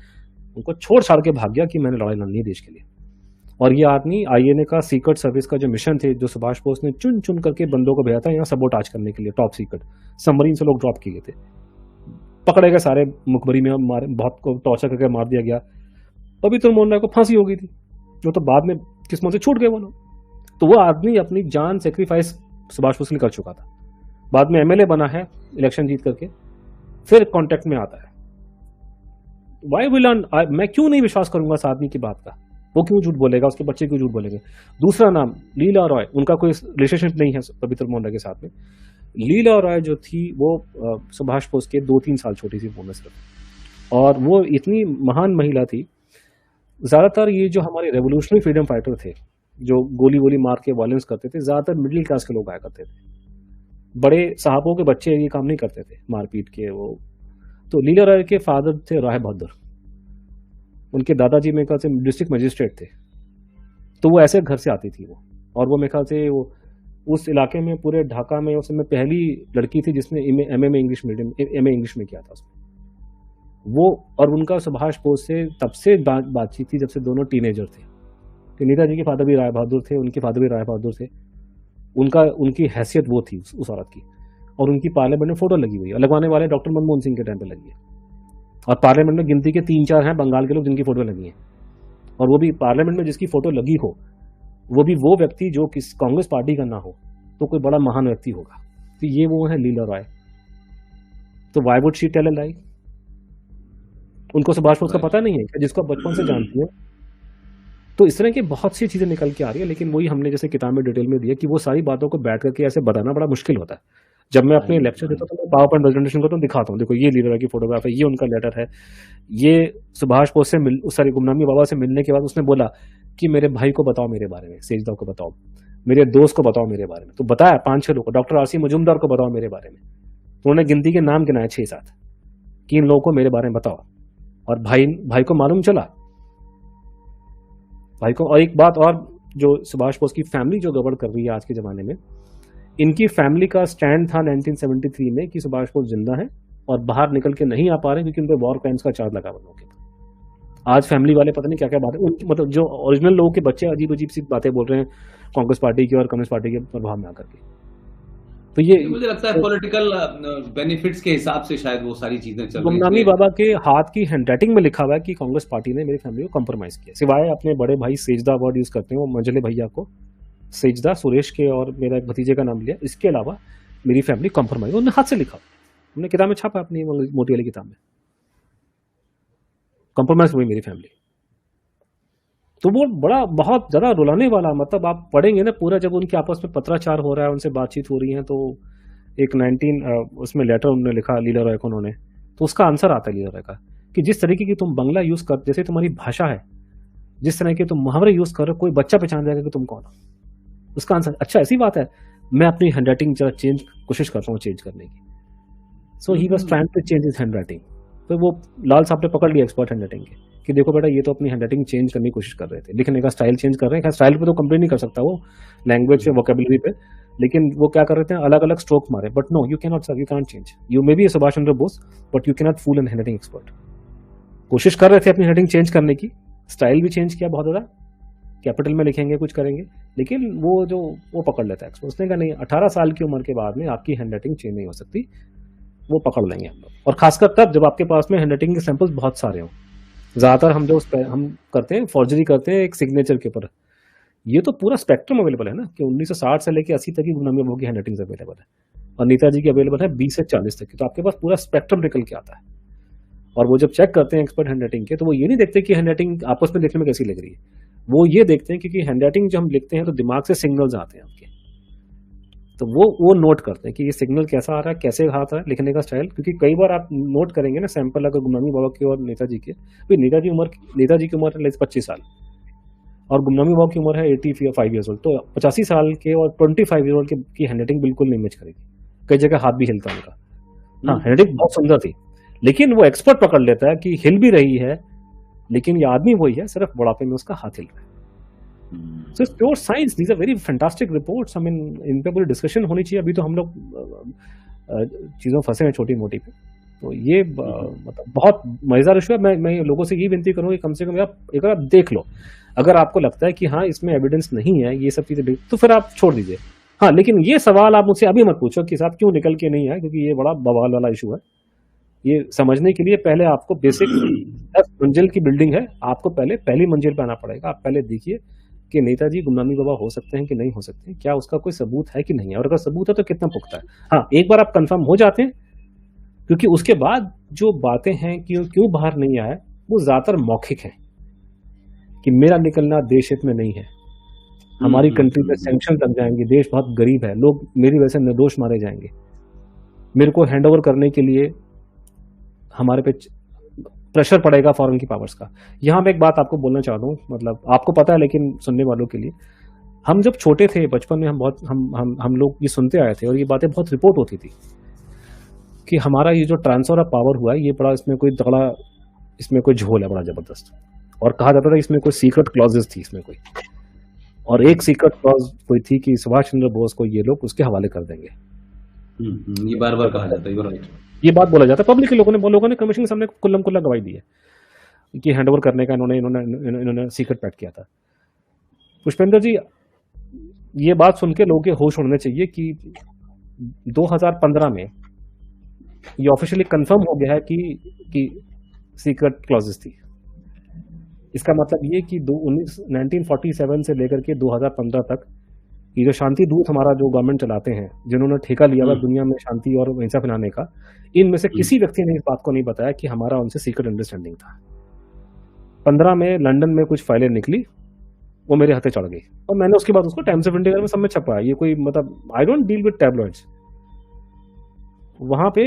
उनको छोड़ छाड़ के भाग गया कि मैंने लड़ाई लड़नी है देश के लिए। और ये आदमी आईएनए का सीक्रेट सर्विस का जो मिशन थे, जो सुभाष बोस ने चुन चुन करके बंदों को भेजा था यहाँ सबोटाज करने के लिए, टॉप सीक्रेट सबमरीन से लोग ड्रॉप किए थे, पकड़े गए सारे, मुखबरी में मारे, बहुत को टॉर्चर करके मार दिया गया। पवित्र मोहन राय को फांसी हो गई थी, जो तो बाद में किस्मत से छूट गए वो लोग। तो वो आदमी अपनी जान सेक्रीफाइस सुभाष बोस के लिए कर चुका था। बाद में एमएलए बना है इलेक्शन जीत करके, फिर कांटेक्ट में आता है। वाई विल मैं क्यों नहीं विश्वास करूंगा इस आदमी की बात का? वो क्यों झूठ बोलेगा? उसके बच्चे क्यों झूठ बोलेंगे? दूसरा नाम लीला रॉय, उनका कोई रिलेशनशिप नहीं है पवित्र मोहन राय के साथ में। लीला रॉय जो थी वो सुभाष बोस के 2-3 साल छोटी थी वो में सिर्फ, और वो इतनी महान महिला थी। ज्यादातर ये जो हमारे रेवोल्यूशनरी फ्रीडम फाइटर थे जो गोली वोली मार के वायलेंस करते थे, ज्यादातर मिडिल क्लास के लोग आया करते थे। बड़े साहबों के बच्चे ये काम नहीं करते थे मारपीट के वो। तो लीला रॉय के फादर थे राय बहादुर, उनके दादाजी मेरे ख्याल से डिस्ट्रिक्ट मजिस्ट्रेट थे। तो वो ऐसे घर से आती थी वो, और वो मेरे ख्याल से वो उस इलाके में पूरे ढाका में उस समय पहली लड़की थी जिसने MA English medium MA English में किया था उसमें वो। और उनका सुभाष बोस से तब से बातचीत थी जब से दोनों टीनेजर थे। तो नेताजी के फादर भी राय बहादुर थे, उनके फादर भी राय बहादुर थे। उनकी हैसियत वो थी उस औरत की। और उनकी पार्लियामेंट में फोटो लगी हुई है, लगवाने वाले डॉक्टर मनमोहन सिंह के टाइम पे लगी है। और पार्लियामेंट में गिनती के 3-4 हैं बंगाल के लोग जिनकी फोटो लगी है, और वो भी पार्लियामेंट में जिसकी फोटो लगी हो वो भी वो व्यक्ति जो किस कांग्रेस पार्टी का ना हो, तो कोई बड़ा महान व्यक्ति होगा। तो ये वो है लीला रॉय। तो why would she tell a lie? उनको सुभाष बोस का पता नहीं है जिसको आप बचपन से जानती हैं। तो इस तरह की बहुत सी चीजें निकल के आ रही है, लेकिन वही हमने जैसे किताब में डिटेल में दिया कि वो सारी बातों को बैठ करके ऐसे बताना बड़ा मुश्किल होता है। जब मैं अपने लेक्चर देता हूँ तो मैं पावर पॉइंट प्रेजेंटेशन करता हूँ, दिखाता हूँ, देखो ये लीला रॉय की फोटोग्राफ है, ये उनका लेटर है। ये सुभाष बोस से सारी गुमनामी बाबा से मिलने के बाद उसने बोला कि मेरे भाई को बताओ मेरे बारे में, सेजदा को बताओ, मेरे दोस्त को बताओ मेरे बारे में। तो बताया 5-6 लोग को, डॉक्टर आरसी मजूमदार को बताओ मेरे बारे में। तो उन्होंने गिनती के नाम गिनाए 6-7 कि इन लोगों को मेरे बारे में बताओ। और भाई को मालूम चला, भाई को। और एक बात और, जो सुभाष बोस की फैमिली जो गड़बड़ कर रही है आज के जमाने में, इनकी फैमिली का स्टैंड था 1973 में कि सुभाष बोस जिंदा है और बाहर निकल के नहीं आ पा रहे क्योंकि उन पर वॉर क्राइम्स का चार्ज लगा हुआ है। आज फैमिली वाले पता नहीं क्या क्या बातें, मतलब जो ओरिजिनल लोगों के बच्चे अजीब अजीब सी बातें बोल रहे हैं कांग्रेस पार्टी की और कम्युनिस्ट पार्टी के प्रभाव में आकर के। तो ये मुझे लगता है पॉलिटिकल बेनिफिट्स के हिसाब से शायद वो सारी चीजें चल रही हैं। गुमनामी बाबा के हाथ की हैंडराइटिंग में लिखा हुआ है कि कांग्रेस पार्टी ने मेरी फैमिली को कॉम्प्रोमाइज किया। सिवाय अपने बड़े भाई सेजदा वर्ड यूज करते हैं वो मंजले भैया को, सेजदा सुरेश के और मेरा एक भतीजे का नाम लिया, इसके अलावा मेरी फैमिली कॉम्प्रोमाइज, उन्होंने हाथ से लिखा, हमने किताब में छापा अपनी मोटी वाली किताब में, कॉम्प्रोमाइज हुई मेरी फैमिली। तो वो बड़ा बहुत ज्यादा रुलाने वाला, मतलब आप पढ़ेंगे ना पूरा, जब उनके आपस में पत्राचार हो रहा है, उनसे बातचीत हो रही है, तो एक 19 उसमें लेटर उन्होंने लिखा लीला रॉय को उन्होंने, तो उसका आंसर आता है लीला रॉय का कि जिस तरीके की तुम बंगला यूज कर, जैसे तुम्हारी भाषा है, जिस तरह के तुम मुहावरे यूज कर रहे हो, कोई बच्चा पहचान जाएगा कि तुम कौन हो। उसका आंसर, अच्छा ऐसी बात है, मैं अपनी हैंडराइटिंग जरा कोशिश करता हूँ चेंज करने की। So he was trying to change his handwriting. तो वो लाल साहब ने पकड़ लिया एक्सपर्ट हैंडराइटिंग के कि देखो बेटा ये तो अपनी हैंडराइटिंग चेंज करने की कोशिश कर रहे थे, लिखने का स्टाइल चेंज कर रहे हैं। स्टाइल पे तो कंप्लेन नहीं कर सकता वो, लैंग्वेज वोकेबुलरी पे, लेकिन वो क्या कर रहे थे, अलग अलग स्ट्रोक मारे। But no, you cannot sir, you cannot change, you may be Subhash Chandra Bose but you cannot fool an handwriting expert. कोशिश कर रहे थे अपनी हैंडराइटिंग चेंज करने की, स्टाइल भी चेंज किया बहुत ज़्यादा, कैपिटल में लिखेंगे कुछ करेंगे, लेकिन वो पकड़ लेता है एक्सपर्ट। उसने कहा नहीं, 18 साल की उम्र के बाद में आपकी हैंडराइटिंग चेंज नहीं हो सकती, वो पकड़ लेंगे हम लोग। और खासकर तब जब आपके पास में हैंडराइटिंग के सैंपल्स बहुत सारे हों। ज़्यादातर हम जो हम करते हैं फॉर्जरी करते हैं एक सिग्नेचर के ऊपर। ये तो पूरा स्पेक्ट्रम अवेलेबल है ना, कि 1960 से लेकर 80 तक की गुमनामी बाबू की हैंडराइटिंग अवेलेबल है, और नेताजी की अवेलेबल है 20 से 40 तक की। तो आपके पास पूरा स्पेक्ट्रम निकल के आता है। और वो जब चेक करते हैं एक्सपर्ट हैंडराइटिंग के, तो वो ये नहीं देखते कि हैंडराइटिंग आपस में देखने में कैसी लग रही है, वो ये देखते हैं क्योंकि हैंडराइटिंग जब हम लिखते हैं तो दिमाग से सिग्नल्स आते हैं आपके, तो वो नोट करते हैं कि ये सिग्नल कैसा आ रहा है, कैसे आ रहा है, लिखने का स्टाइल। क्योंकि कई बार आप नोट करेंगे ना सैंपल अगर गुमनामी बाबा के और नेताजी के, तो नेताजी की उम्र है 25 साल और गुमनामी बाबा की उम्र है 85 ईयर्स ओल्ड, तो 85 साल के और 25 ईयर ओल्ड की हैंडराइटिंग बिल्कुल नहीं मैच करेगी। कई जगह हाथ भी हिलता है उनका। हाँ, हैंडराइटिंग बहुत सुंदर थी, लेकिन वो एक्सपर्ट पकड़ लेता है कि हिल भी रही है, लेकिन ये आदमी वही है, सिर्फ बुढ़ापे में उसका हाथ हिल रहा है। So it's pure science. These are very fantastic reports. I mean, इन पे पूरी डिस्कशन होनी चाहिए। अभी तो हम लोग चीज़ों फंसे हैं छोटी मोटी पे, तो ये मतलब बहुत मजेदार इशू है। मैं लोगों से यही विनती करूँगा कि कम से कम आप एक बार आप देख लो। अगर आपको लगता है कि हाँ इसमें एविडेंस नहीं है, ये सब चीज़ें, तो फिर आप छोड़ दीजिए। हाँ, लेकिन ये सवाल आप मुझसे अभी मत पूछो कि साहब क्यों निकल के नहीं है, क्योंकि ये बड़ा बवाल वाला इशू है। ये समझने के लिए पहले आपको बेसिक 10 मंजिल की बिल्डिंग है, आपको पहले पहली मंजिल पे आना पड़ेगा। आप पहले देखिए कि नेताजी गुमनामी बाबा हो सकते हैं कि नहीं हो सकते हैं, क्या उसका कोई सबूत है कि नहीं है, और अगर सबूत है तो कितना पुख्ता है। हाँ, एक बार आप कंफर्म हो जाते हैं, क्योंकि उसके बाद जो बातें हैं कि क्यों बाहर नहीं आया, वो ज्यादातर मौखिक है कि मेरा निकलना देश हित में नहीं है, हमारी कंट्री पे सैंक्शन लग जाएंगे, देश बहुत गरीब है, लोग मेरी वजह से निर्दोष मारे जाएंगे, मेरे को हैंडओवर करने के लिए हमारे पे प्रेशर पड़ेगा फॉरेन की पावर्स का। यहाँ मैं एक बात आपको बोलना चाहता हूँ, मतलब आपको पता है लेकिन सुनने वालों के लिए, हम जब छोटे थे बचपन में हम लोग ये सुनते आए थे और ये बातें बहुत रिपोर्ट होती थी कि हमारा ये जो ट्रांसफर ऑफ पावर हुआ है ये बड़ा, इसमें कोई तगड़ा, इसमें कोई झोल है बड़ा जबरदस्त, और कहा जाता था इसमें कोई सीक्रेट क्लॉजेस थी इसमें कोई, और एक सीक्रेट क्लॉज कोई थी कि सुभाष चंद्र बोस को ये लोग उसके हवाले कर देंगे। ये बार बार कहा जाता है, ये बात बोला जाता है पब्लिक के लोगों ने कमीशन के सामने कुल्लम कुल्ला गवाही दी है कि हैंडओवर करने का इन्होंने सीक्रेट पैक्ट किया था। पुष्पेंद्र जी, ये बात सुन के लोगों के होश उड़ने चाहिए कि 2015 में ये ऑफिशियली कंफर्म हो गया है कि सीक्रेट क्लॉजेस थी। इसका मतलब ये कि 1947 से लेकर के 2015 तक ये जो शांति दूत हमारा जो गवर्नमेंट चलाते हैं, जिन्होंने ठेका लिया हुआ दुनिया में शांति और हिंसा फैलाने का, इनमें से किसी व्यक्ति ने इस बात को नहीं बताया कि हमारा उनसे सीक्रेट अंडरस्टैंडिंग था। 15 में लंदन में कुछ फाइलें निकली, वो मेरे हाथे चढ़ गई और मैंने उसके बाद उसको टाइम्स ऑफ इंडिया में सब में छपा। ये कोई मतलब I don't deal with tabloids. वहां पे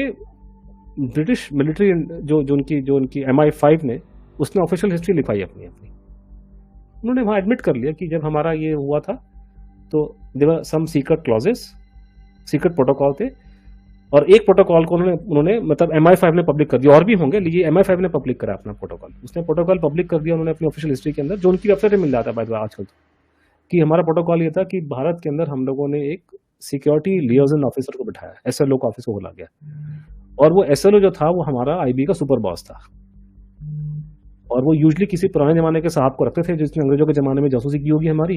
ब्रिटिश मिलिट्री जो उनकी MI5 ने, उसने ऑफिशियल हिस्ट्री लिखाई अपनी। उन्होंने वहां एडमिट कर लिया कि जब हमारा ये हुआ था तो there some secret clauses, secret protocol थे, और एक प्रोटोकॉल को उन्होंने मतलब MI5 ने पब्लिक कर दिया, और भी होंगे लेकिन MI5 ने पब्लिक करा अपना प्रोटोकॉल। उसने प्रोटोकॉल पब्लिक कर दिया उन्होंने अपनी ऑफिशियल हिस्ट्री के अंदर, जो उनकी वेबसाइट में मिल जाता है बाय द वे आजकल, कि हमारा प्रोटोकॉल ये था कि भारत के अंदर हम लोगों ने एक सिक्योरिटी लियाजन ऑफिसर को बिठाया, SLO का ऑफिस को बोला गया, और वो SLO जो था वो हमारा IB का सुपर बॉस था, और वो यूजली किसी पुराने जमाने के साहब को रखते थे जिसने अंग्रेजों के जमाने में जासूसी की होगी हमारी,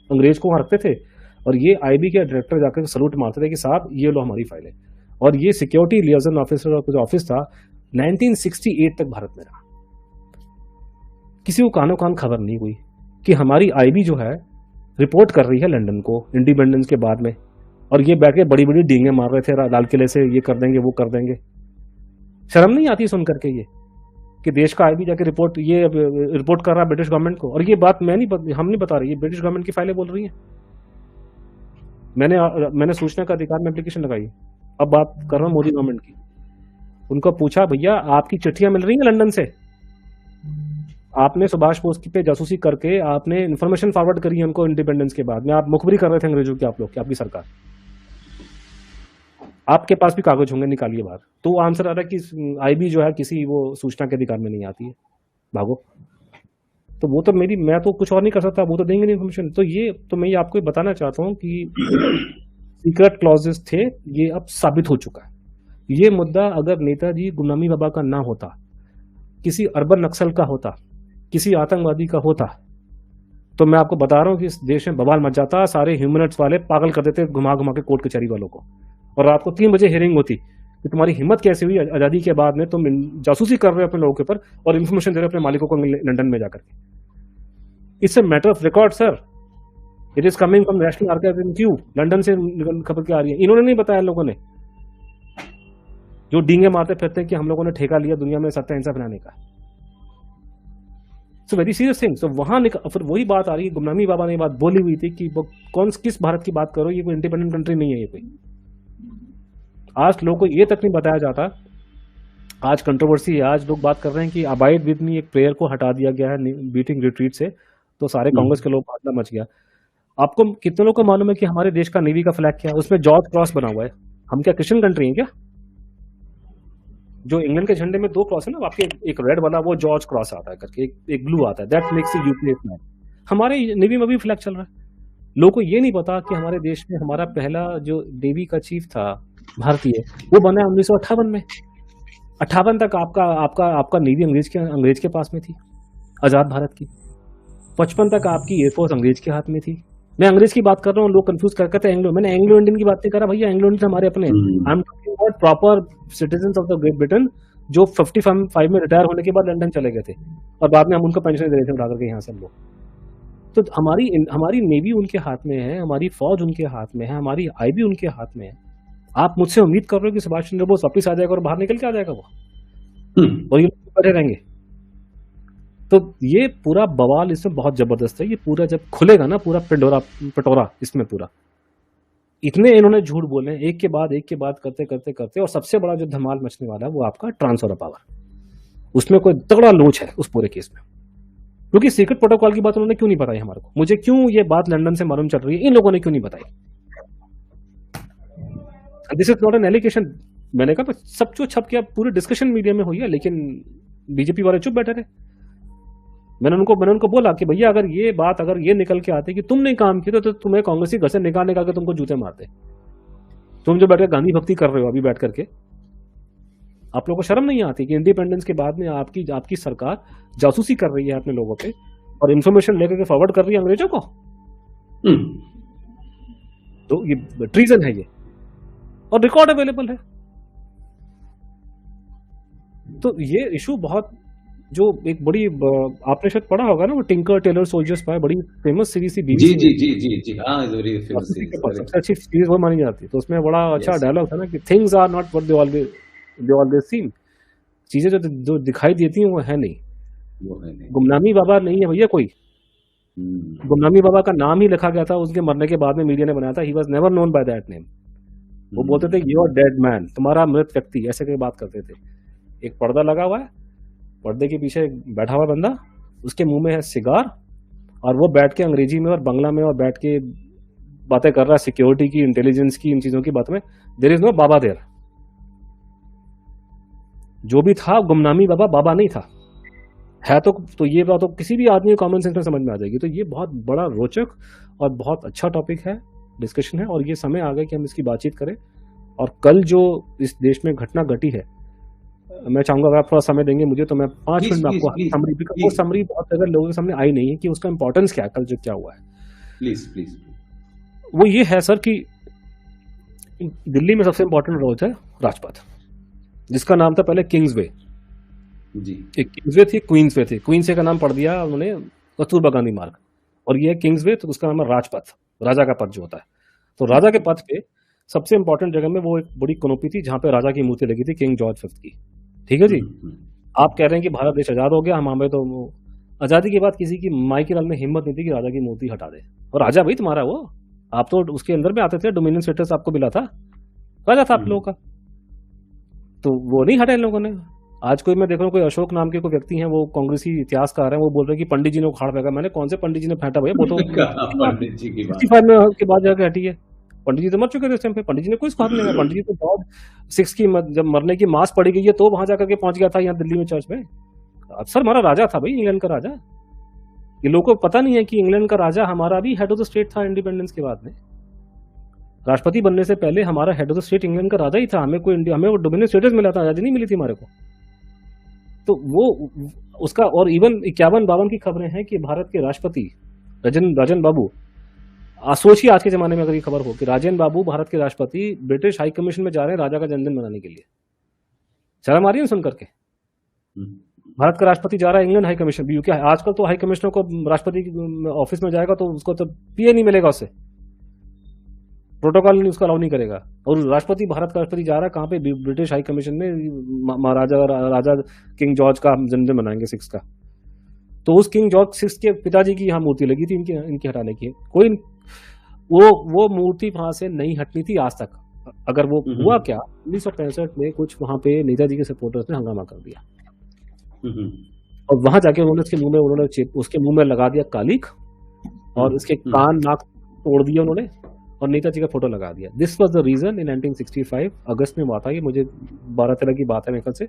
अंग्रेज को वहां रखते थे, और ये IB के डायरेक्टर जाकर सलूट मारते थे कि साहब ये लो हमारी फाइलें। और ये सिक्योरिटी लियाजन ऑफिसर का जो ऑफिस था 1968 तक भारत में रहा। किसी को कानो कान खबर नहीं हुई कि हमारी IB जो है रिपोर्ट कर रही है लंदन को इंडिपेंडेंस के बाद में, और ये बैठ के बड़ी बड़ी डींगे मार रहे थे लाल किले से, ये कर देंगे वो कर देंगे। शर्म नहीं आती सुन करके ये कि देश का IB जाके रिपोर्ट कर रहा है ब्रिटिश गवर्नमेंट को। और ये बात हम नहीं बता रही, ये ब्रिटिश गवर्नमेंट की फाइलें बोल रही हैं। मैंने सूचना का अधिकार में एप्लीकेशन लगाई, अब बात कर रहा हूं मोदी गवर्नमेंट की। उनको पूछा भैया आपकी चिट्ठियां मिल रही हैं लंदन से, आपने सुभाष बोस पे जासूसी करके आपने इंफॉर्मेशन फॉरवर्ड करी है उनको इंडिपेंडेंस के बाद में, आप मुखबिरी कर रहे थे अंग्रेजों की, आप लोग की, आपकी सरकार। आपके पास भी कागज होंगे, निकालिए बाहर। तो वो आंसर आ रहा है कि आईबी जो है किसी वो सूचना के अधिकार में नहीं आती है, भागो। तो वो तो मैं तो कुछ और नहीं कर सकता, वो तो देंगे नहीं इन्फॉर्मेशन। तो मैं ये आपको ये बताना चाहता हूँ कि सीक्रेट क्लॉजेस थे, ये अब साबित हो चुका है। ये मुद्दा अगर नेताजी गुलामी बाबा का ना होता, किसी अर्बन नक्सल का होता, किसी आतंकवादी का होता, तो मैं आपको बता रहा हूँ कि इस देश में बवाल मच जाता, सारे ह्यूमन राइट्स वाले पागल कर देते घुमा घुमा के कोर्ट कचहरी वालों को, और रात को 3 बजे हियरिंग होती कि तुम्हारी हिम्मत कैसे हुई आजादी के बाद में तुम जासूसी कर रहे हो अपने लोगों के ऊपर और इन्फॉर्मेशन दे रहे हो अपने मालिकों को लंदन में जाकर के। It's a matter of record sir, it is coming from national archives in Q, London से खबर के आ रही है। इन्होंने नहीं बताया लोगों ने, जो डींगे मारते फिरते कि हम लोगों ने ठेका लिया दुनिया में सत्ता हिंसा बनाने का। So very serious thing. So वहां फिर वही बात आ रही है, गुमनामी बाबा ने बात बोली हुई थी कि किस भारत की बात करो, ये कोई इंडिपेंडेंट कंट्री नहीं है ये कोई। आज लोगों को ये तक नहीं बताया जाता, आज कंट्रोवर्सी है, आज लोग बात कर रहे हैं कि अबाइड विद मी एक प्रेयर को हटा दिया गया है मीटिंग रिट्रीट से, तो सारे कांग्रेस के लोग बादला मच गया। आपको कितने लोगों को मालूम है कि हमारे देश का नेवी का फ्लैग क्या है? उसमें जॉर्ज क्रॉस बना हुआ है। हम क्या क्रिश्चियन कंट्री है क्या? जो इंग्लैंड के झंडे में 2 क्रॉस है ना, आपके एक रेड वाला वो जॉर्ज क्रॉस आता है करके, एक ब्लू आता है, that makes it UPA flag. हमारे नेवी में भी फ्लैग चल रहा है। लोगों को ये नहीं पता कि हमारे देश में हमारा पहला जो नेवी का चीफ था भारतीय, वो बना 1958 में। 58 तक आपका नेवी अंग्रेज के पास में थी, आजाद भारत की। 55 तक आपकी एयरफोर्स अंग्रेज के हाथ में थी। मैं अंग्रेज की बात कर रहा हूँ, लोग कंफ्यूज करते एंग्लो, मैंने एंग्लो इंडियन की बात नहीं करा भैया, एंग्लो इंडियन हमारे अपने। I am talking about proper citizens of the great Britain, जो 55 में रिटायर होने के बाद लंदन चले गए थे और बाद में हम उनको पेंशन दे रहे थे उठा करके यहाँ से हम लोग। तो हमारी नेवी उनके हाथ में है, हमारी फौज उनके हाथ में है, हमारी आईबी उनके हाथ में है। आप मुझसे उम्मीद कर रहे हो कि सुभाष चंद्र बोस वापिस आ जाएगा और बाहर निकल के आ जाएगा वो, और ये लोग बैठे रहेंगे? तो ये पूरा बवाल इसमें बहुत जबरदस्त है। ये पूरा जब खुलेगा ना, पूरा पिटोरा इसमें पूरा, इतने इन्होंने झूठ बोले एक के बाद करते करते करते, और सबसे बड़ा जो धमाल मचने वाला है वो आपका ट्रांसफर ऑफ पावर। उसमें कोई तगड़ा लोच है उस पूरे केस में, क्योंकि सीक्रेट प्रोटोकॉल की बात उन्होंने क्यों नहीं बताई हमारे को? मुझे क्यों ये बात लंदन से मालूम चल रही है, इन लोगों ने क्यों नहीं बताई? This is not an allegation. मैंने कहा सब जो छप गया, पूरी डिस्कशन मीडिया में हुई है, लेकिन बीजेपी वाले चुप बैठे रहे। मैंने उनको बोला कि भैया अगर ये निकल के आते कि तुमने काम किया तो तुम्हें कांग्रेस के घर से निकाल के तुमको जूते मारते। तुम जो बैठ कर गांधी भक्ति कर रहे हो अभी बैठ करके, आप लोगों को शर्म नहीं आती कि इंडिपेंडेंस के बाद में आपकी सरकार जासूसी कर रही है अपने लोगों पे और इंफॉर्मेशन लेकर के फॉरवर्ड कर रही है अंग्रेजों को? तो ये ट्रीजन है ये, और रिकॉर्ड अवेलेबल है। तो ये इशू बहुत, जो एक बड़ी, आपने शायद पढ़ा होगा ना वो टिंकर टेलर सोल्जर्स पाए, बड़ी फेमस सीरीज थी बीबीसी में। जी हाँ, वेरी फेमस सीरीज, सबसे अच्छी सीरीज वो मानी जाती है। तो उसमें बड़ा अच्छा डायलॉग था ना कि things are not what they always seem. चीजें जो दिखाई देती हैं वो है नहीं। गुमनामी बाबा नहीं है भैया कोई। गुमनामी बाबा का नाम ही लिखा गया था उसके मरने के बाद में, मीडिया ने बनाया था। He was never known by that name. वो बोलते थे यू आर डेड मैन, तुम्हारा मृत व्यक्ति, ऐसे करके बात करते थे। एक पर्दा लगा हुआ है, पर्दे के पीछे बैठा हुआ बंदा, उसके मुंह में है सिगार, और वो बैठ के अंग्रेजी में और बंगला में और बैठ के बातें कर रहा है सिक्योरिटी की, इंटेलिजेंस की, इन चीजों की बात में। There is no baba there. जो भी था गुमनामी बाबा नहीं था, है तो ये बात तो किसी भी आदमी को कॉमन सेंस में समझ में आ जाएगी। तो ये बहुत बड़ा रोचक और बहुत अच्छा टॉपिक है, डिस्कशन है, और ये समय आ गया कि हम इसकी बातचीत करें। और कल जो इस देश में घटना घटी है, मैं चाहूंगा अगर आप थोड़ा समय देंगे मुझे तो मैं 5 मिनट में आपको समरी, बिकॉज़ वो समरी बहुत अगर लोगों के सामने आई नहीं है कि उसका इंपॉर्टेंस क्या है, कल जो क्या हुआ है। प्लीज। वो ये है सर कि दिल्ली में सबसे इंपॉर्टेंट रोड है राजपथ, जिसका नाम था पहले किंग्सवे जी। एक किंग्सवे थी, क्वींसवे थी। क्वींसवे का नाम पढ़ दिया उन्होंने कस्तूरबा गांधी मार्ग, और ये किंग्सवे, तो उसका नाम है राजपथ, राजा का पथ जो होता है। तो राजा के पथ पे सबसे इंपॉर्टेंट जगह में वो एक बड़ी कनोपी थी जहां पे राजा की मूर्ति लगी थी, किंग जॉर्ज 5 की। ठीक है जी। आप कह रहे हैं कि भारत देश आजाद हो गया, हमें तो आजादी के बाद किसी की माई की लाल में हिम्मत नहीं थी कि राजा की मूर्ति हटा दे। और राजा भाई तुम्हारा वो, आप तो उसके अंदर में आते थे, डोमिनियन स्टेटस आपको मिला था, राजा था आप लोगों का, तो वो नहीं हटा इन लोगों ने। आज कोई मैं देख रहा हूँ, कोई अशोक नाम के कोई व्यक्ति हैं, वो कांग्रेसी इतिहासकार हैं, वो बोल रहे हैं कि पंडित जी ने उखाड़ फेंका। मैंने कौन से पंडित जी ने फेंटा भैया? वो तो 65 में के बाद जाकर हटी है। पंडित जी तो मर चुके थे उस टाइम पे, पंडित जी ने कोई हाथ नहीं लगाया। पंडित जी तो जॉर्ज 6 की जब मरने की मास पड़ी गई है तो वहां जाकर के पहुंच गया था यहाँ दिल्ली में चर्च में। सर हमारा राजा था भाई, इंग्लैंड का राजा। ये लोगों को पता नहीं है कि इंग्लैंड का राजा हमारा भी हेड ऑफ द स्टेट था इंडिपेंडेंस के बाद में। राष्ट्रपति बनने से पहले हमारा head of the state England का राजा ही था। हमें वो डोमिनियन स्टेटस मिला था, आजादी नहीं मिली थी हमारे को। तो वो उसका, और इवन 51-52 की खबरें हैं कि भारत के राष्ट्रपति राजन बाबू, सोचिए आज के जमाने में अगर ये खबर हो कि राजन बाबू भारत के राष्ट्रपति ब्रिटिश हाई कमीशन में जा रहे हैं राजा का जन्मदिन मनाने के लिए। शर्म आ रही है सुन करके? भारत का राष्ट्रपति जा रहा है इंग्लैंड हाई कमीशन भी, क्योंकि आजकल तो हाई कमिश्नर को राष्ट्रपति ऑफिस में जाएगा तो उसको तो पीए नहीं मिलेगा, उससे प्रोटोकॉल नहीं, उसका अलाउ नहीं करेगा। और राष्ट्रपति, भारत का राष्ट्रपति जा रहा है कहाँ पे? ब्रिटिश हाई कमीशन में, राजा किंग जॉर्ज का जन्मदिन मनाएंगे 6 का। तो उस किंग जॉर्ज 6 के पिताजी की यहाँ मूर्ति लगी थी इनकी हटाने की। कोई वो मूर्ति वहां से नहीं हटनी थी आज तक। अगर वो हुआ क्या, 1965 में कुछ वहां पे नेताजी के सपोर्टर्स ने हंगामा कर दिया और वहां जाके उन्होंने उसके मुंह में लगा दिया कालिक और उसके कान नाक तोड़ दिया उन्होंने और नेताजी का फोटो लगा दिया। दिस वाज द रीजन इन 1965 अगस्त में हुआ था ये, मुझे 12-13 की बात है मेरे ख्याल से।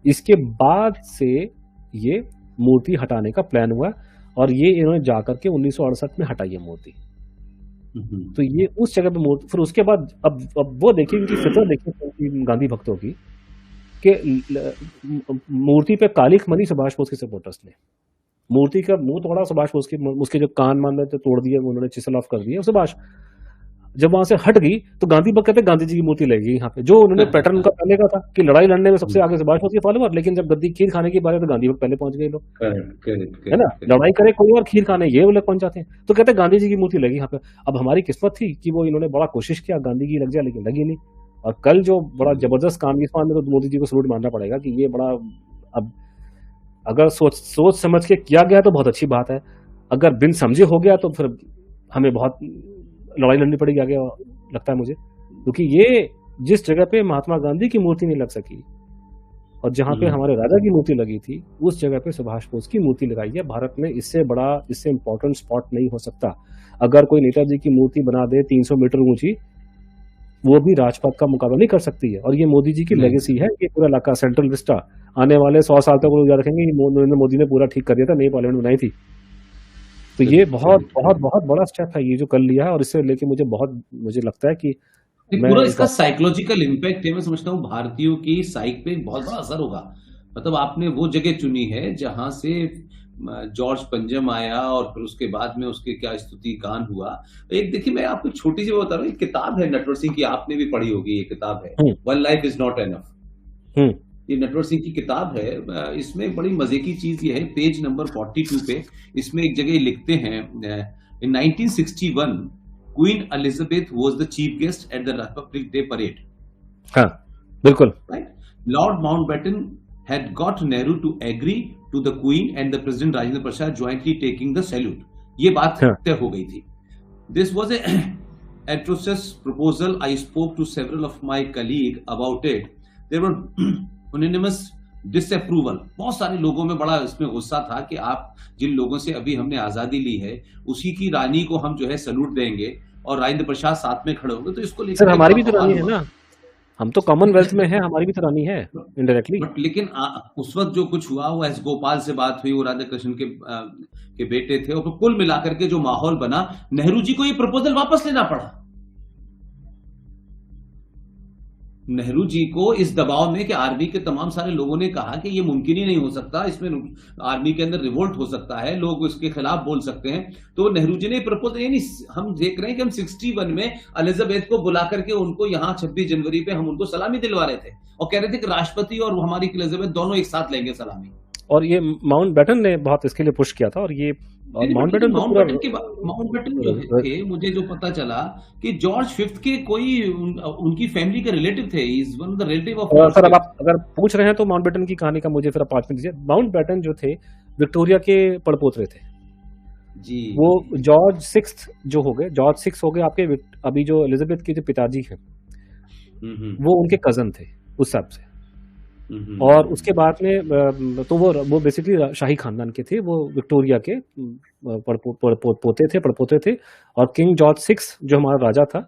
इसके बाद से ये मूर्ति हटाने का प्लान हुआ और ये इन्होंने जाकर के 1968 में हटाई है मूर्ति। तो ये उस जगह पे मूर्ति, फिर उसके बाद अब वो देखिए इनकी फितरत देखिए गांधी भक्तों की, कि मूर्ति पे कालिक मरी सुभाष बोस के सपोर्टर्स ने। मूर्ति का मुंह तोड़ा सुभाष बोस के, उसके जो कान मान थे तोड़ दिए उन्होंने, चिसल ऑफ कर दिया सुभाष। जब वहां से हट गई तो गांधी भक्त कहते गांधी जी की मूर्ति लगेगी यहाँ पे, जो उन्होंने पैटर्न उनका पहले का था कि लड़ाई लड़ने में सबसे आगे सुभाष बोस के फॉलोअर, लेकिन जब गद्दी खीर खाने की बात है तो गांधी भक्त पहले पहुंच गए लोग, है ना। लड़ाई करे कोई और खीर खाने ये लोग पहुंच जाते हैं, तो कहते गांधी जी की मूर्ति लगी यहाँ पे। अब हमारी किस्मत थी कि वो इन्होंने बड़ा कोशिश किया गांधी की लग जाए, लेकिन लगी नहीं। और कल जो बड़ा जबरदस्त काम इस बात में तो मोदी जी को सलूट मानना पड़ेगा कि ये बड़ा, अब अगर सोच समझ के किया गया तो बहुत अच्छी बात है, अगर बिन समझे हो गया तो फिर हमें बहुत लड़ाई लड़नी पड़ेगी आगे, लगता है मुझे। क्योंकि ये जिस जगह पे महात्मा गांधी की मूर्ति नहीं लग सकी और जहां पे हमारे राजा की मूर्ति लगी थी, उस जगह पे सुभाष बोस की मूर्ति लगाई है भारत में। इससे बड़ा, इससे इंपॉर्टेंट स्पॉट नहीं हो सकता। अगर कोई नेताजी की मूर्ति बना दे 300 मीटर ऊंची, वो भी राजपथ का मुकाबला नहीं कर सकती है। और ये मोदी जी की लेगेसी है, ये पूरा इलाका सेंट्रल विस्टा आने वाले 100 साल तक वो याद रखेंगे। मोदी ने पूरा ठीक कर दिया था, नई पार्लियामेंट बनाई थी। तो ये बहुत बहुत बहुत बड़ा स्टेप है ये जो कर लिया है, और इससे लेके मुझे लगता है कि पूरा इसका साइकोलॉजिकल इम्पैक्ट है। मैं समझता हूँ भारतीयों की साइक पे बहुत बड़ा असर होगा। मतलब आपने वो जगह चुनी है जहां से जॉर्ज पंजम आया और फिर उसके बाद में उसके क्या स्तुति गान हुआ। एक देखिए, मैं आपको छोटी सी बता रहा हूँ, एक किताब है नटवर सिंह की, आपने भी पढ़ी होगी, ये किताब है one life is not enough. ये नटवर सिंह की किताब है। इसमें बड़ी मजे की चीज ये है, पेज नंबर 42 पे इसमें एक जगह लिखते हैं, इन 1961 queen Elizabeth was the chief guest at the Republic day parade. हाँ, बिल्कुल right. Lord Mountbatten had got Nehru to agree to the Queen and the President Rajendra Prasad jointly taking the salute. ये बात तय हो गई थी। This was a atrocious proposal. I spoke to several of my colleagues about it. There were unanimous disapproval. बहुत सारे लोगों में बड़ा इसमें गुस्सा था कि आप जिन लोगों से अभी हमने आजादी ली है उसी की रानी को हम जो है सैल्यूट देंगे और राजेंद्र प्रसाद साथ में खड़े होंगे। तो इसको लेकर हमारी भी तो रानी है ना, हम तो कॉमनवेल्थ में है, हमारी भी तो रानी है इनडायरेक्टली। लेकिन उस वक्त जो कुछ हुआ वो एस गोपाल से बात हुई, वो राधा कृष्ण के बेटे थे, और कुल मिलाकर के जो माहौल बना, नेहरू जी को ये प्रपोजल वापस लेना पड़ा। नेहरू जी को इस दबाव में कि आर्मी के तमाम सारे लोगों ने कहा कि ये मुमकिन ही नहीं हो सकता, इसमें आर्मी के अंदर रिवोल्ट हो सकता है, लोग इसके खिलाफ बोल सकते हैं। तो नेहरू जी ने प्रपोजल, यानी हम देख रहे हैं कि हम 61 में एलिजाबेथ को बुला करके उनको यहाँ 26 जनवरी पे हम उनको सलामी दिलवा रहे थे और कह रहे थे कि राष्ट्रपति और हमारी एलिजाबेथ दोनों एक साथ लेंगे सलामी। और ये माउंटबेटन ने बहुत इसके लिए पुश किया था। और ये माउंटबेटन जो थे, मुझे जो पता चला कि जॉर्ज 5th के कोई उनकी फैमिली के रिलेटिव थे। Is one of the relative of sir. अब आप अगर पूछ रहे हैं तो माउंटबेटन की कहानी का मुझे फिर 5 मिनट दीजिए। माउंटबेटन जो थे विक्टोरिया के पड़पोतरे थे जी। वो जॉर्ज 6 जो हो गए, जॉर्ज 6 हो गए आपके, अभी जो एलिजाबेथ के जो पिताजी हैं वो उनके कजन थे उस हिसाब से। और उसके बाद में तो वो बेसिकली शाही खानदान के थे, वो विक्टोरिया के पड़पोते थे। और किंग जॉर्ज 6 जो हमारा राजा था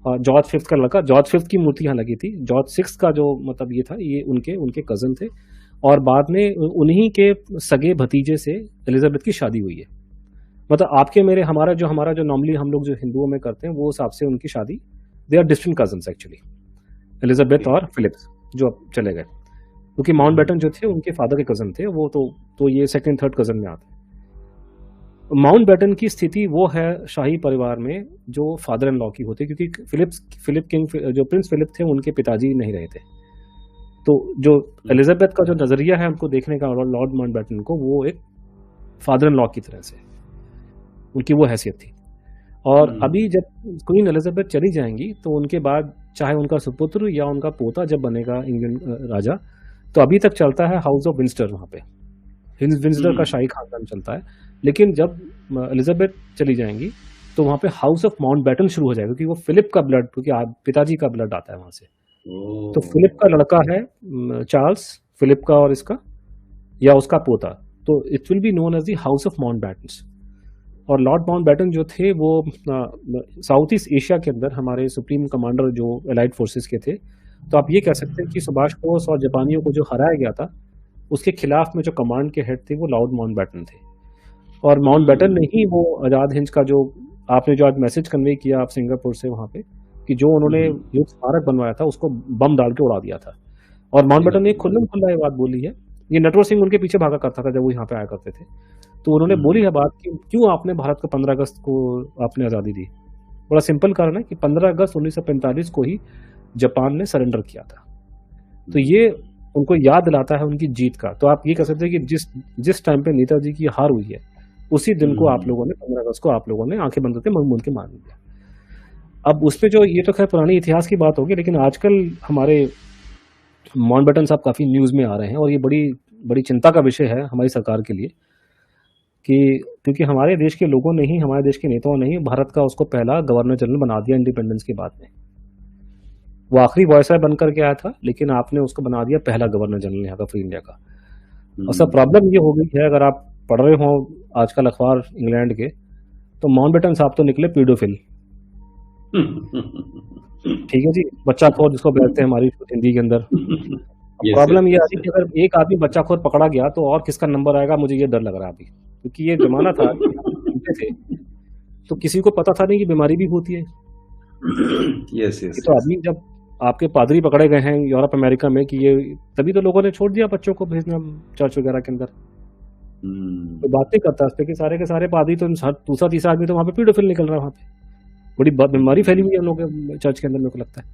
जॉर्ज फिफ्थ का लड़का, जॉर्ज फिफ्थ की मूर्ति यहाँ लगी थी। जॉर्ज सिक्स का जो मतलब ये था, ये उनके उनके कजन थे, और बाद में उन्हीं के सगे भतीजे से एलिजाबेथ की शादी हुई है। मतलब आपके मेरे हमारा जो नॉर्मली हम लोग जो हिंदुओं में करते हैं, वो हिसाब से उनकी शादी, they are distant cousins actually, Elizabeth और फिलिप्स जो अब चले गए, क्योंकि माउंटबेटन जो थे उनके फादर के कजन थे, वो तो ये सेकंड थर्ड कजन में आते हैं। माउंटबेटन की स्थिति वो है शाही परिवार में जो फादर इन लॉ की होती है, क्योंकि फिलिप किंग जो प्रिंस फिलिप थे उनके पिताजी नहीं रहे थे। तो जो एलिजाबेथ का जो नजरिया है उनको देखने का लॉर्ड माउंटबेटन को, वो एक फादर इन लॉ की तरह से उनकी वो हैसियत थी। और अभी जब क्वीन एलिजाबेथ चली जाएंगी तो उनके बाद चाहे उनका सुपुत्र या उनका पोता जब बनेगा इंग्लैंड राजा, तो अभी तक चलता है हाउस ऑफ विंस्टर, वहाँ पे विंस्टर का शाही खानदान चलता है। लेकिन जब एलिजाबेथ चली जाएंगी तो वहाँ पे हाउस ऑफ माउंटबेटन शुरू हो जाएगा, क्योंकि वो फिलिप का ब्लड, क्योंकि पिताजी का ब्लड आता है वहाँ से। तो फिलिप का लड़का है चार्ल्स, फिलिप का और इसका या उसका पोता, तो it will be known as the house of Mountbatten. और लॉर्ड माउंटबेटन जो थे वो साउथ ईस्ट एशिया के अंदर हमारे सुप्रीम कमांडर जो एलाइड फोर्सेस के थे। तो आप ये कह सकते हैं कि सुभाष बोस और जापानियों को जो हराया गया था, उसके खिलाफ में जो कमांड के हेड थे वो लॉर्ड माउंटबेटन थे। और माउंटबेटन ने ही वो आजाद हिंद का जो आपने जो आज मैसेज कन्वे किया आप सिंगापुर से वहाँ पे, कि जो उन्होंने युद्ध स्मारक बनवाया था उसको बम डाल के उड़ा दिया था। और माउंटबेटन ने खुल्लम खुल्ला ये बात बोली है, ये नटवर सिंह उनके पीछे भागा करता था जब वो यहाँ पे आया करते थे, तो उन्होंने बोली है बात कि क्यों आपने भारत को 15 अगस्त को आपने आज़ादी दी। बड़ा सिंपल कारण है कि 15 अगस्त 1945 को ही जापान ने सरेंडर किया था। तो ये उनको याद दिलाता है उनकी जीत का। तो आप ये कह सकते हैं कि जिस टाइम पे नेताजी की हार हुई है, उसी दिन को आप लोगों ने 15 अगस्त को आप लोगों ने आंखें बंद करके मुंह के मार दिया। अब उस पे जो ये तो खैर पुरानी इतिहास की बात होगी, लेकिन आजकल हमारे माउंटबेटन साहब काफ़ी न्यूज़ में आ रहे हैं, और ये बड़ी बड़ी चिंता का विषय है हमारी सरकार के लिए, कि क्योंकि हमारे देश के लोगों ने ही, हमारे देश के नेताओं ने ही भारत का उसको पहला गवर्नर जनरल बना दिया इंडिपेंडेंस के बाद में। वो आखिरी वॉयसराय बनकर के आया था, लेकिन आपने उसको बना दिया पहला गवर्नर जनरल यहाँ का, फ्री इंडिया का। और सब प्रॉब्लम ये हो गई है, अगर आप पढ़ रहे हो आजकल अखबार इंग्लैंड के, तो माउंटबेटन साहब तो निकले पीडोफिल। ठीक है जी, बच्चाखोर जिसको कहते हैं हमारी हिंदी के अंदर। प्रॉब्लम ये आती है कि अगर एक आदमी बच्चाखोर पकड़ा गया तो और किसका नंबर आएगा, मुझे ये डर लग रहा है अभी, क्योंकि ये जमाना था थे तो किसी को पता था नहीं कि बीमारी भी होती है। तो अभी जब आपके पादरी पकड़े गए हैं यूरोप अमेरिका में, कि ये तभी तो लोगों ने छोड़ दिया बच्चों को भेजना चर्च वगैरह के अंदर। तो बात नहीं करता इस पे कि सारे के सारे पादरी तो दूसरा तीसरा आदमी तो वहाँ पे पीडोफिल निकल रहा है, वहाँ पे बड़ी बीमारी फैली हुई है हम लोग के चर्च के अंदर, मेरे को लगता है।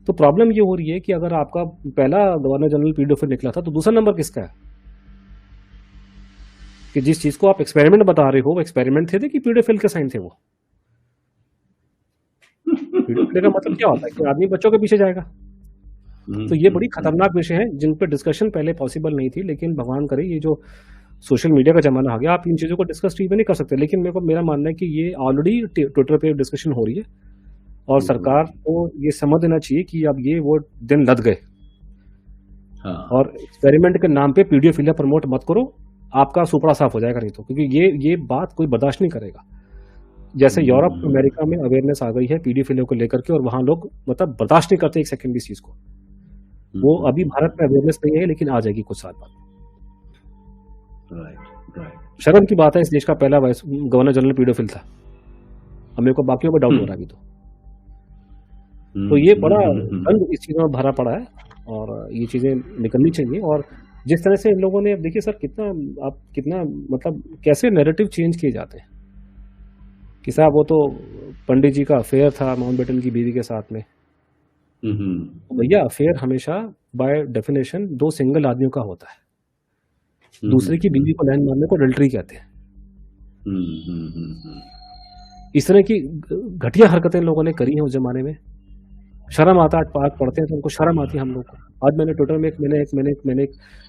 तो प्रॉब्लम ये हो रही है कि अगर आपका पहला गवर्नर जनरल पीडोफिल निकला था, तो दूसरा नंबर किसका है? कि जिस चीज को आप एक्सपेरिमेंट बता रहे हो, वो एक्सपेरिमेंट थे कि पीडोफिल के साइन थे वो? पीडोफिल का मतलब क्या होता है कि आदमी बच्चों के पीछे जाएगा। तो ये बड़ी खतरनाक विषय है जिन पर डिस्कशन पहले पॉसिबल नहीं थी, लेकिन भगवान करे ये जो सोशल मीडिया का जमाना आ गया, आप इन चीजों को डिस्कस टीवी में नहीं कर सकते। लेकिन मेरा मानना है कि ये ऑलरेडी ट्विटर पे डिस्कशन हो रही है, और सरकार को ये समझ लेना चाहिए कि अब ये वो दिन लद गए। और एक्सपेरिमेंट के नाम पे पीडोफिलिया प्रमोट मत करो, आपका सुपड़ा साफ हो जाएगा नहीं तो, क्योंकि ये बात कोई बर्दाश्त नहीं करेगा। जैसे यूरोप अमेरिका में अवेयरनेस आ गई है पीडोफिलिया को लेकर के, और वहां लोग मतलब बर्दाश्त नहीं करते एक सेकंड इस चीज को। वो अभी भारत में अवेयरनेस नहीं है, लेकिन आ जाएगी कुछ साल बाद। शर्म की बात है, इस देश का पहला गवर्नर जनरल पीडोफिल था। अब मेरे को बाकियों पर डाउट हो रहा है अभी तो ये बड़ा रंग इस चीजों में भरा पड़ा है, और ये चीजें निकलनी चाहिए। और जिस तरह से इन लोगों ने, देखिए सर, कितना मतलब कैसे नैरेटिव चेंज किए जाते हैं कि साहब वो तो पंडित जी का अफेयर था माउंटबेटन की बीवी के साथ में। भैया अफेयर हमेशा बाय डेफिनेशन दो सिंगल आदमियों का होता है। दूसरे की बीवी को लाइन मारने को अडल्टरी कहते हैं। इस तरह की घटिया हरकतें लोगों ने करी हैं उस जमाने में। शर्म आता है, पाक पढ़ते हैं तो उनको शर्म आती है हम लोग को। आज मैंने ट्विटर में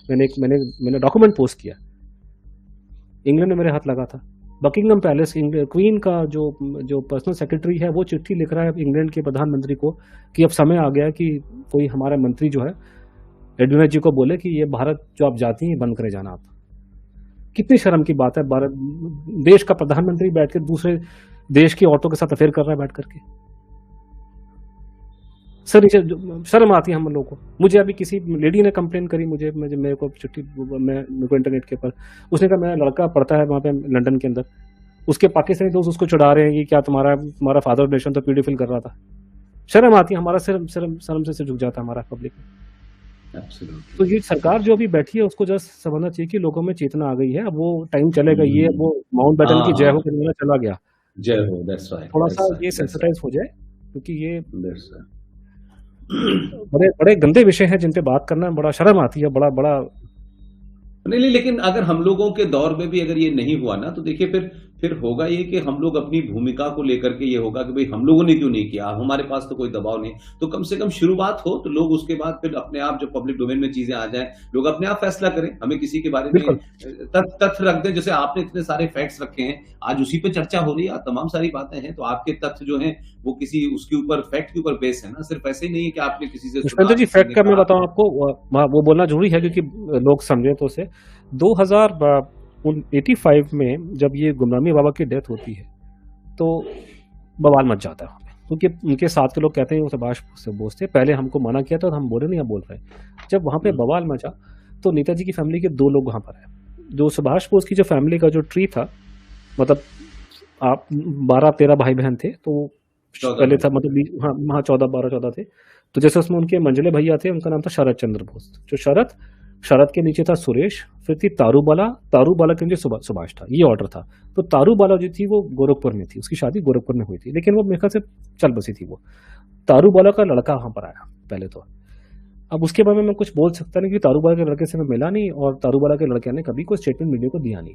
मैंने डॉक्यूमेंट पोस्ट किया, इंग्लैंड में मेरे हाथ लगा था। बकिंगम पैलेस क्वीन का जो पर्सनल सेक्रेटरी है, वो चिट्ठी लिख रहा है इंग्लैंड के प्रधानमंत्री को कि अब समय आ गया कि कोई हमारा मंत्री जो है एडविना जी को बोले कि ये भारत जो आप जाती हैं बंद करे जाना। आप कितनी शर्म की बात है, भारत देश का प्रधानमंत्री बैठ कर दूसरे देश की औरतों के साथ अफेयर कर रहा है बैठ करके। सर शर्म आती है हम लोगों को। मुझे अभी किसी लेडी ने कंप्लेन करी, मुझे मेरे को चिट्ठी, मेरे को इंटरनेट के ऊपर, उसने कहा मेरा लड़का पढ़ता है वहाँ पे लंदन के अंदर, उसके पाकिस्तानी दोस्त उसको चढ़ा रहे हैं कि क्या तुम्हारा फादर रिलेशन तो पीडीफिल कर रहा था। शर्म आती है, हमारा शर्म से झुक जाता है हमारा पब्लिक। Absolutely. तो ये सरकार जो अभी बैठी है उसको जस्ट समझना चाहिए कि लोगों में चेतना आ गई है, अब वो टाइम चलेगा, ये वो माउंट बैटन की जय हो करने वाला चला गया, जय हो, that's right, थोड़ा that's सा right, ये that's right, सेंसिटाइज हो जाए, क्योंकि ये that's right. बड़े बड़े गंदे विषय हैं जिन पे बात करना बड़ा शर्म आती है, बड़ा बड़ा। नहीं, लेकिन अगर हम लोगों के दौर में भी अगर ये नहीं हुआ ना, तो देखिए फिर होगा ये कि हम लोग अपनी भूमिका को लेकर के ये होगा कि भाई हम लोगों ने क्यों नहीं किया, हमारे पास तो कोई दबाव नहीं, तो कम से कम शुरुआत हो तो लोग उसके बाद फिर अपने आप, जो पब्लिक डोमेन में चीजें आ जाएं, लोग अपने आप फैसला करें, हमें किसी के बारे में बिल्कुल। तथ्य रख दें। जैसे आपने इतने सारे फैक्ट्स रखे हैं, आज उसी पे चर्चा हो रही है, तमाम सारी बातें हैं, तो आपके तथ्य जो हैं वो किसी उसके ऊपर, फैक्ट के ऊपर बेस है ना, सिर्फ ऐसे ही नहीं है कि आपने किसी से सुना, पुष्पेंद्र जी, किसी फैक्ट ने का मैं कहा। बताऊं आपको, वो बोलना जरूरी है क्योंकि लोग समझे तो उसे। 2085 में जब ये गुमनामी बाबा की डेथ होती है तो बवाल मच जाता है वहाँ पे, क्योंकि उनके साथ के लोग कहते हैं वो सुभाष बोस थे, पहले हमको मना किया था तो हम बोले नहीं, हम बोल रहे हैं। जब वहाँ पे बवाल मचा तो नेताजी की फैमिली के 2 लोग वहाँ पर आए, जो सुभाष बोस की जो फैमिली का जो ट्री था, मतलब आप 12-13 भाई बहन थे, तो 14 पहले था, मतलब हाँ 14 थे। तो जैसे उसमें उनके मंझले भैया थे, उनका नाम था शरद चंद्र बोस, जो शरद के नीचे था सुरेश, फिर थी तारूबाला के नीचे सुभाष था, ये ऑर्डर था। तो तारूबाला जो थी वो गोरखपुर में थी, उसकी शादी गोरखपुर में हुई थी, लेकिन वो मेरे ख्याल से चल बसी थी वो। तारूबाला का लड़का वहां पर आया पहले तो। अब उसके बारे में मैं कुछ बोल सकता नहीं कि तारूबाला के लड़के से मैं मिला नहीं, और तारूबाला के लड़के ने कभी कोई स्टेटमेंट मीडिया को दिया नहीं,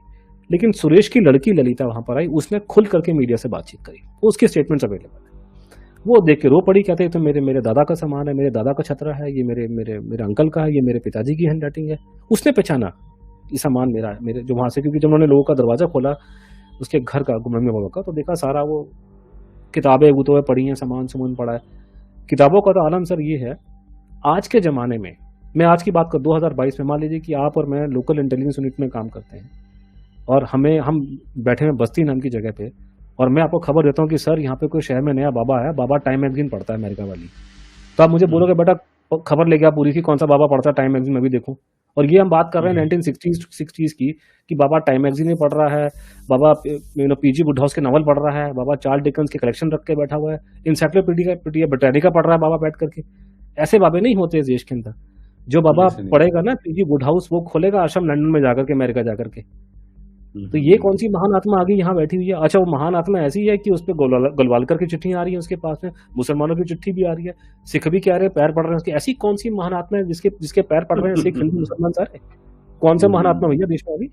लेकिन सुरेश की लड़की ललिता वहां पर आई, उसने खुल करके मीडिया से बातचीत करी, उसके स्टेटमेंट्स अवेलेबल है। वो देख के रो पड़ी, कहते तो मेरे दादा का सामान है, मेरे दादा का छतरा है, ये मेरे अंकल का है, ये मेरे पिताजी की हैंड राइटिंग है। उसने पहचाना ये सामान मेरा है, मेरे जो वहां से, क्योंकि जब उन्होंने लोगों का दरवाजा खोला उसके घर का, गुमनामी बाबा का, तो देखा सारा वो किताबें वो पड़ी हैं, सामान पड़ा है। किताबों का तो आलम सर ये है, आज के जमाने में, मैं आज की बात कर 2022 में, मान लीजिए कि आप और मैं लोकल इंटेलिजेंस यूनिट में काम करते हैं और हम बैठे हैं बस्ती नाम की जगह पे, और मैं आपको खबर देता हूँ कि सर यहाँ पे कोई शहर में नया बाबा है, बाबा टाइम मैगजीन पढ़ता है अमेरिका वाली, तो आप मुझे बोलोगे बेटा खबर लेके आप पूरी की, कौन सा बाबा पढ़ता है टाइम मैगजीन, मैं भी देखूं। और ये हम बात कर रहे हैं 1960s की, कि बाबा टाइम मैगजीन में पढ़ रहा है, बाबा पीजी वुडहाउस के नॉवल पढ़ रहा है, बाबा चार्ल्स डिकेंस के कलेक्शन रख के बैठा हुआ है, इंसाइक्लोपीडिया ब्रिटानिका पढ़ रहा है बाबा बैठ करके। ऐसे बाबे नहीं होते इस देश के अंदर। जो बाबा पढ़ेगा ना पीजी वुडहाउस, वो खोलेगा आश्रम लंदन में जाकर के, अमेरिका जाकर के। तो ये कौन सी महान आत्मा आ गई यहाँ बैठी हुई है? अच्छा, वो महान आत्मा ऐसी है कि उस पर गलवालकर की चिट्ठियां आ रही है, उसके पास में मुसलमानों की चिट्ठी भी आ रही है, सिख भी कह रहे हैं पैर पड़ रहे हैं उसके। ऐसी कौन सी महान आत्मा है जिसके पैर पड़ रहे हैं सिख, हिंदू, मुसलमान सारे? कौन सा महान आत्मा भैया देश में अभी?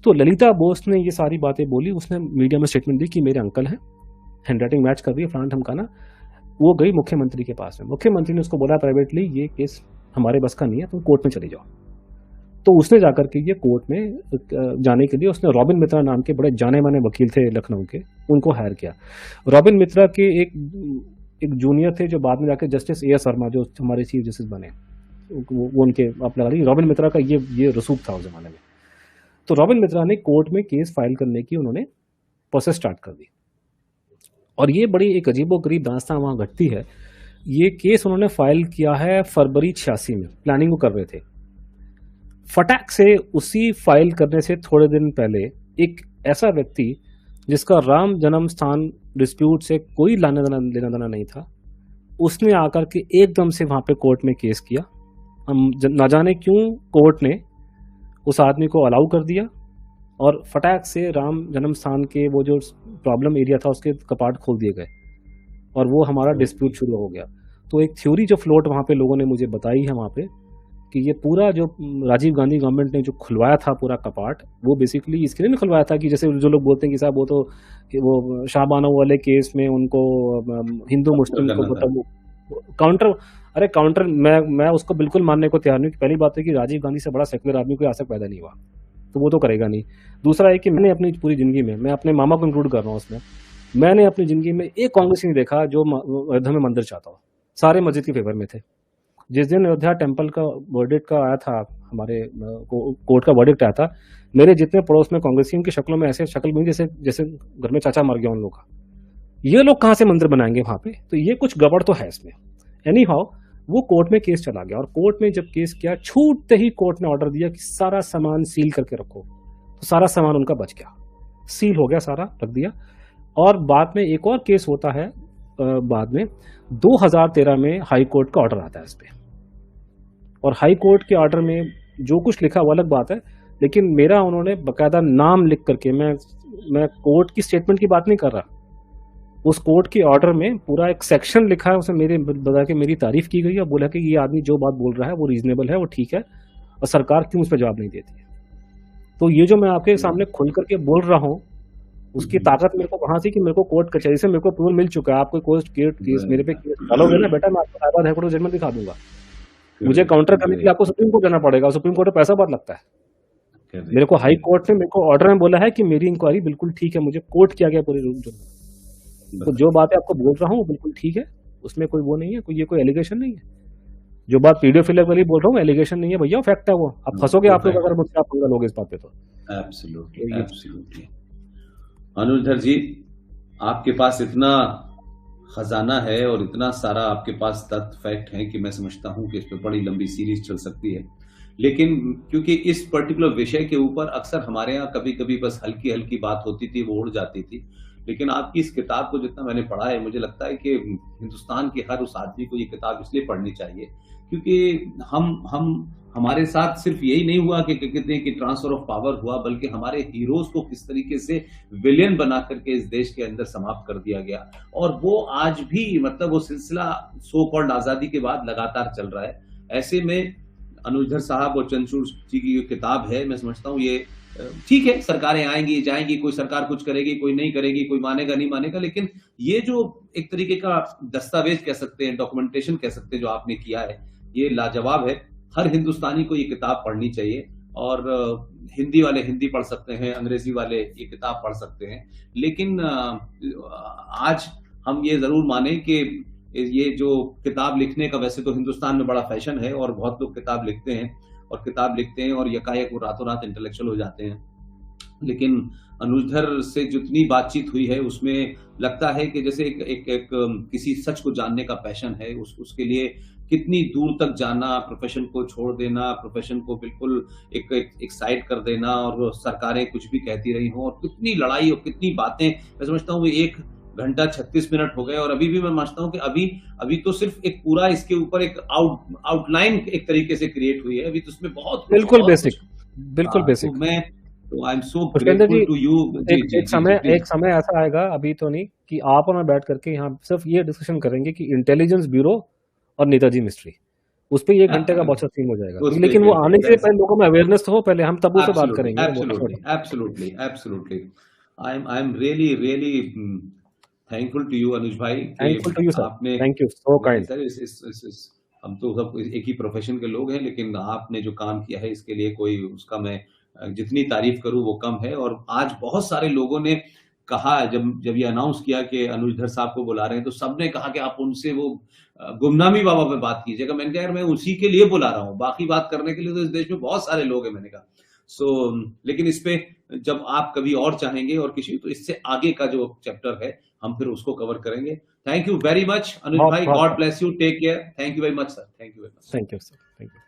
तो ललिता बोस ने ये सारी बातें बोली, उसने मीडिया में स्टेटमेंट दी कि मेरे अंकल हैं, हैंडराइटिंग मैच कर रही है, फलाना ढमकाना। वो गई मुख्यमंत्री के पास में, मुख्यमंत्री ने उसको बोला प्राइवेटली, ये केस हमारे बस का नहीं है, तुम कोर्ट में चले जाओ। तो उसने जाकर के ये कोर्ट में जाने के लिए उसने रॉबिन मित्रा नाम के बड़े जाने माने वकील थे लखनऊ के, उनको हायर किया। रॉबिन मित्रा के एक जूनियर थे जो बाद में जाकर जस्टिस ए एस वर्मा, जो हमारे चीफ जस्टिस बने, वो उनके आप लगा ली। रॉबिन मित्रा का ये रसूख था उस जमाने में। तो रॉबिन मित्रा ने कोर्ट में केस फाइल करने की उन्होंने प्रोसेस स्टार्ट कर दी, और ये बड़ी एक अजीबोगरीब दास्तां वहां घटती है। ये केस उन्होंने फाइल किया है फरवरी 86 में, प्लानिंग वो कर रहे थे। फटाक से उसी फाइल करने से थोड़े दिन पहले एक ऐसा व्यक्ति जिसका राम जन्म स्थान डिस्प्यूट से कोई लेना देना नहीं था, उसने आकर के एकदम से वहां पे कोर्ट में केस किया। हम ना जाने क्यों कोर्ट ने उस आदमी को अलाउ कर दिया, और फटाक से राम जन्म स्थान के वो जो प्रॉब्लम एरिया था उसके कपाट खोल दिए गए, और वो हमारा डिस्प्यूट शुरू हो गया। तो एक थ्योरी जो फ्लोट वहाँ पे लोगों ने मुझे बताई है वहाँ पे, कि ये पूरा जो राजीव गांधी गवर्नमेंट ने जो खुलवाया था पूरा कपाट, वो बेसिकली इसके लिए नहीं खुलवाया था कि जैसे जो लोग बोलते हैं कि साहब वो तो वो शाहबानो वाले केस में उनको हिंदू मुस्लिम को मतलब काउंटर, अरे काउंटर, मैं उसको बिल्कुल मानने को तैयार नहीं। पहली बात है कि राजीव गांधी से बड़ा सेक्युलर आदमी कोई आज तक पैदा नहीं हुआ, तो वो तो करेगा नहीं। दूसरा है कि मैंने अपनी पूरी जिंदगी में, मैं अपने मामा को इंक्लूड कर रहा हूँ उसमें, मैंने अपनी जिंदगी में एक कांग्रेसी नहीं देखा जो अयोध्या में मंदिर चाहता हो। सारे मस्जिद के फेवर में थे। जिस दिन अयोध्या टेम्पल का वर्डिक्ट का आया था, हमारे कोर्ट का वर्डिक्ट आया था, मेरे जितने पड़ोस में कांग्रेसियों की शक्लों में ऐसे शक्ल बनी जैसे घर में चाचा मर गया उन लोग का। ये लोग कहाँ से मंदिर बनाएंगे वहां पे? तो ये कुछ गड़बड़ तो है इसमें। एनी हाउ, वो कोर्ट में केस चला गया, और कोर्ट में जब केस किया, छूटते ही कोर्ट ने ऑर्डर दिया कि सारा सामान सील करके रखो। तो सारा सामान उनका बच गया, सील हो गया, सारा रख दिया। और बाद में एक और केस होता है, बाद में 2013 में हाई कोर्ट का ऑर्डर आता है इस पे, और हाई कोर्ट के ऑर्डर में जो कुछ लिखा वो अलग बात है, लेकिन मेरा उन्होंने बकायदा नाम लिख करके, मैं कोर्ट की स्टेटमेंट की बात नहीं कर रहा, उस कोर्ट के ऑर्डर में पूरा एक सेक्शन लिखा है, उसमें मेरे बता के मेरी तारीफ की गई है, बोला कि ये आदमी जो बात बोल रहा है वो रीजनेबल है, वो ठीक है, और सरकार क्यों उस पर जवाब नहीं देती है। तो ये जो मैं आपके सामने खुल करके बोल रहा हूँ, उसकी ताकत मेरे को कहाँ से कि मेरे को कोर्ट कचहरी से मेरे को अप्रूवल मिल चुका है। आपको कोर्ट केस मेरे पे केस डालोगे ना बेटा, मैं आपको साइबर हाईकोर्ट जजमेंट दिखा दूंगा। मुझे काउंटर करने के लिए आपको सुप्रीम कोर्ट जाना पड़ेगा, सुप्रीम कोर्ट में पैसा बहुत लगता है। मेरे को हाई कोर्ट ने मेरे को ऑर्डर में बोला है कि मेरी इंक्वायरी बिल्कुल ठीक है, मुझे कोर्ट किया गया पूरे रूल। तो जो बातें आपको बोल रहा हूँ वो बिल्कुल ठीक है, उसमें कोई वो नहीं है, कोई ये कोई एलिगेशन नहीं है। जो बात पीडियो फिलर वाली बोल रहा हूँ एलिगेशन नहीं है भैया, फैक्ट है वो। आप फंसोगे आप लोग अगर मुझसे आप पंगा लोगे इस बात पे तो। Absolutely absolutely. अनुजधर जी, आपके पास इतना खजाना है और इतना सारा आपके पास तथ्य फैक्ट है कि मैं समझता हूं कि इस पर बड़ी लंबी सीरीज चल सकती है। लेकिन क्योंकि इस पर्टिकुलर विषय के ऊपर अक्सर हमारे यहाँ कभी कभी बस हल्की हल्की बात होती थी, वो उड़ जाती थी। लेकिन आपकी इस किताब को जितना मैंने पढ़ा है, मुझे लगता है कि हिंदुस्तान के हर उस आदमी को ये किताब इसलिए पढ़नी चाहिए क्योंकि हमारे साथ सिर्फ यही नहीं हुआ कि कहते हैं कि ट्रांसफर ऑफ पावर हुआ, बल्कि हमारे हीरोज को किस तरीके से विलेन बना करके इस देश के अंदर समाप्त कर दिया गया। और वो आज भी मतलब वो सिलसिला सो कॉल्ड आजादी के बाद लगातार चल रहा है। ऐसे में अनुजधर साहब और चंद्रचूड़ जी की किताब है, मैं समझता हूँ ये ठीक है, सरकारें आएंगी जाएंगी, कोई सरकार कुछ करेगी कोई नहीं करेगी, कोई मानेगा नहीं मानेगा, लेकिन ये जो एक तरीके का दस्तावेज कह सकते हैं, डॉक्यूमेंटेशन कह सकते हैं जो आपने किया है, ये लाजवाब है। हर हिंदुस्तानी को ये किताब पढ़नी चाहिए। और हिंदी वाले हिंदी पढ़ सकते हैं, अंग्रेजी वाले ये किताब पढ़ सकते हैं। लेकिन आज हम ये जरूर माने कि ये जो किताब लिखने का वैसे तो हिंदुस्तान में बड़ा फैशन है और बहुत लोग किताब लिखते हैं और यकायक वो रातों रात इंटेलेक्चुअल हो जाते हैं। लेकिन अनुजधर से जितनी बातचीत हुई है उसमें लगता है कि जैसे एक किसी सच को जानने का पैशन है, उसके लिए कितनी दूर तक जाना, प्रोफेशन को छोड़ देना, प्रोफेशन को बिल्कुल एक साइड कर देना, और सरकारें कुछ भी कहती रही हों, और कितनी लड़ाई और कितनी बातें। मैं समझता हूँ 1 घंटा 36 मिनट हो गए और अभी भी मैं समझता हूँ कि अभी तो सिर्फ एक पूरा इसके ऊपर एक आउटलाइन एक तरीके से क्रिएट हुई है। अभी तो उसमें बिल्कुल बेसिक। मैं तो I am so grateful to you. एक समय ऐसा आएगा, अभी तो नहीं, कि आप और मैं बैठ करके यहाँ सिर्फ ये डिस्कशन करेंगे कि इंटेलिजेंस ब्यूरो और नेताजी मिस्ट्री, उस पर 1 घंटे का बहुत सीन हो जाएगा। लेकिन वो आने से पहले लोगों में अवेयरनेस तो हो, पहले हम तब से बात करेंगे। Absolutely. I am really thankful to you Anuj भाई। थैंकफुल टू यू सर, आपने thank you so kind sir. हम तो सब एक ही प्रोफेशन के लोग हैं, लेकिन आपने जो काम किया है इसके लिए कोई उसका मैं जितनी तारीफ करूं वो कम है। और आज बहुत सारे लोगों ने कहा, जब ये अनाउंस किया कि अनुजधर साहब को बुला रहे हैं, तो सबने कहा कि आप उनसे वो गुमनामी बाबा पे बात कीजिएगा। मैंने कहा यार मैं उसी के लिए बुला रहा हूँ, बाकी बात करने के लिए तो इस देश में बहुत सारे लोग हैं, मैंने कहा। लेकिन इस पे जब आप कभी और चाहेंगे और किसी, तो इससे आगे का जो चैप्टर है हम फिर उसको कवर करेंगे। Thank you very much Anuj भाई, God bless you, take care, thank you very much sir, thank you very much. Thank you sir, thank you.